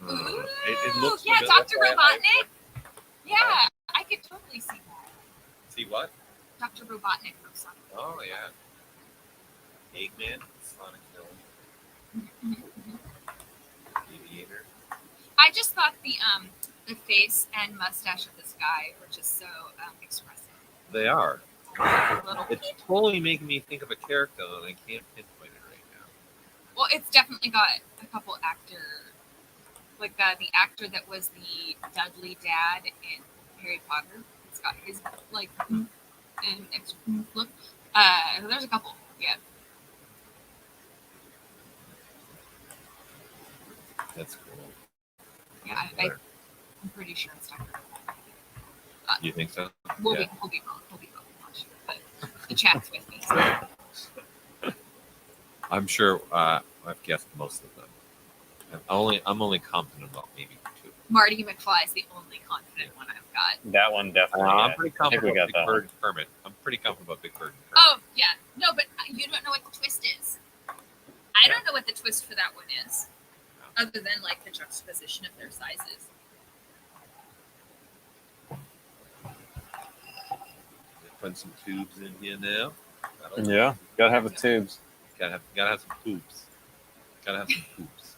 It looks yeah, familiar. Dr. Robotnik. Yeah, I could totally see that. See what? Dr. Robotnik from Sonic. Oh yeah. Eggman, Sonic Hill, Aviator. I just thought the face and mustache of this guy were just so expressive. They are. Little It's totally making me think of a character, and I can't pinpoint it right now. Well, it's definitely got a couple like the actor that was the Dudley dad in Harry Potter. It's got his like and extra look. There's a couple. Yeah. That's cool. Yeah, I'm pretty sure it's Dr. You think so? We'll Yeah. be wrong. We'll be wrong. I'm not sure, but the chat's with me. So. I'm sure I've guessed most of them. I'm only confident about maybe two. Marty McFly is the only confident one I've got. That one definitely. I'm yeah. pretty I think we confident got about Big that Bird one. and Kermit. I'm pretty confident about Big Bird and Kermit. Oh yeah, no, but you don't know what the twist is. I don't know what the twist for that one is, other than like the juxtaposition of their sizes. Putting some tubes in here now. Yeah, gotta have the tubes. Gotta have some poops. Gotta have some poops.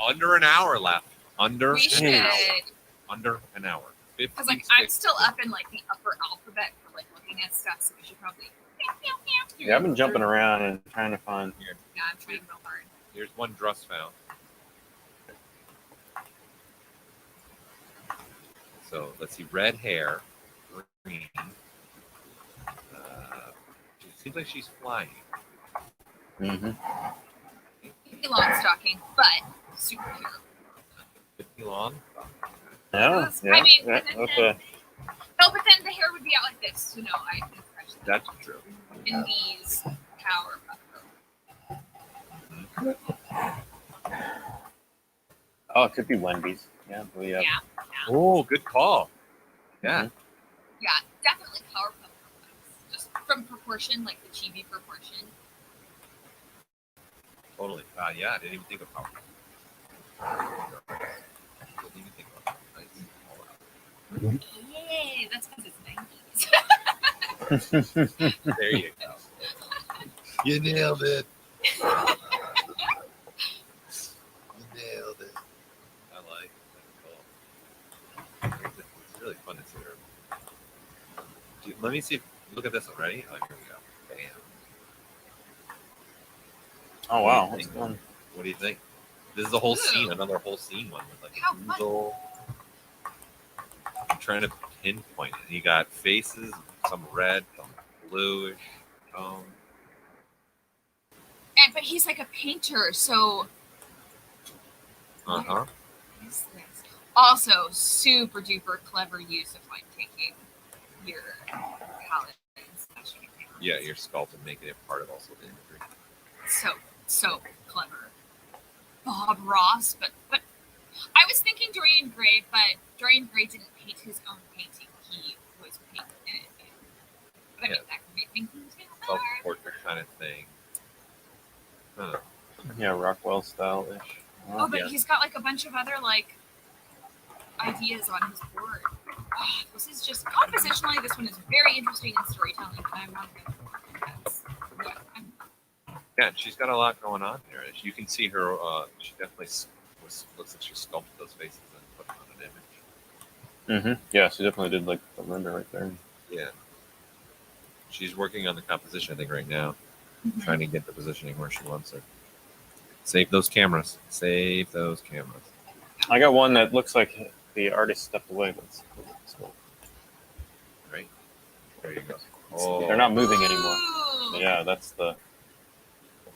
Under an hour left. Under We should, an hour. Under an hour. because like I'm still up in like the upper alphabet for like looking at stuff, so we should probably. Yeah, I've been jumping around and trying to find. Here. Yeah, I'm trying real hard. Here's one Druss found. So let's see. Red hair. Green. It seems like she's flying. Mm-hmm. Long stocking, but superhero. 50 long. Yeah, yeah, I mean, yeah. Okay. No, but then the hair would be out like this, so no, I can fresh that. That's true. In these power Oh, it could be Wendy's. Yeah, we have. Yeah. Oh, good call. Yeah. Yeah, definitely Powerpuff Girls. Just from proportion, like the chibi proportion. Totally. Yeah, I didn't even think of power. Didn't even think about that. Nice. Yay, that's because it's 90s. There you go. You nailed it. You nailed it. I like it. That's cool. It's really fun to see her. Let me see. Look at this one. Ready? Oh, here we go. Bam. Oh wow, What do what's you going? What do you think? This is a whole Ooh. scene, another whole scene one with like How a fun. Weasel. I'm trying to pinpoint it. You got faces, some red, some bluish tone. But he's like a painter, so Uh-huh. what is this? Also, super duper clever use of like taking your palette and smashing it down. Yeah, your sculpt and making it part of also the imagery. So clever. Bob Ross, but I was thinking Dorian Gray, but Dorian Gray didn't paint his own painting. He was painting it. But I mean, Yeah. self-portrait kind of thing. Huh. Yeah, Rockwell style-ish. Oh, but Yeah. he's got like a bunch of other like ideas on his board. Oh, this is just compositionally. This one is very interesting in storytelling, and I'm not gonna. That's what I'm. Yeah, she's got a lot going on here. You can see her. She definitely looks like she sculpted those faces and put them on an image. Yeah, she definitely did like the render right there. Yeah. She's working on the composition, I think, right now, trying to get the positioning where she wants it. Save those cameras. Save those cameras. I got one that looks like the artist stepped away. Let's Right? There you go. Oh, They're not moving anymore. Ooh. Yeah, that's the.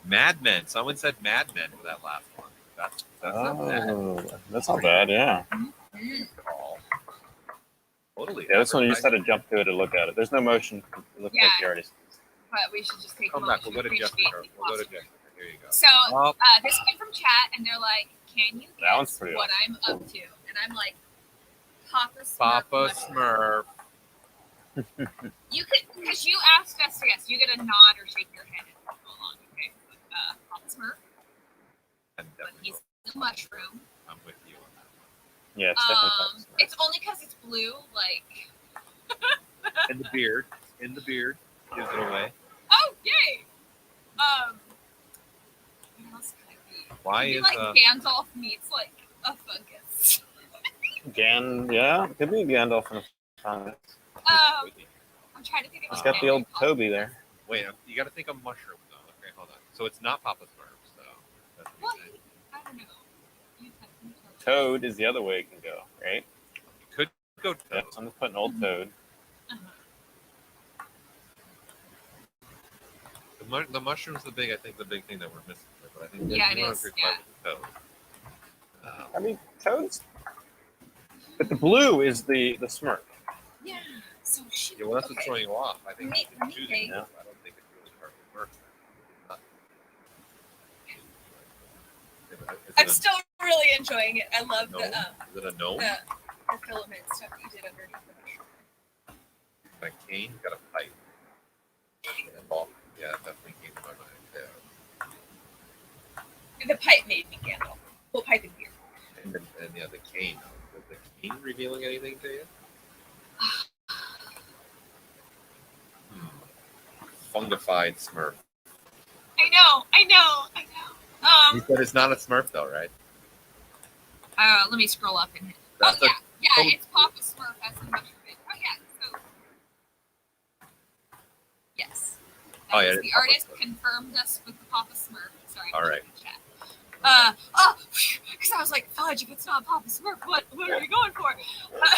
Mad Men. Someone said Mad Men for that last one. That's not bad. Oh, that's not bad. Yeah. Mm. Call. Totally. Yeah, this one you just had to jump to it to look at it. There's no motion. It looks like Yeah. the artist. But we should just take a Come moment back. We'll to go to appreciate Jessica. the We'll go to costume. Jessica. Here you go. So Oh. this came from chat, and they're like, "Can you That one's guess pretty what I'm up to?" And I'm like, "Papa Smurf." Papa mushroom." Smurf. You could, because you asked us to guess. You get a nod or shake your head and go along. Okay, Papa Smurf, I'm but definitely. he's a mushroom. I'm with you on that Yeah, it's definitely Papa Smurf. It's only because it's blue. Like, one. In the beard. In the beard. Gives it away. oh yay! What else could it be? Why It'd be is like Gandalf meets like a fungus. Yeah, it could be Gandalf in a fungus. I'm trying to think of. It's a got the old name. Toby there. Wait, you got to think of mushroom though. Okay, hold on. So it's not Papa Smurf. So that's what Well, you're saying. I don't know. You tell me. Toad is the other way it can go, right? Could go Toad. Yeah, so I'm just putting old Toad. Uh-huh. The mushroom's I think the big thing that we're missing. But I think Yeah, it you know, is, if you're yeah. with Toad. I mean, Toad's. But the blue is the Smurf. Yeah. So she. Yeah, well, that's what's okay. throwing you off. I think Me- you can me choose think- it. I don't think it's really hard to work. I'm still really enjoying it. I love Gnome? Is it a gnome? the filament stuff that you did underneath the mushroom. A cane? Got a pipe. And a ball. Yeah, that definitely came to my mind. Yeah. The pipe made me Gandalf. Well, pipe and beer. And yeah, the cane. Is the cane revealing anything to you? Fungified Smurf. I know. He said it's not a Smurf though, right? Let me scroll up and. That's oh a yeah, toad. it's Papa Smurf as the mushroom. Oh yeah. So. Yes. Oh, yeah, That is it's the Papa artist Smurf. confirmed us with the Papa Smurf. Sorry. All right. Chat. Because I was like, fudge, if it's not Papa Smurf, what are we going for? But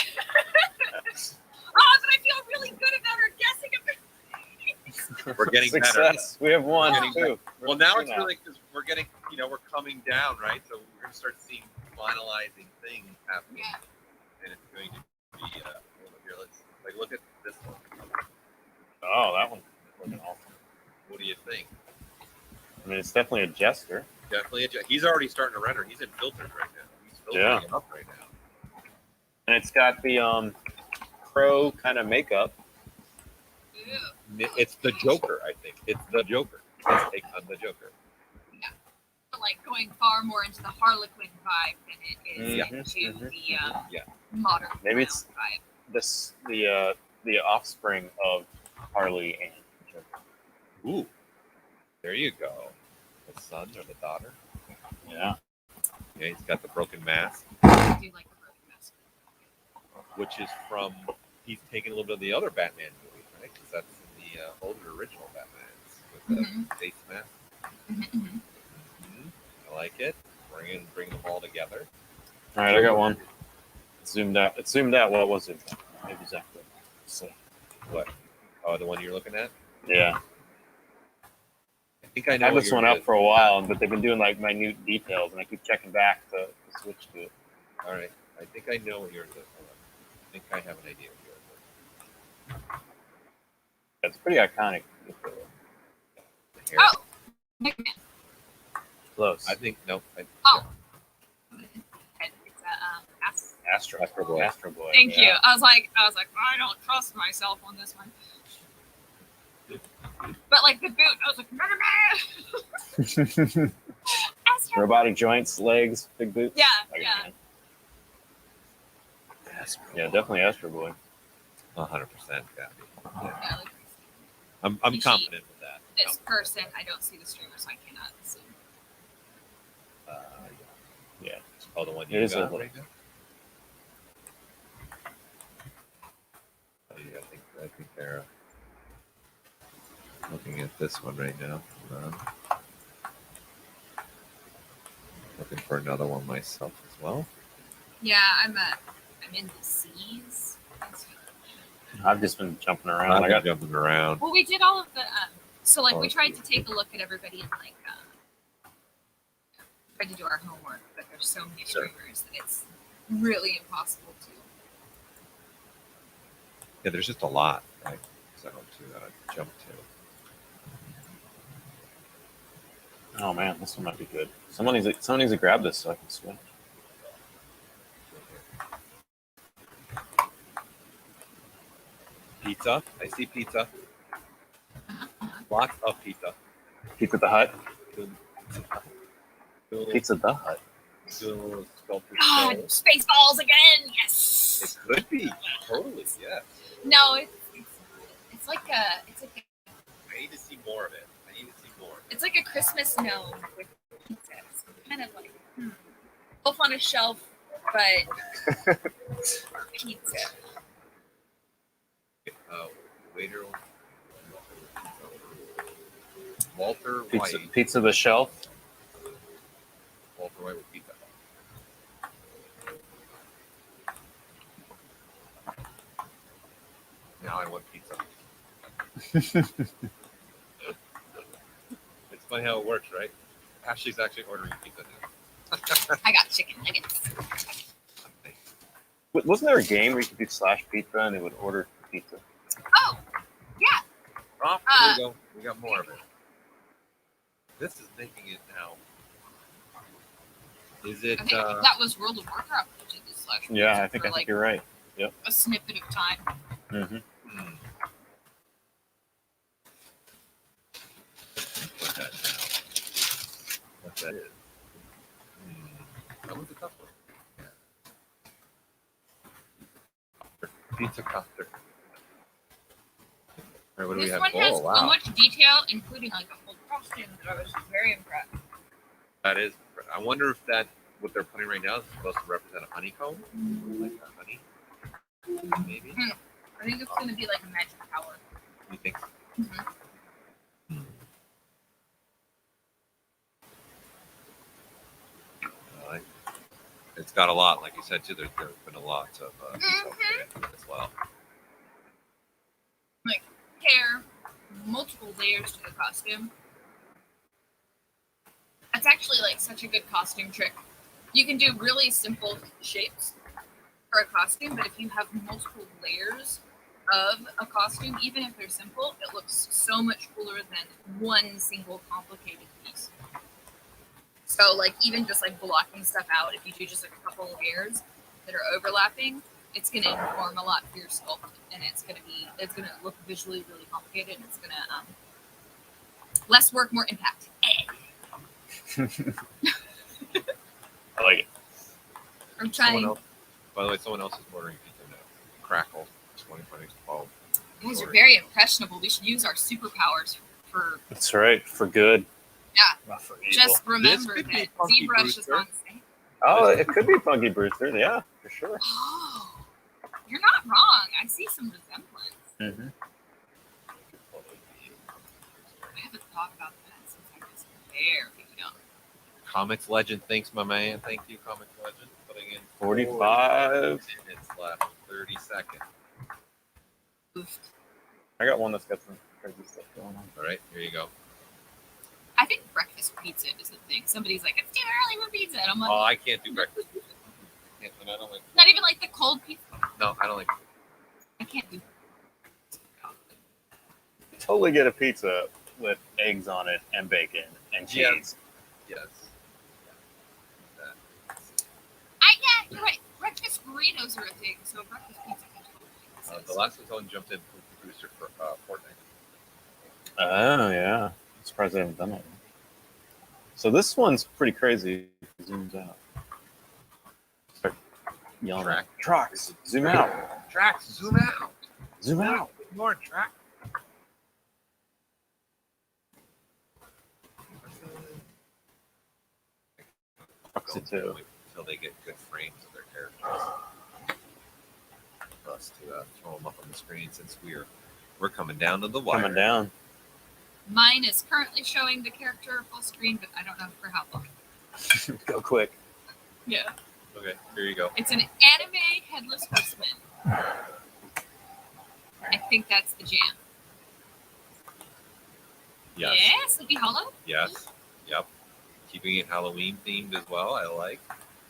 I feel really good about her guessing it. We're getting better. Success. We have one, Getting too. Well, now it's really because we're getting, we're coming down, right? So we're going to start seeing finalizing things happening, Yeah. and it's going to be here. Let's look at this one. Oh, that one's looking awesome. What do you think? I mean, it's definitely a jester. Definitely, he's already starting to render. He's in filters right now. He's filtering it up right now. And it's got the crow kind of makeup. Ew. It's the Joker, I think. It's the Joker. His take on the Joker. Like going far more into the Harlequin vibe than it is Mhm, into mhm, the modern Maybe it's- vibe. The offspring of Harley and Joker. Ooh, there you go. The son or the daughter. Yeah. Yeah, he's got the broken mask, I do like the broken mask. which is from. He's taken a little bit of the other Batman movies, right? Because that's the older original Batmans with the face mask. Mhm. I like it. Bring them all together. All right, I got one. It's zoomed out. It's zoomed out. Well, it was zoomed out. Maybe exactly. So, What? Oh, the one you're looking at? yeah. I think I I know. had what this yours one up is. for a while, but they've been doing like minute details, and I keep checking back to switch to it. All right. I think I know what yours is. Hold on. I think I have an idea what yours is. It's pretty iconic. The hair. Oh, Nick Man. Close. I think no. Oh. It's Astro Boy. Astro Boy. Thank you. I was like, I don't trust myself on this one. But But like the boot, I was like, Astro. Robotic joints, legs, big boots. Yeah, Okay, yeah. man. Yeah, definitely Astro Boy. 100%, Gabby. Yeah. Yeah, like, I'm She- confident with that. this person, I don't see the streamer, so I cannot assume. Yeah. Oh, the one It you is a got little- right now? Oh, yeah, I think they're looking at this one right now. Looking for another one myself as well. Yeah, I'm in the C's. I've just been jumping around. I'm I got jumping around. Well, we did all of the so like Oh, we tried to that's take a look at everybody and like tried to do our homework, but there's so many Sure. streamers that it's really impossible to. Yeah, there's just a lot, right? So to jump to. Oh man, this one might be good. Someone needs to grab this so I can swim. Pizza. I see pizza. Lots of pizza. Pizza the Hut. Little- Pizza the Hut. little sculpture God, skull. Spaceballs again! It Yes. could be. Totally, yeah. No, it's like a I need to see more of it. it's like a Christmas gnome with pizza. It's kind of like both on a shelf, but pizza. Waiter. Walter Pizza, White. pizza the Shelf. Walter White with pizza. Now I want pizza. It's funny how it works, right? Ashley's actually ordering pizza now. I got chicken nuggets. Wasn't there a game where you could do slash pizza and they would order pizza? Oh, yeah. Oh, there we go. We got more of it. This is making it now. Is it? I think that was World of Warcraft that did this slash. Yeah, I for, think like you're right. a snippet of time. Mm-hmm. What's that now? What that is? That was a tough one. Yeah. Pizza copter. All right, what do we This have? one has Oh, so wow. much detail, including like a whole costume, that I was very impressed. That is. I wonder if that what they're putting right now is supposed to represent a honeycomb, like a honey, maybe. I think it's going to be like a magic power. You think? Mhm. It's got a lot, like you said too. There's been a lot of detail put into it as well. Hair, multiple layers to the costume. That's actually like such a good costume trick. You can do really simple shapes for a costume, but if you have multiple layers of a costume, even if they're simple, it looks so much cooler than one single complicated piece. So like even just like blocking stuff out, if you do just like a couple of layers that are overlapping, it's gonna inform a lot for your sculpt, and it's gonna look visually really complicated, and it's gonna less work, more impact. I like it. I'm Someone trying. else, by the way, someone else is ordering pizza now. Crackle 2012. You guys are very impressionable. We should use our superpowers for That's right. For good. Yeah. Not for evil. just remember could be that Funky ZBrush is Brewster. on sale. Oh, it could be Funky Brewster. Yeah, for sure. Oh, you're not wrong. I see some resemblance. Mm-hmm. I haven't thought about that since I was very young. Comics Legend, thanks, my man. Thank you, Comics Legend. Putting in 45. minutes left, 30 seconds. Oof. I got one that's got some crazy stuff going on. All right, here you go. I think breakfast pizza is the thing. Somebody's like, it's too early for pizza. And I'm like, Oh, I can't do breakfast. And I don't like. not even like the cold pizza. No, I don't like. I can't do Totally get a pizza with eggs on it and bacon and Yeah. cheese. Yes. yeah, you're right. Breakfast burritos are a thing, so breakfast pizza can totally exist. The last one someone jumped in Booster for Fortnite. Oh yeah, I'm surprised they haven't done that. So this one's pretty crazy. Zooms out. Start yelling. Tracks. Zoom out. Tracks, zoom out. Zoom out. More track. Proxy too. Until they get good frames of their characters. For us to throw them up on the screen since we're coming down to the wire. Coming down. Mine is currently showing the character full screen, but I don't know for how long. Go quick. Yeah. Okay, here you go. It's an anime headless horseman. I think that's the jam. Yes. Yeah, Sleepy Hollow. Yes. Yep. Keeping it Halloween themed as well. I like.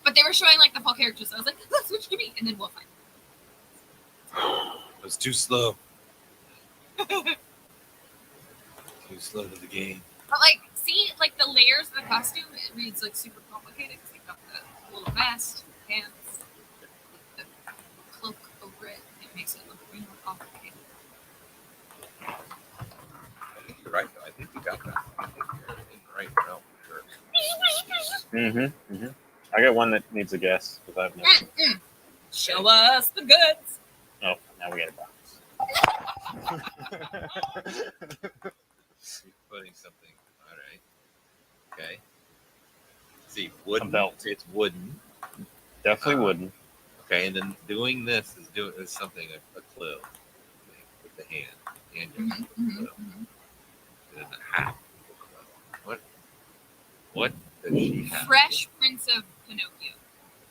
But they were showing like the full characters. So I was like, let's switch to me, and then we'll find. It was too slow. Too slow to the game. But like, see, like the layers of the costume, it reads like super complicated because they got the little vest, pants, the cloak over it. It makes it look way more complicated. I think you're right, though. I think you got that. I think you're in the right realm for sure. Mm-hmm. I got one that needs a guess because I've never. Show us the goods. Oh, now we got a box. You're putting something. All right. Okay. See, wooden. A belt. It's wooden. Definitely wooden. Okay, and then doing this is something a clue with the hand. And just clue. And then the hat. What does she have? Fresh Prince of Pinocchio.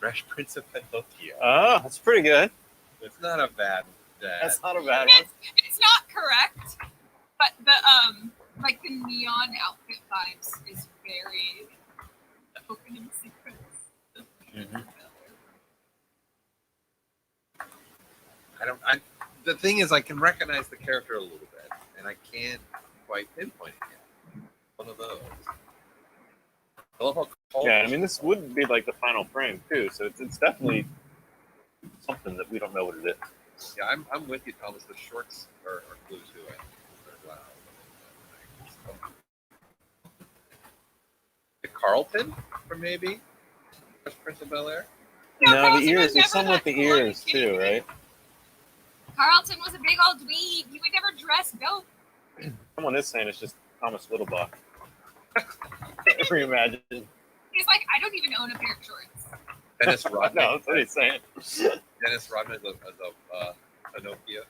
Fresh Prince of Pinocchio. Oh, that's pretty good. It's not a bad. That's not a bad one. It's not correct, but the like the neon outfit vibes is very opening sequence. The thing is, I can recognize the character a little bit, and I can't quite pinpoint it yet. One of those. I love how cold. Yeah, I mean, this would be like the final frame too, so it's definitely something that we don't know what it is. Yeah, I'm with you, Thomas. The shorts are clues to it. Wow. The Carlton, or maybe Fresh Prince of Bel Air. No, the ears. There's some with the ears too, right? Carlton was a big old dweeb. He would never dress dope. Someone is saying it's just Thomas Littlebuck. Reimagine. He's like, I don't even own a pair of shorts. Dennis Rodman. No, that's what he's saying. Dennis Rodman as a Pinocchio.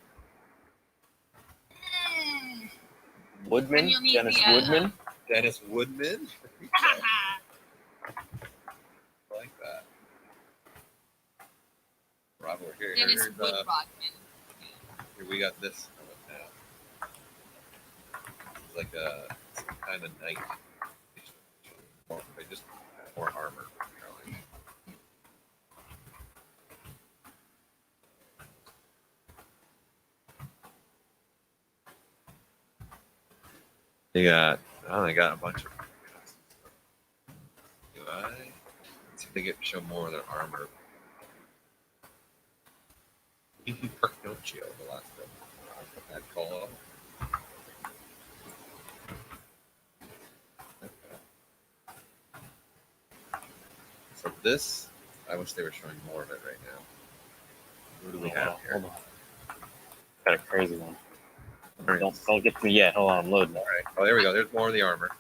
Woodman. You'll need Dennis the, Woodman. Dennis Woodman. I like that. Rob, we're here. Dennis Here's, Woodrodman. here we got this coming now. It's like some kind of knight. Just more armor. Really. They got a bunch of. Do I? Let's see if they get show more of their armor. Pinocchio, the last one. That call. So this, I wish they were showing more of it right now. What do we have here? Hold on. Got a crazy one. All right. Don't get to me yet. Hold on, I'm loading. All right. Oh, there we go. There's more of the armor.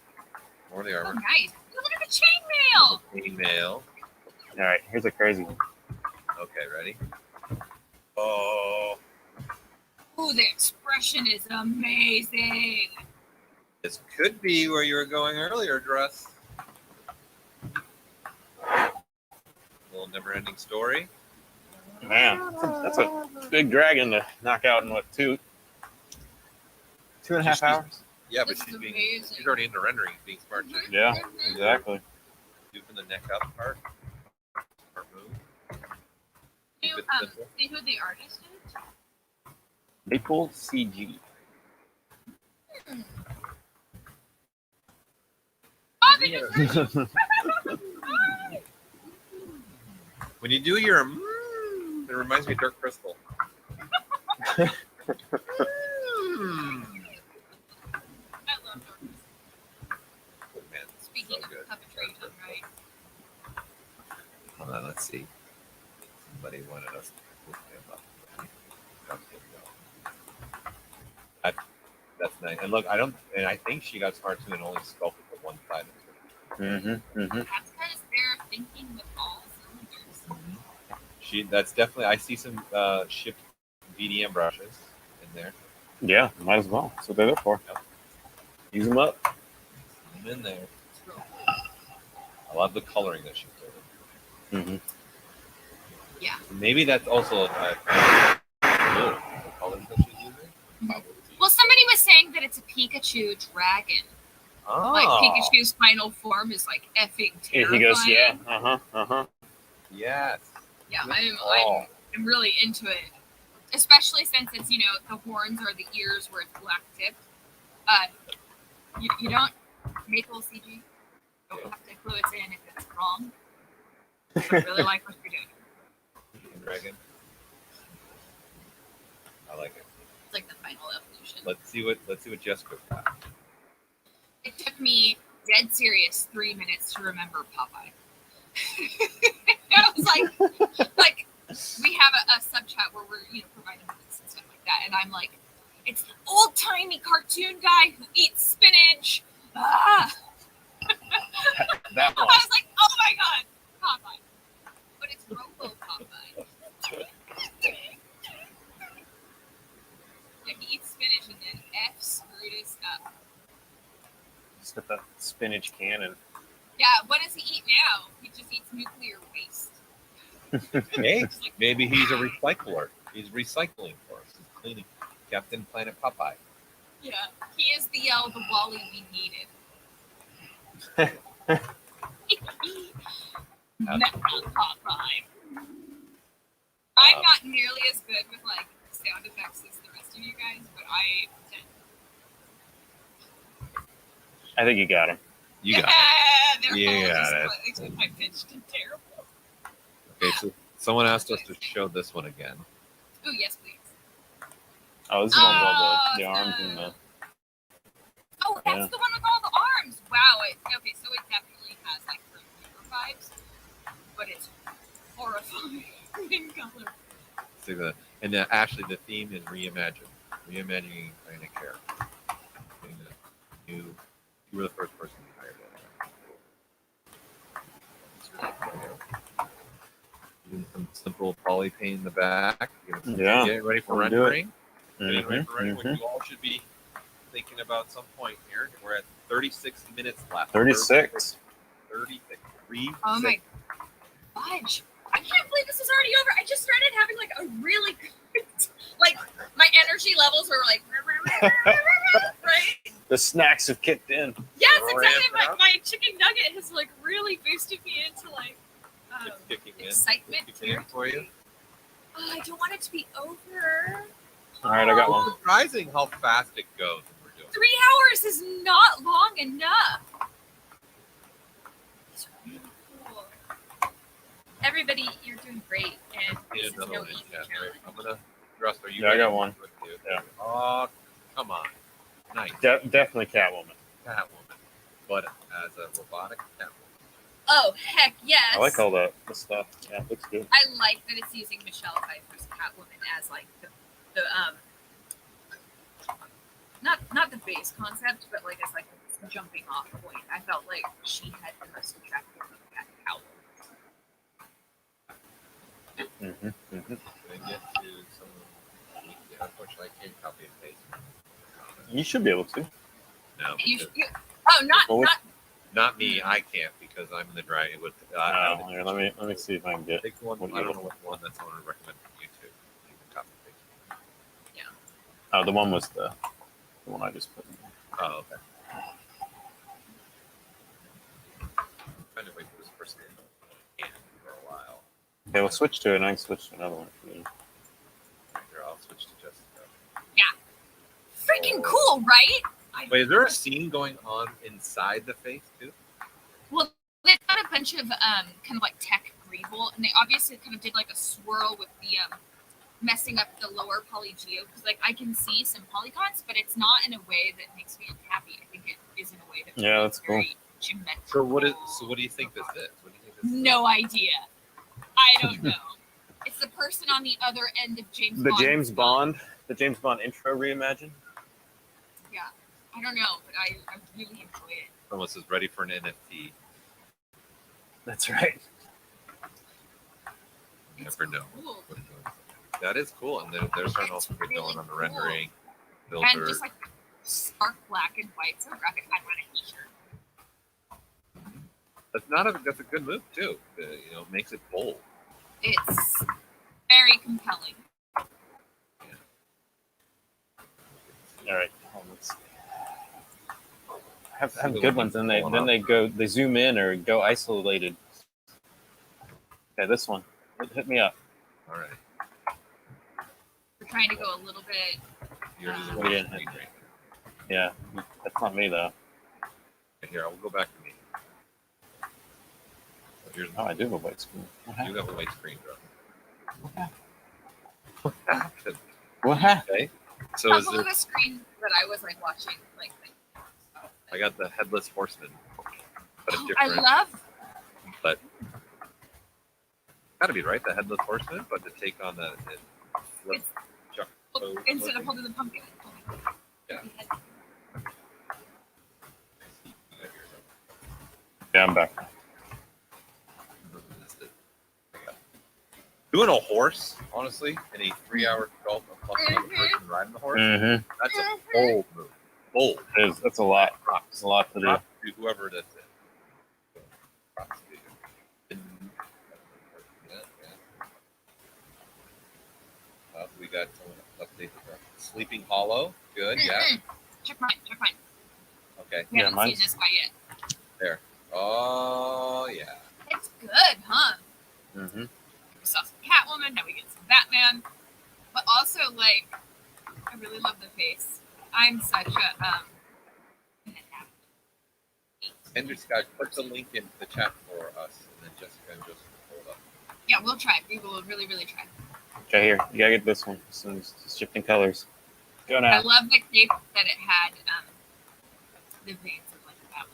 More of the Oh, armor. nice. Look at the chainmail. Email. All right, here's a crazy one. Okay, ready? Oh, Ooh, the expression is amazing. this could be where you were going earlier, Dress. Little never-ending story. Man, that's a big dragon to knock out in what, 2.5 hours? Yeah, but This she's is being amazing. she's already into rendering, being smart. Too. Yeah, Mhm. exactly. Do from the neck up part. Smart move. You, Keep it simple. see who the artist is? Maple CG. Oh, they just When you do your, it reminds me of Dirk Crystal. Let's see. Somebody wanted us to look him up. That's nice. And look, I think she got cartoon and only sculpted for one side. That's because they're thinking with all cylinders. That's definitely. I see some shipped VDM brushes in there. Yeah, might as well. That's what they're there for. Yep. Use them up. Put them in there. I love the coloring that she did. Yeah. Maybe that's also the colors that she's using. Well, somebody was saying that it's a Pikachu dragon. Oh. Like Pikachu's final form is like effing terrifying. He goes, yeah, Yes. Yeah, I'm really into it, especially since it's the horns or the ears where it's black tipped. You don't make little CG. You don't have to clue it in if it's wrong. I really like what you're doing. Dragon. I like it. It's like the final evolution. Let's see what Jessica's got. It took me dead serious 3 minutes to remember Popeye. I was like we have a sub chat where we're providing links and stuff like that, and I'm like, it's the old timey cartoon guy who eats spinach. Ah! That I one. was like, oh my god, Popeye, but it's Robo Popeye. Yeah, he eats spinach and then F screwed his up. Just got the spinach cannon. Yeah, what does he eat now? He just eats nuclear waste. Hey, maybe he's a recycler. He's recycling for us. He's cleaning Captain Planet Popeye. Yeah, he is the Wally we needed. Metal Popeye. I'm not nearly as good with like sound effects as the rest of you guys, but I pretend. I think you got him. You got it. You got it. Except I pitched it terrible. Okay, so someone asked us to show this one again. Oh yes, please. Oh, this is one with all the arms and the. Oh, that's the one with all the arms. Wow. Okay, so it definitely has like Supergirl vibes, but it's horrifying in color. So actually the theme is reimagining Planet Care. You were the first person we hired. It's really cool. Doing some simple poly paint in the back. Get ready for rendering. Getting ready for rendering, which you all should be thinking about some point here. We're at 36 minutes left. 36. 36. Oh my fudge. I can't believe this is already over. I just started having like a really good, like my energy levels were like, right? The snacks have kicked in. Yes, exactly. My chicken nugget has like really boosted me into like excitement for you. Oh, I don't want it to be over. All right, I got one. It's surprising how fast it goes. 3 hours is not long enough. It's really cool. Everybody, you're doing great, and this is no easy challenge. I'm gonna trust. Are you? Yeah, I got one. Yeah. Oh, come on. Nice. Definitely Catwoman. But as a robotic Catwoman. Oh heck yes! I like all the stuff. Yeah, it looks good. I like that it's using Michelle Pfeiffer's Catwoman as like the not the base concept, but like as like a jumping off point. I felt like she had the most attractive Catwoman. Can I get to some? Unfortunately, I can't copy and paste. You should be able to. No. Not me. I can't because I'm in the dragon. Here, let me see if I can get. Take one. I don't know what one that's on to recommend from YouTube. You can copy and paste. Yeah. Oh, the one was the one I just put in there. Oh, okay. I'm trying to wait for this person to for a while. Okay, we'll switch to it, and I can switch to another one for you. Here, I'll switch to Jessica. Yeah. Freaking cool, right? Wait, is there a scene going on inside the face too? Well, they've got a bunch of kind of like tech greeble, and they obviously kind of did like a swirl with the messing up the lower polygeo because like I can see some polygons, but it's not in a way that makes me unhappy. I think it is in a way that that's cool. Geometrical. So what do you think this is? No idea. I don't know. It's the person on the other end of James The Bond. The James Bond intro reimagined. Yeah. I don't know, but I really enjoy it. Someone says ready for an NFT. That's right. You It's never know. cool. That is cool, and they're starting to also get Really going on the cool. rendering And filter. just like stark black and white, so graphic. I want a t-shirt. That's a good move too. Makes it bold. It's very compelling. All right. Let's have good ones, and they zoom in or go isolated. Okay, this one. Hit me up. All right. We're trying to go a little bit. Yours is a We little didn't screen have- right Yeah, that's not me though. there. Here, I will go back to me. So here's Oh, I do have a white screen. you have a white screen, bro. What happened? What happened? Okay. So is Couple there? of the screen that I was like watching, like. I got the headless horseman, but a I different. love. But gotta be right, the headless horseman, but to take on the flip It's- juxtapose Instead of looking. holding the pumpkin. Yeah. Yeah, I'm back. Doing a horse, honestly, in a 3-hour golf plus another person riding the horse, Mm-hmm. that's a bold move. Bold. That's a lot. Props. It's a lot to do. Props to whoever does it. Props to you. Yeah. We got someone update the Sleeping Hollow. Good, yeah. Check mine. Okay. We Yeah, haven't mine's- seen this guy yet. There. Oh, yeah. It's good, huh? Mm-hmm. We saw some Catwoman, now we get some Batman. But also, like, I really love the face. I'm such a Andrew Scott, put the link in the chat for us, and then Jessica and Joseph will pull it up. Yeah, we'll try. We will really, really try. Okay, here. You gotta get this one. It's shifting colors. Go I now. love the cape that it had. The veins of like that.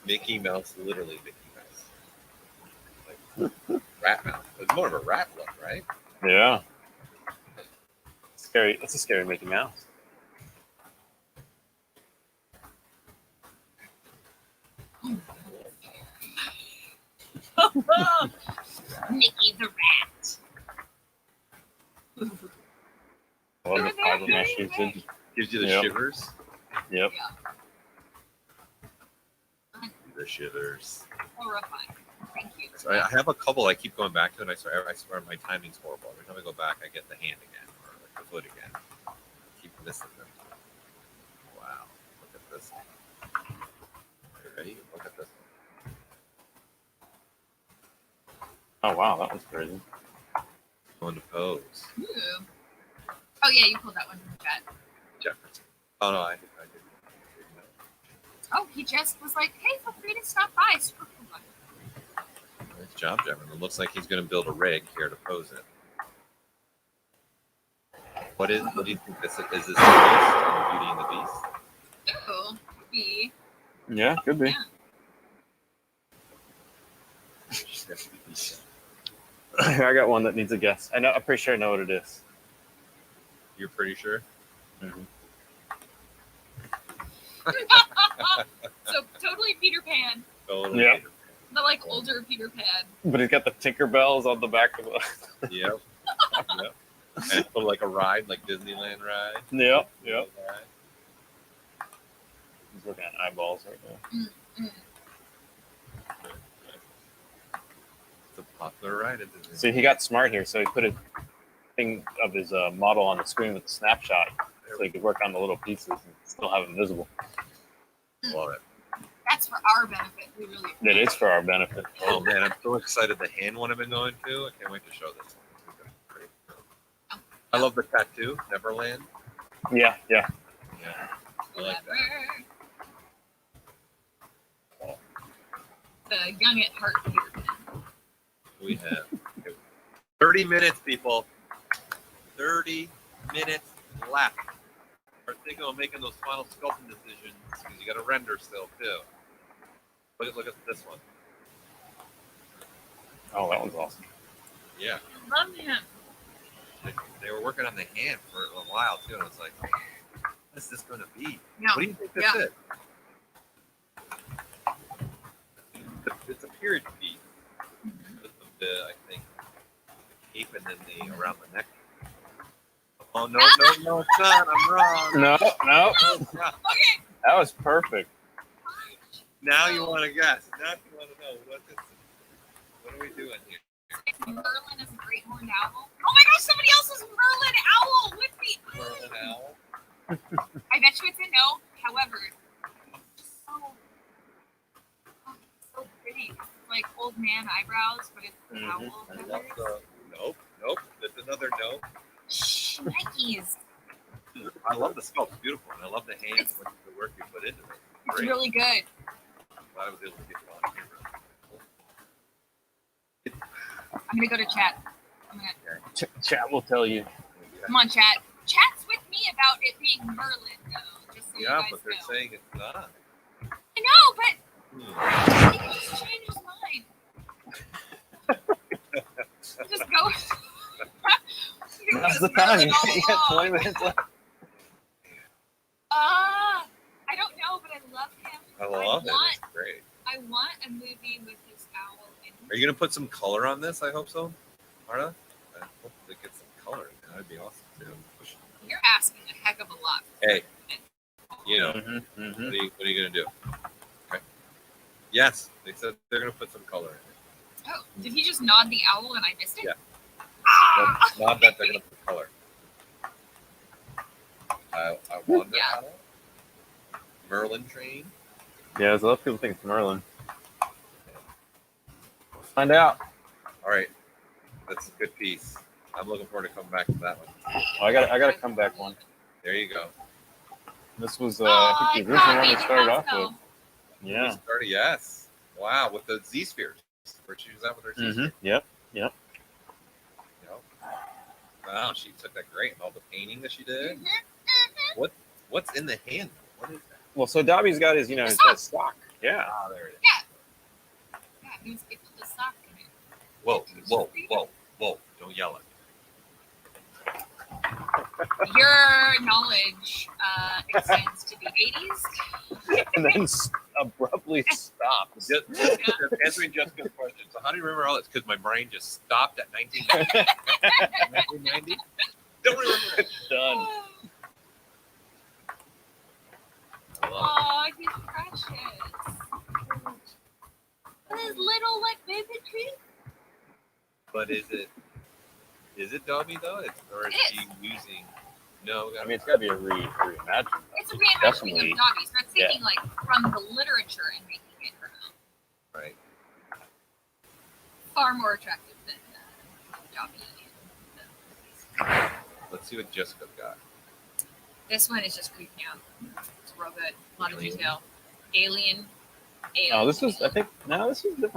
Mickey Mouse, literally Mickey Mouse. Like, rat mouth. It's more of a rat look, right? Yeah. Scary. That's a scary Mickey Mouse. Mickey the rat. I love the fiber mesh usage. Gives you the Yep. shivers. Yep. The shivers. Horrifying. Thank you. So I have a couple I keep going back to, and I swear my timing's horrible. Every time I go back, I get the hand again, or like the foot again. Keep missing them. Wow. Look at this. You ready? Look at this. Oh wow, that was crazy. Going to pose. Ooh. Oh yeah, you pulled that one from the chat. Jefferson. Oh no, I did. Oh, he just was like, "Hey, feel free to stop by." Super cool. Nice job, Jefferson. It looks like he's going to build a rig here to pose it. What do you think this is? Is this the Beast? Beauty and the Beast? Ooh, be. Yeah, could be. I got one that needs a guess. I'm pretty sure I know what it is. You're pretty sure? Mm-hmm. So totally Peter Pan, Totally. Yep. the like older Peter Pan. But it's got the Tinkerbells on the back of it. Yep. Yep. And it's like a ride, like Disneyland ride. Yep. Yep. Ride. He's looking at eyeballs right now. It's a popular ride at Disneyland. See, he got smart here, so he put a thing of his model on the screen with a snapshot, so he could work on the little pieces and still have them visible. Love it. That's for our benefit. We really. It is for our benefit. Oh man, I'm so excited. The hand one I've been going to. I can't wait to show this one. I love the tattoo, Neverland. Yeah, yeah. Yeah, I like that. The young at heart Peter Pan. We have 30 minutes, people. 30 minutes left. We're thinking of making those final sculpting decisions because you got to render still too. Look at this one. Oh, that one's awesome. Yeah. I love him. They were working on the hand for a while too, and it's like, what is this going to be? Yeah. What do you think this Yeah. is? It's a period piece with the I think, the cape and then the around the neck. Oh no, it's not. I'm wrong. No. It's not. Okay. That was perfect. Now you want to guess. Now you want to know what are we doing here? Merlin is a great horned owl. Oh my gosh, somebody else is Merlin owl with me. Merlin owl. I bet you it's a no. However, so pretty. Like old man eyebrows, but it's an owl. I love the nope. That's another no. Shh, Nikes. I love the sculpt. It's beautiful, and I love the hands and the work you put into it. It's Great. really good. I'm glad I was able to get you on camera. I'm gonna go to chat. I'm gonna Chat will tell you. come on, chat. Chat's with me about it being Merlin, though. Just so you Yeah, guys but they're know. saying it's not. I know, but he can just change his mind. Just go. Now's the time. You Merlin got all 20 along. minutes left. I don't know, but I love him. I love it. want- It's great. I want a movie with this owl in it. Are you gonna put some color on this? I hope so, Marta. I hope they get some color. That'd be awesome too. You're asking a heck of a lot. Hey, you know, Mm-hmm. what are you gonna do? Okay. Yes, they said they're gonna put some color in it. Oh, did he just nod the owl and I missed it? Yeah. Ah! Not that they're gonna put color. I wonder Yeah. how. Merlin train. Yeah, there's a lot of people think it's Merlin. Find out. All right, that's a good piece. I'm looking forward to coming back to that one. Oh, I got a comeback one. There you go. This was I think the original one we started off with. We Yeah. started, yes. Wow, with the Z spheres. Where she was at with her Z spheres. Yep. You know? Wow, she took that great. And all the painting that she did. What's in the hand? What is that? Well, so Dobby's got his, his sock. sock. Yeah. Ah, there it is. Yeah, he was able to sock in it. Whoa. Don't yell at me. Your knowledge extends to the 80s. And then abruptly stops. Just answering Jessica's question. So how do you remember all this? Because my brain just stopped at 1990. 1990? Don't remember it. Done. I love Oh, he's precious. With his little, baby tree. it. But is it Dobby though? Or is he using? No, I mean, it's got to be a reimagined. It's a reimagining Definitely. of Dobby, so it's taking, from the literature and making it her own. right. Far more attractive than Dobby. Let's see what Jessica's got. This one is just creeping out. It's real good. A lot of detail. Alien. Oh, this is a different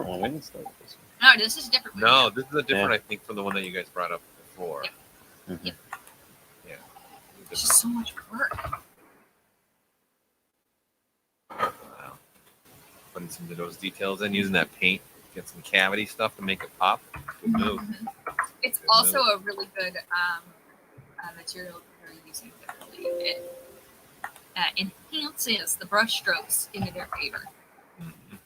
one. We didn't start with this one. No, this is a different. No, this is a different. I think from the one that you guys brought up before. Yep. Mhm. Yeah. It's just so much work. Wow. Putting some of those details in, using that paint, get some cavity stuff to make it pop. Good move. Mhm. It's Good also move. a really good material that they're using. It enhances the brush strokes into their favor. Mhm.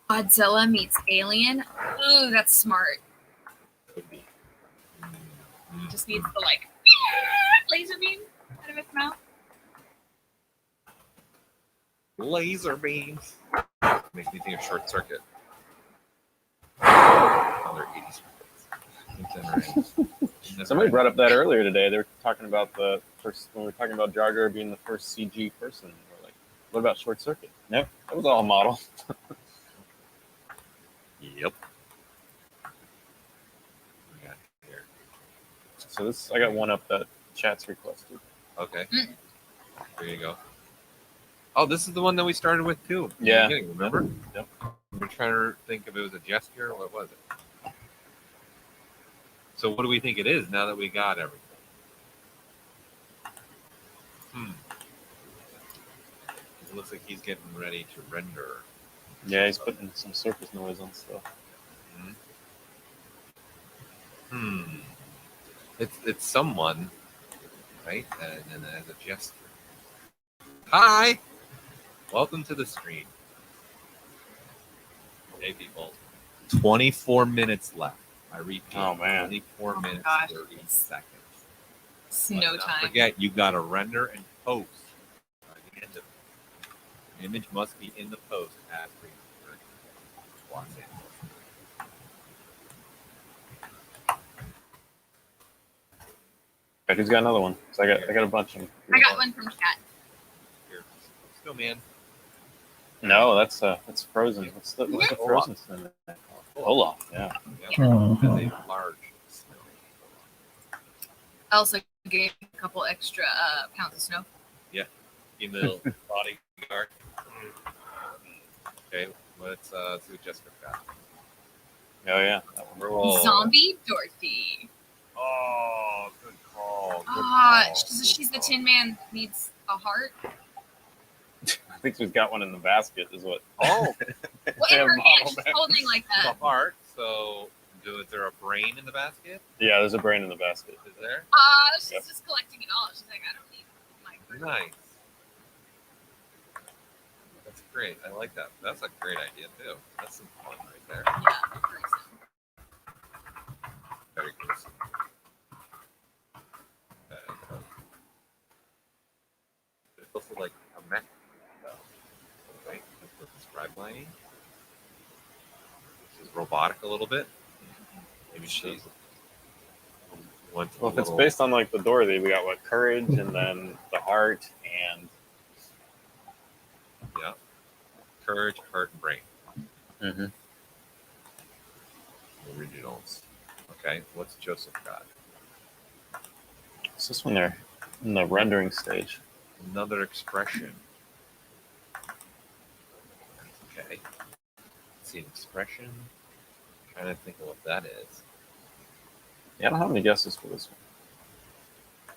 Godzilla meets Alien. Ooh, that's smart. Could be. Just needs the laser beam out of its mouth. Laser beams. Makes me think of Short Circuit. Another 80s reference. Somebody brought up that earlier today. They were talking about the first, when we were talking about Jar Jar being the first CG person. We're like, what about Short Circuit? No, that was all model. Yep. We got here. So I got one up that chat's requested. Okay. There you go. Oh, this is the one that we started with too. in the Yeah. beginning, remember? Yep. We were trying to think if it was a gesture or what was it. So what do we think it is now that we got everything? It looks like he's getting ready to render. Yeah, he's putting some surface noise on stuff. Mhm. It's someone, right? And as a gesture. Hi, welcome to the stream. Hey, people. 24 minutes left. I repeat. Oh, man. 24 minutes, gosh. 30 seconds. It's But no don't time. forget, you got to render and post by the end of it. The image must be in the post at 3:30. Watch it. Who's got another one? So I got a bunch of them. I got one from chat. Here, still, man. No, that's Frozen. What's the Olaf. Frozen thing? Olaf, yeah. Yeah, has a large snow. I also gave a couple extra pounds of snow. Female bodyguard. Okay, let's see what Jessica got. Oh yeah. That one. Roll. Zombie Dorothy. Oh, good call. Good Ah, call. she's the Tin Man that needs a heart. I think she's got one in the basket. Is what. Oh, Well, in Yeah, her hand, model she's back. holding like the a. heart. So, is there a brain in the basket? Yeah, there's a brain in the basket. Is there? She's Yep. just collecting it all. She's like, I don't need my brain. Nice. That's great. I like that. That's a great idea too. That's some fun right there. Yeah, gruesome. Very gruesome. It's also like a mech, though. Right? That's what describe lighting. She's robotic a little bit. Maybe she's. Well, if it's based on like the Dorothy, we got what courage, and then the heart, and Yeah. Courage, heart, and brain. mm-hmm. Originals. Okay. What's Joseph got? It's this one there in the rendering stage. Another expression. Okay. Let's see an expression. Trying to think of what that is. Yeah, I don't have any guesses for this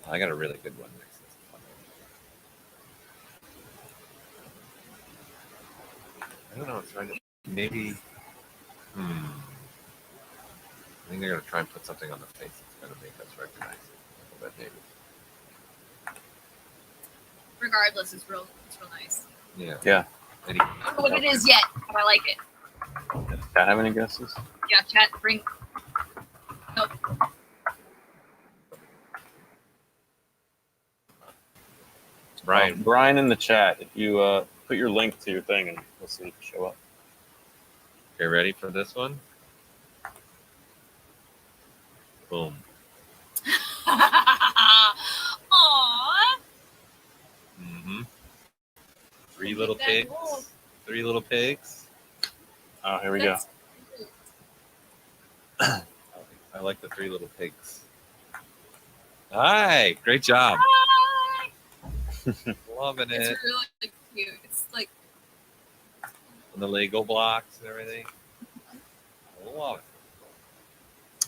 one. I got a really good one next. This is fun. I don't know. I'm trying to maybe. I think they're gonna try and put something on the face that's gonna make us recognize it. But maybe. Regardless, it's real nice. Yeah. Yeah. Any, I don't know what it is yet, but I like it. Does Pat have any guesses? Yeah, chat, bring. Nope. Brian. Brian in the chat. If you put your link to your thing, and we'll see if you show up. Okay, ready for this one? Boom. Aww. Mm-hmm. Three little That pigs. wolf. 3 little pigs. Oh, here we That's- I like the 3 little pigs. Hi, great job. Hi. Loving It's it. really cute. It's like And the Lego blocks and everything. Love it.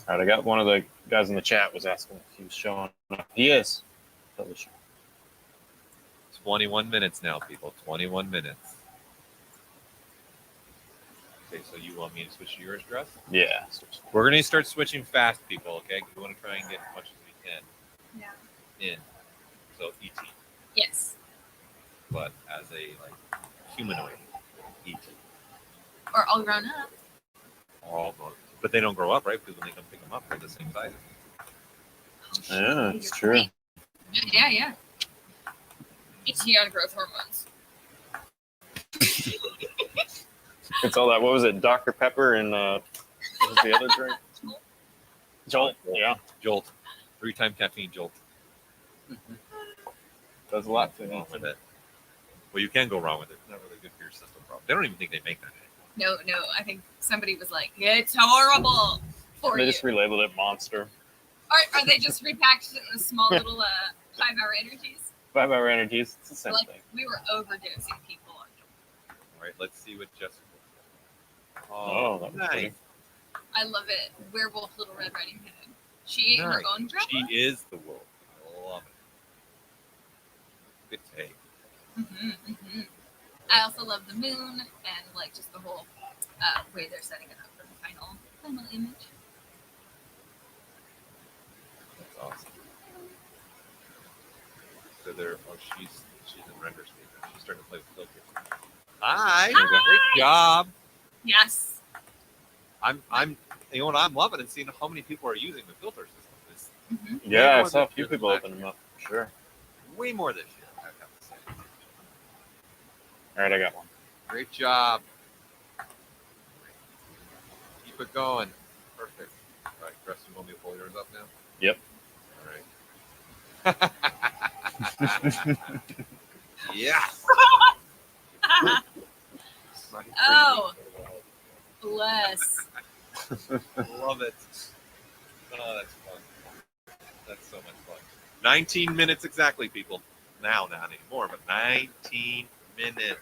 All right, I got one of the guys in the chat was asking if he was showing up. He is. Totally sure. 21 minutes now, people. 21 minutes. Okay, so you want me to switch to yours, Dress? Yeah. We're going to start switching fast, people, okay? We want to try and get as much as we can yeah. in. So, E.T. Yes. But as a, like, humanoid E.T. Or all grown up. Almost. But they don't grow up, right? Because when they come pick them up, they're the same size. Yeah, it's true. Yeah. It's on growth hormones. It's all that. What was it? Dr. Pepper and what was the other drink? Jolt. Yeah. Jolt. 3-time caffeine Jolt. Does a lot to Wrong me. with it. Well, you can go wrong with it. It's not really good for your system, probably. They don't even think they make that anymore. No. I think somebody was like, it's horrible for They you. just relabeled it Monster. Are they just repackaged it in small little 5-hour energies? 5-hour energies. It's the same Like thing. we were overdosing people on Jolt. All right, let's see what Jessica. Oh, that was nice. pretty. I love it. Werewolf Little Red Riding Hood. She ate her Nice. own drama. She is the wolf. I love it. Good take. I also love the moon and like just the whole way they're setting it up for the final image. after they're. Oh, she's in render state now. She's starting to play with filters. Hi, There you go. great job. Yes. I'm you know what I'm loving and seeing how many people are using the filter system. It's Hmm. Yeah, I more saw a this few year than people last open them year. up. Sure. Way more this year, I have to say. All right, I got one. Great job. Keep it going. Perfect. All right, Chris, you want me to pull yours up now? Yep. All right. Yes. Oh, bless. Love it. Oh, that's fun. That's so much fun. 19 minutes exactly, people. Now, not anymore, but 19 minutes.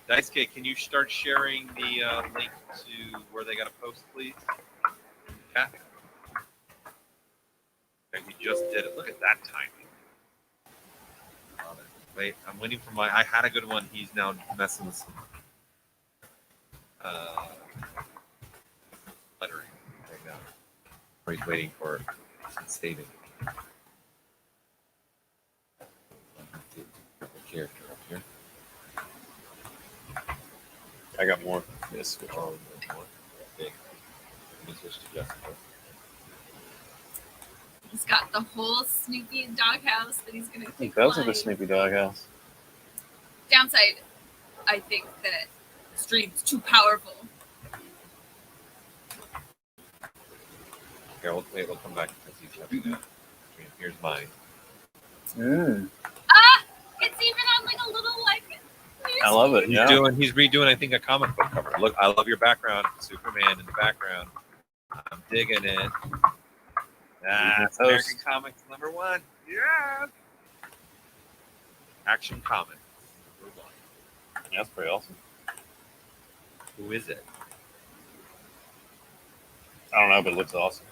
Dice K, can you start sharing the link to where they got to post, please? Yeah. Okay, he just did it. Look at that timing. Love it. Wait, I'm waiting for my. I had a good one. He's now messing with some lettering right now. Or he's waiting for some saving. The character up here. I got more. Yes. Oh, no more. Okay. Let me switch to Jessica. He's got the whole Snoopy doghouse that he's gonna take. Those are the flying. Snoopy doghouse. Downside, I think that the stream's too powerful. Okay, we'll come back because he's having that. Here's mine. It's even on like a little like. I love it. He's Yeah. redoing, I think, a comic book cover. Look, I love your background, Superman in the background. I'm digging it. That's American Comics #1. Yeah. Action Comics #1. Yeah, that's pretty awesome. Who is it? I don't know, but it looks awesome.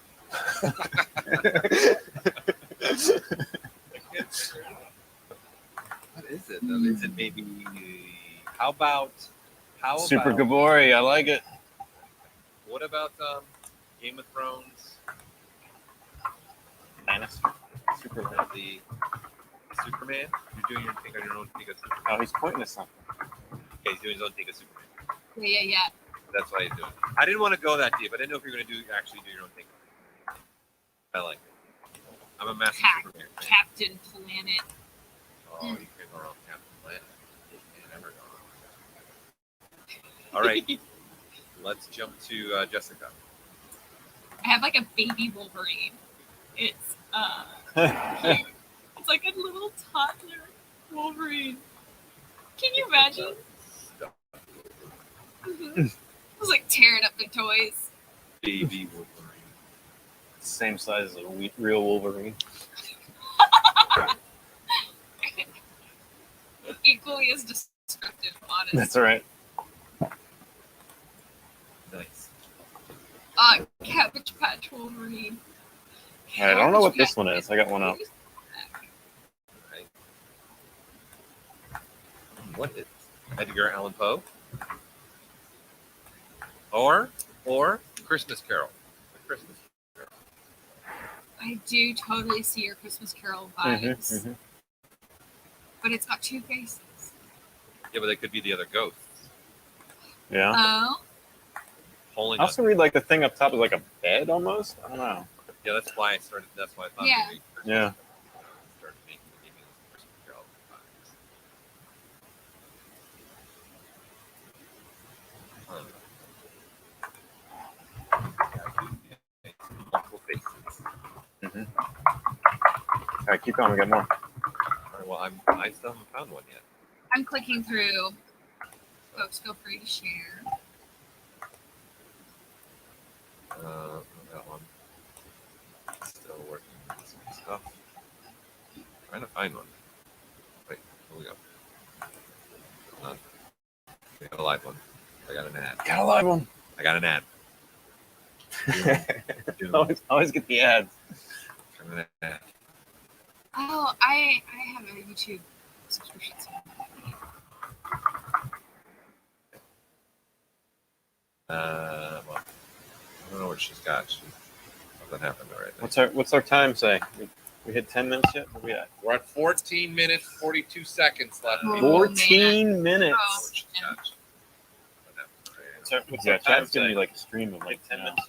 What is it? Is it maybe? How about? Super Gabori. I like it. What about Game of Thrones? Superman. The Superman? You're doing your thing on your own thing of Superman. Oh, he's pointing at something. Okay, he's doing his own thing of Superman. Yeah. That's why he's doing it. I didn't want to go that deep. I didn't know if you were going to actually do your own thing. I like it. I'm a massive Superman fan. Captain Planet. Oh, you can go wrong, Captain Planet. You can never go wrong. All right, let's jump to Jessica. I have like a baby Wolverine. It's it's like a little toddler Wolverine. Can you imagine? Mhm. I was like tearing up the toys. Baby Wolverine. Same size as a real Wolverine. Equally as destructive, honestly. That's all right. Nice. Cabbage Patch Wolverine. I don't know what this one is. I got one up. Right. What is Edgar Allan Poe? Or Christmas Carol. The Christmas Carol. I do totally see your Christmas Carol vibes, Mm-hmm. but it's got two faces. Yeah, but they could be the other ghosts. Yeah. Oh, Holding I also read like the thing up top is like a bed almost. I don't know. Yeah, that's why I started. That's why I thought Yeah. maybe Christmas Yeah. started making Christmas Carol vibes. Multiple faces. Mm-hmm. All right, keep going. We got more. All right, well, I still haven't found one yet. I'm clicking through. Folks, feel free to share. That one. Still working on some stuff. Trying to find one. Wait, here we go. Hold on. We got a live one. I got an ad. Got a live one. I got an ad. always get the ads. Got an ad. Oh, I have a YouTube subscription. Well, I don't know what she's got. Something happened already. What's our time say? We hit 10 minutes yet? What are we at? We're at 14 minutes, 42 seconds left. Oh, people. 14 minutes. Oh, man. Yeah, Chad's giving me like a stream of like 10 minutes.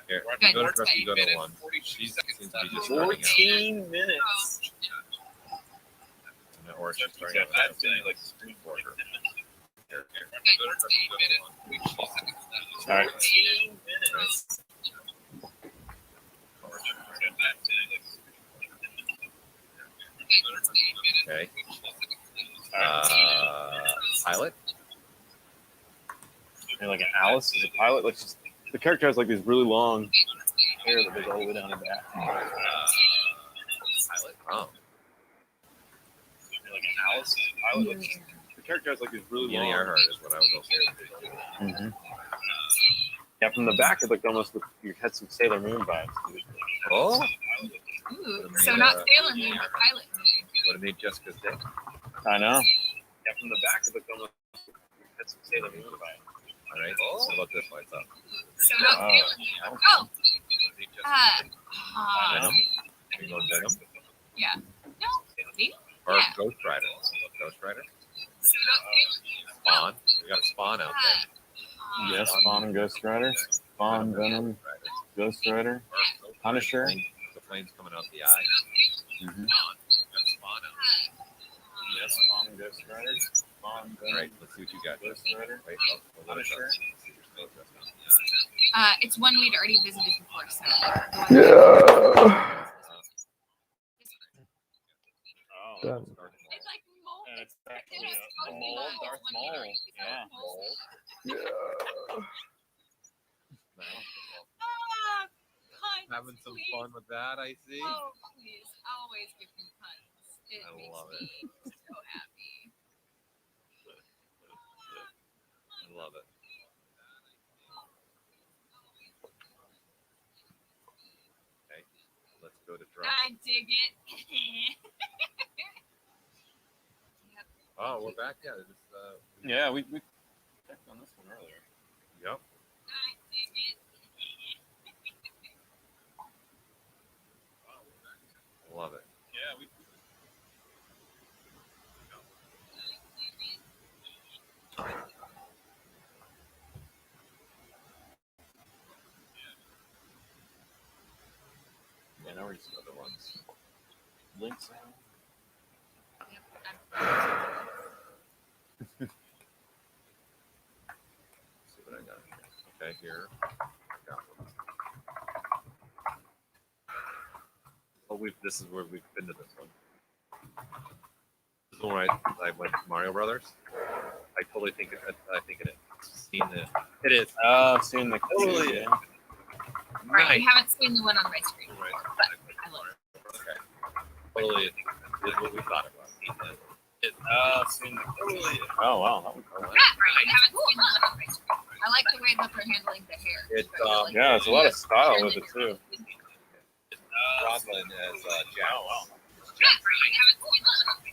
Here, Good. go to Rusty, go to 1. She seems to be just starting out. 14 minutes. Or she's starting Yeah, out. Chad's giving me like a stream for her. Here. Good. Go to Rusty, go to 1. All right. 14 minutes. Okay. Pilot. And like an Alice is a pilot. Like the character has like these really long hair that goes all the way down her back. Pilot. Oh. And like an Alice is a pilot. Like the character has like these really Annie long. Earhart is what I was also thinking. Mm-hmm. Yeah, from the back it looked almost like you had some Sailor Moon vibes. Oh. Ooh, so not Sailor Moon, but Pilot Moon. Would have made Jessica's day. I know. Yeah, from the back it looked almost like you had some Sailor Moon vibes. All right. What about this lights up? So not Sailor Moon. Oh, Venom. Are you going Venom? yeah. No, maybe. Or Yeah. Ghost Rider? Ghost Rider? So not Sailor Moon. Spawn. We got a Spawn out there. Yes, Spawn and Ghost Rider. Spawn, Venom, Ghost Rider, Punisher. The flames coming out the eye. Mm-hmm. Got a Spawn out there. Yes, Spawn and Ghost Rider. Spawn, All Venom, right. Let's see what you got. Ghost Rider. Wait, Punisher. It's one we'd already visited before, so. Oh. Done. It's like mold. And it's It actually was a supposed to be mole, mold. Darth One Maul. year. It's Yeah. like mold. Ah, puns, Having some please. fun with that, I see. Oh, please. Always give me puns. It I makes love me so happy. I love it. Okay, let's go to drop. I dig it. Oh, we're back. Yeah, Yeah, we checked on this one earlier. Yep. I dig it. Love it. Yeah, we. Yeah, now we're just other ones. Links. See what I got here. Okay, here. I got one. Oh, this is where we've been to this one. This is the one I went to Mario Brothers. I totally think it seen it. It is. I've seen the Totally. yeah. Right, Nice. you haven't seen the one on my screen. Right. I love it. Okay. Totally is what we thought it was. I've seen the Oh wow, that was cool. Right, you haven't seen the one on my screen. I like the way that they're handling the hair. It's, Yeah, it's a lot of style with it too. Rodlin as Jack. Oh wow.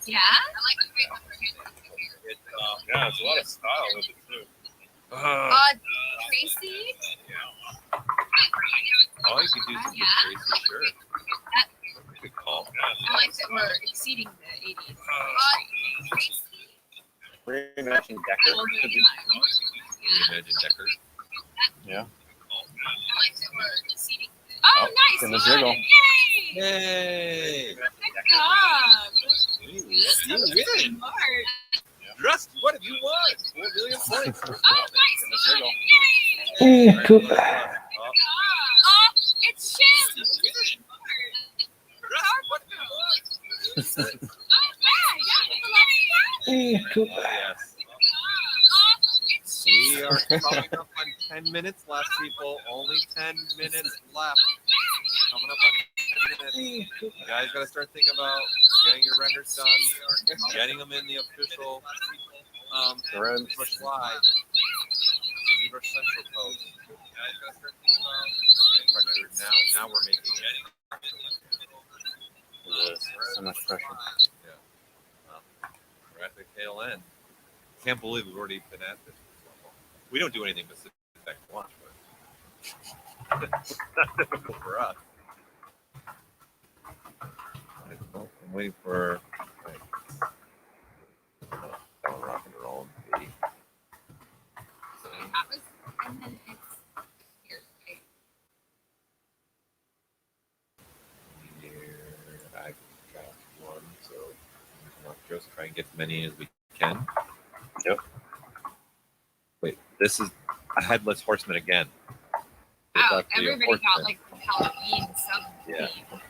Yeah? I like the way that they're handling the hair. It's, Yeah, it's a lot of style with it too. Tracy? Oh, you could do some Yeah. Tracy, sure. Good call. I like that we're exceeding the 80s. Tracy? Reimagined Decker. Older Could be- time. Reimagine Decker. Yeah. I like that we're exceeding the Oh, Oh, nice in the one! jiggle. Yay! Yay! Good job! You So win! smart. Rusty, what have you won? 4 million points. Oh, nice In the one! jiggle. Yay! Ooh, poop. Oh, it's Shim! Rusty, what have you won? Oh, yeah, Ooh, poop. Oh, yes. it's We Shim! are coming up on 10 minutes left, people. Only 10 minutes left. Coming up on 10 minutes. You guys got to start thinking about getting your renders done, getting them in the official Threads. Push Live. Beaver Central post. You guys got to start thinking about getting pressure. Now we're making it. So much pressure. We're at the tail end. Can't believe we've already been at this for so long. We don't do anything but sit back and watch, but it's not difficult for us. waiting for. Right. Rock and roll. So that was, and then it's here. Right? Here, I got one, so I'll just try and get as many as we can. Yep. Wait, this is a headless horseman again. It's Wow, actually a everybody got horseman. like Halloween some Yeah. theme.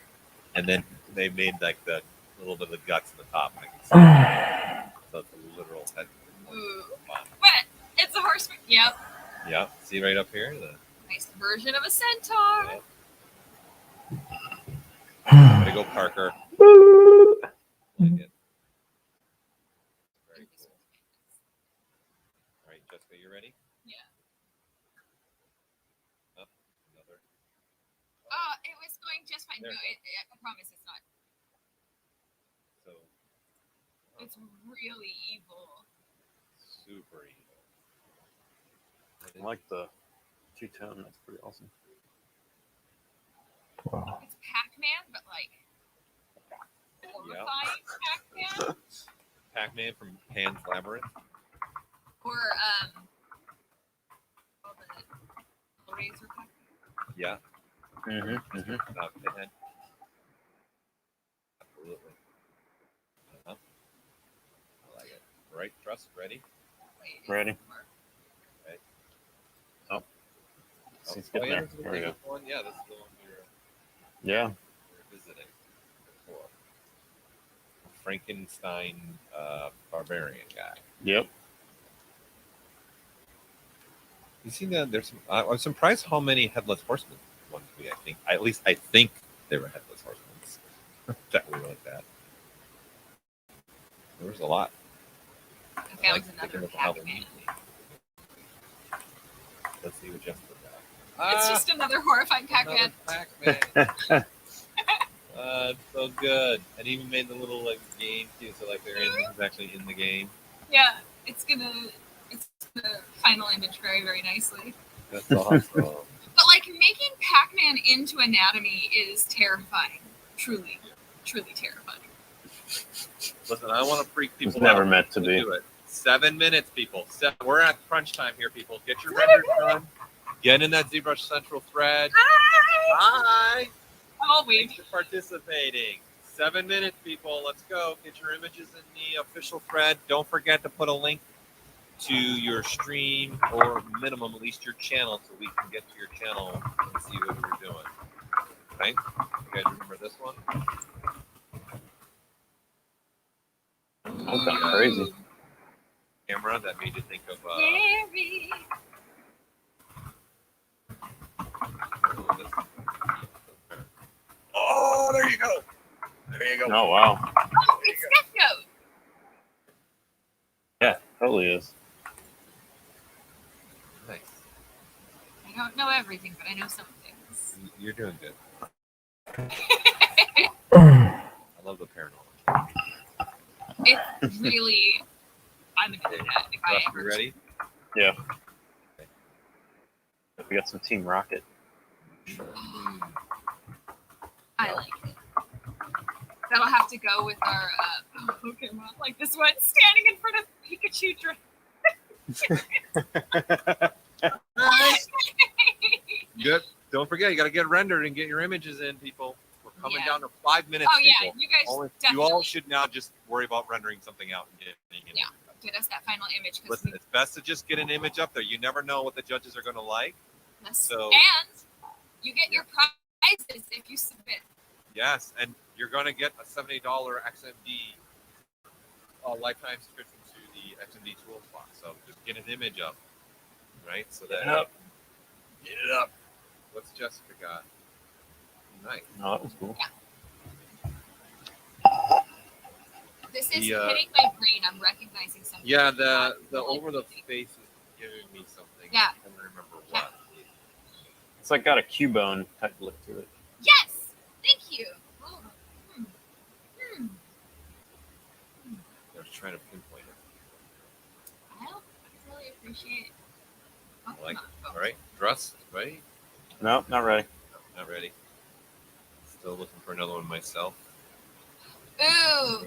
And then they made like the little bit of the guts in the top. I can see. So it's a literal head. Ooh. But it's a horseman. Yep. Yeah. See right up here? The Nice version of a centaur. yeah. Way to go, Parker. Like it. Very cool. All right, Jessica, you ready? Yeah. Oh, another. It was going just fine. There. No, I promise it's not. So It's really evil. super evil. I like the two-tone. That's pretty awesome. Wow. It's Pac-Man, but like horrifying Pac-Man. Pac-Man from Pan's Labyrinth. Or all the Hellraiser Pac-Man. Yeah. Mm-hmm. Mm-hmm. Pinhead. Absolutely. I like it. All right, Trust, ready? Wait, Ready. Okay. Oh. Oh, He's getting yeah, there. this is the There we go. biggest one. Yeah, this is the one Yeah. we're visiting before. Frankenstein barbarian guy. Yep. You see that? There's some. I was surprised how many headless horsemen ones we. At least I think they were headless horsemen that were like that. There was a lot. Okay, that was thinking another of how they Pac-Man. need me. Let's see what Jessica It's got. just another horrifying Pac-Man. Pac-Man. It's so good. And even made the little like game too, so like he's actually in the game. Yeah, it's gonna final image very, very nicely. That's awesome. But like making Pac-Man into Anatomy is terrifying. Truly, truly terrifying. Listen, I want to freak people It's never out. meant to be. Do it. 7 minutes, people. We're at crunch time here, people. Get your renders done. Get in that ZBrush Central thread. Hi. Oh, wait. Thanks for participating. 7 minutes, people. Let's go. Get your images in the official thread. Don't forget to put a link to your stream, or minimum, at least your channel, so we can get to your channel and see what you're doing. Right? You guys remember this one? That's not crazy. Camera that made you think of. Scary. Oh, there you go. There you go. Oh, wow. Oh, it's Death Note. Yeah, totally is. Nice. I don't know everything, but I know some things. You're doing good. I love the paranormal. It's really, I'm gonna do that if I Russ, ever. you ready? Yeah. We got some Team Rocket. I like it. That'll have to go with our Pokemon, like this one standing in front of Pikachu. Good. Don't forget, you got to get rendered and get your images in, people. We're coming Yeah. down to 5 minutes, Oh yeah, people. you guys You definitely all should now just worry about rendering something out and getting it. Yeah. get us that final image. Listen, it's best to just get an image up there. You never know what the judges are going to like. So and you get your prizes if you submit. yes, and you're going to get a $70 XMD lifetime subscription to the XMD Tools box. So just get an image up, right? So that get it up. What's Jessica got? Nice. Oh, that was cool. This is hitting my brain. I'm recognizing something. Yeah, the over the face is giving me something. Yeah. I can't remember what. It's like got a Cubone type look to it. Yes. Thank you. Oh. I was trying to pinpoint it. I really appreciate it. I like it. All right, Russ, ready? No, not ready. No, not ready. Still looking for another one myself. Ooh,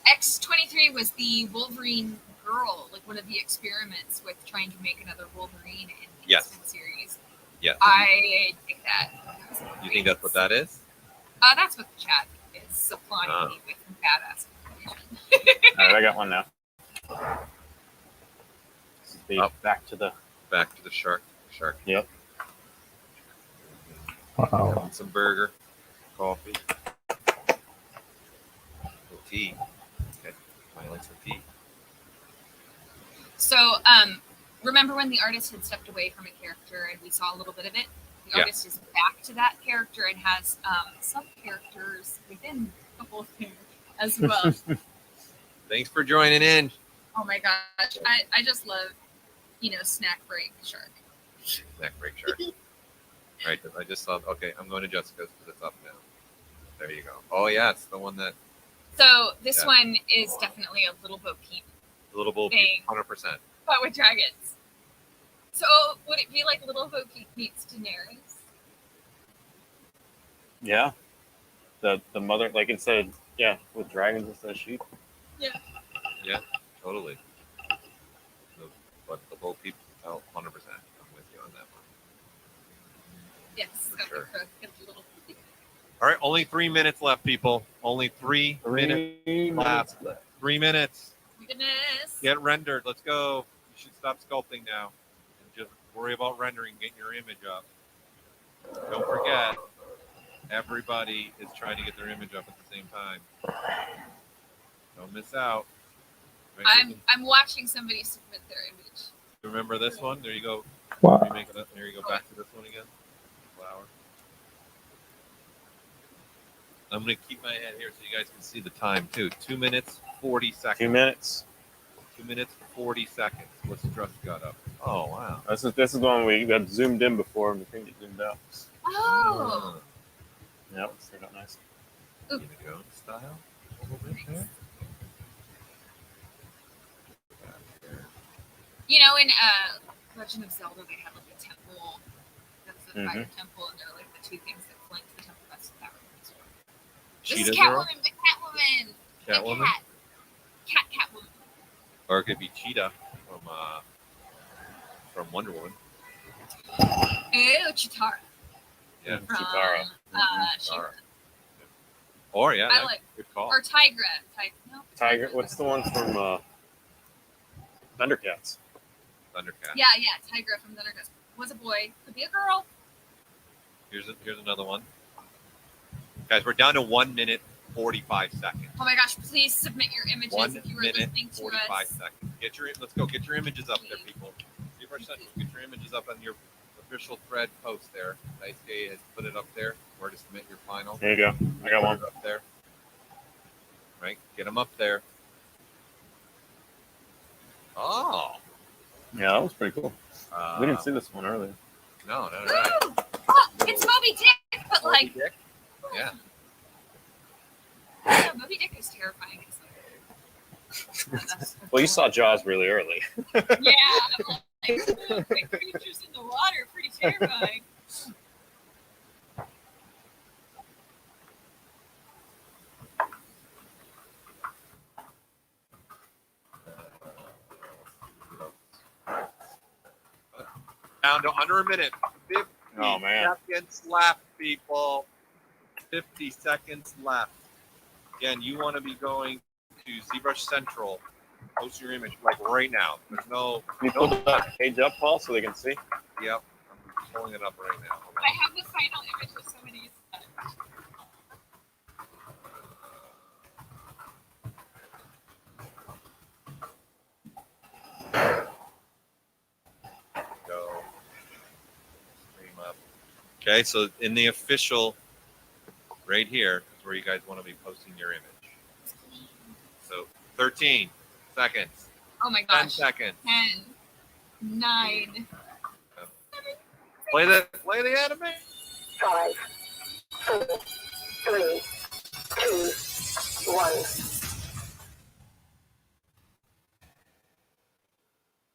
X-23 was the Wolverine girl, like one of the experiments with trying to make another Wolverine in the Yes. X-Men series. Yes. I think that. You think that's what that is? That's what the chat is supplying me with badass information. All right, I got one now. This is the back to the shark. Yep. Wow. Some burger, coffee, tea. Okay, I like some tea. So, remember when the artist had stepped away from a character and we saw a little bit of it? The artist is back to that character and has sub characters within the whole thing as well. Thanks for joining in. Oh my gosh, I just love, snack break shark. Snack break shark. Right, I just saw. Okay, I'm going to Jessica's because it's up now. There you go. Oh yeah, it's the one that. So this one is definitely a Little Bo Peep. Little Bo thing. Peep, 100%. But with dragons. So would it be like Little Bo Peep meets Daenerys? Yeah. The mother, like instead, with dragons instead of sheep. Yeah. Yeah, totally. But the Bo Peep, 100%. I'm with you on that one. Yes, For got sure. the crook and the Little Bo Peep. All right, only 3 minutes left, people. Only 3 minutes left. 3 minutes. My goodness. Get rendered. Let's go. You should stop sculpting now and just worry about rendering, getting your image up. Don't forget, everybody is trying to get their image up at the same time. Don't miss out. Right, I'm watching somebody submit their image. remember this one? There you go. Wow. Remake it up. There you go. Back to this one again. Flower. I'm going to keep my head here so you guys can see the time too. 2 minutes, 40 seconds. 2 minutes. 2 minutes, 40 seconds. What's the trust got up? Oh, wow. This is the one we got zoomed in before and the thing get zoomed out. Oh. Yep, it's turned out nice. Indigo style. A little bit there. In Legend of Zelda, they had like a temple. That's the fire temple, and they're like the two things that flank the temple. That's what that reminds me of. This is Cheetah girl? Catwoman, the Catwoman. Catwoman? The Catwoman. Or it could be Cheetah from Wonder Woman. Ew, Chitara. Yeah. From, Chitara. Chitara. Or good call. Or Tigra. No, Tiger. What's the one from Thundercats? Thundercat. Yeah, Tigra from Thundercats. Was a boy. Could be a girl. Here's another one. Guys, we're down to 1 minute 45 seconds. Oh my gosh! Please submit your images 1 if you were minute listening to 45 us. seconds. Let's go. Get your images up there, people. Get your images up on your official thread post there. Nice Day has put it up there. Where to submit your final. There you go. I got one. Up there. Right, get them up there. Oh. Yeah, that was pretty cool. We didn't see this one earlier. No. Ooh! Oh, it's Moby Dick, but Moby Dick? Yeah. Yeah, Moby Dick is terrifying. Well, you saw Jaws really early. Yeah, I'm like, ooh, big creatures in the water, pretty terrifying. Down to under a minute. 50 Oh, man. seconds left, people. 50 seconds left. Again, you want to be going to ZBrush Central. Post your image like right now. There's no. Can you pull that page up, Paul, so they can see? Yep. I'm pulling it up right now. I have the final image of somebody's. Go. Stream up. Okay, so in the official, right here is where you guys want to be posting your image. So 13 seconds. Oh my 10 gosh. seconds. 10, 9. Play the anime. 5, 4, 3, 2, 1.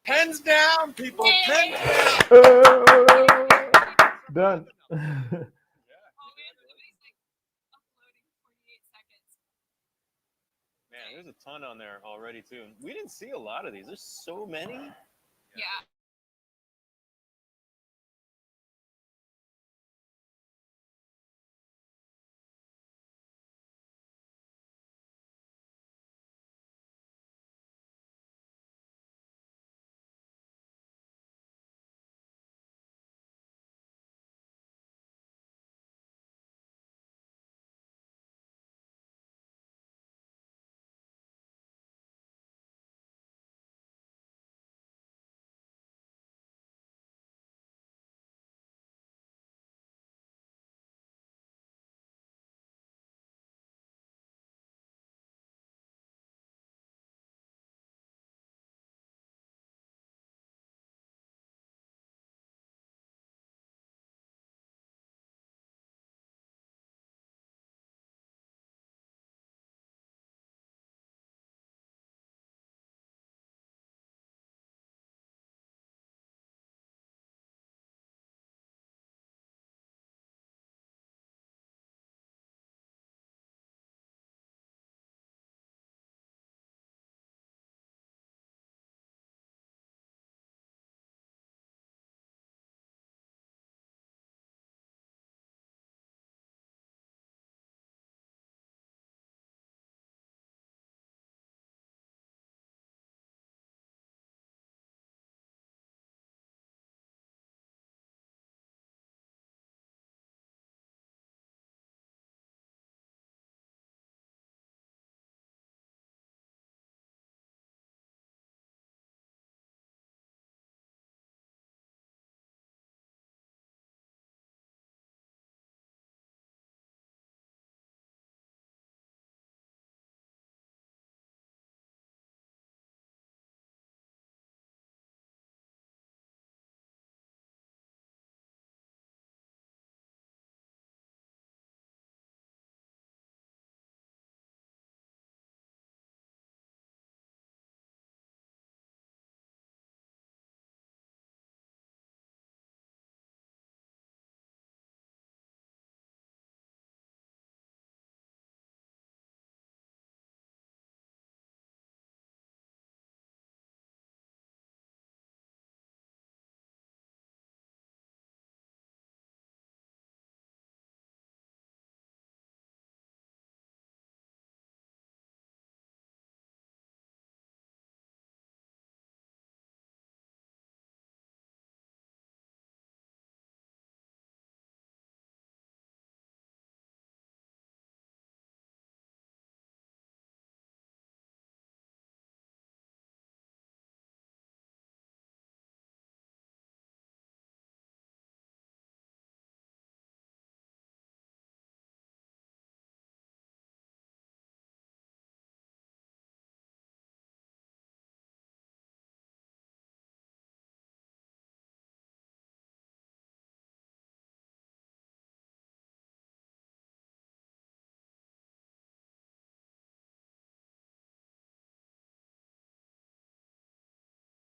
Pens down, people. Yay. Pens down. Done. Oh man, everybody's like uploading 48 seconds. There's a ton on there already too. And we didn't see a lot of these. There's so many. Yeah.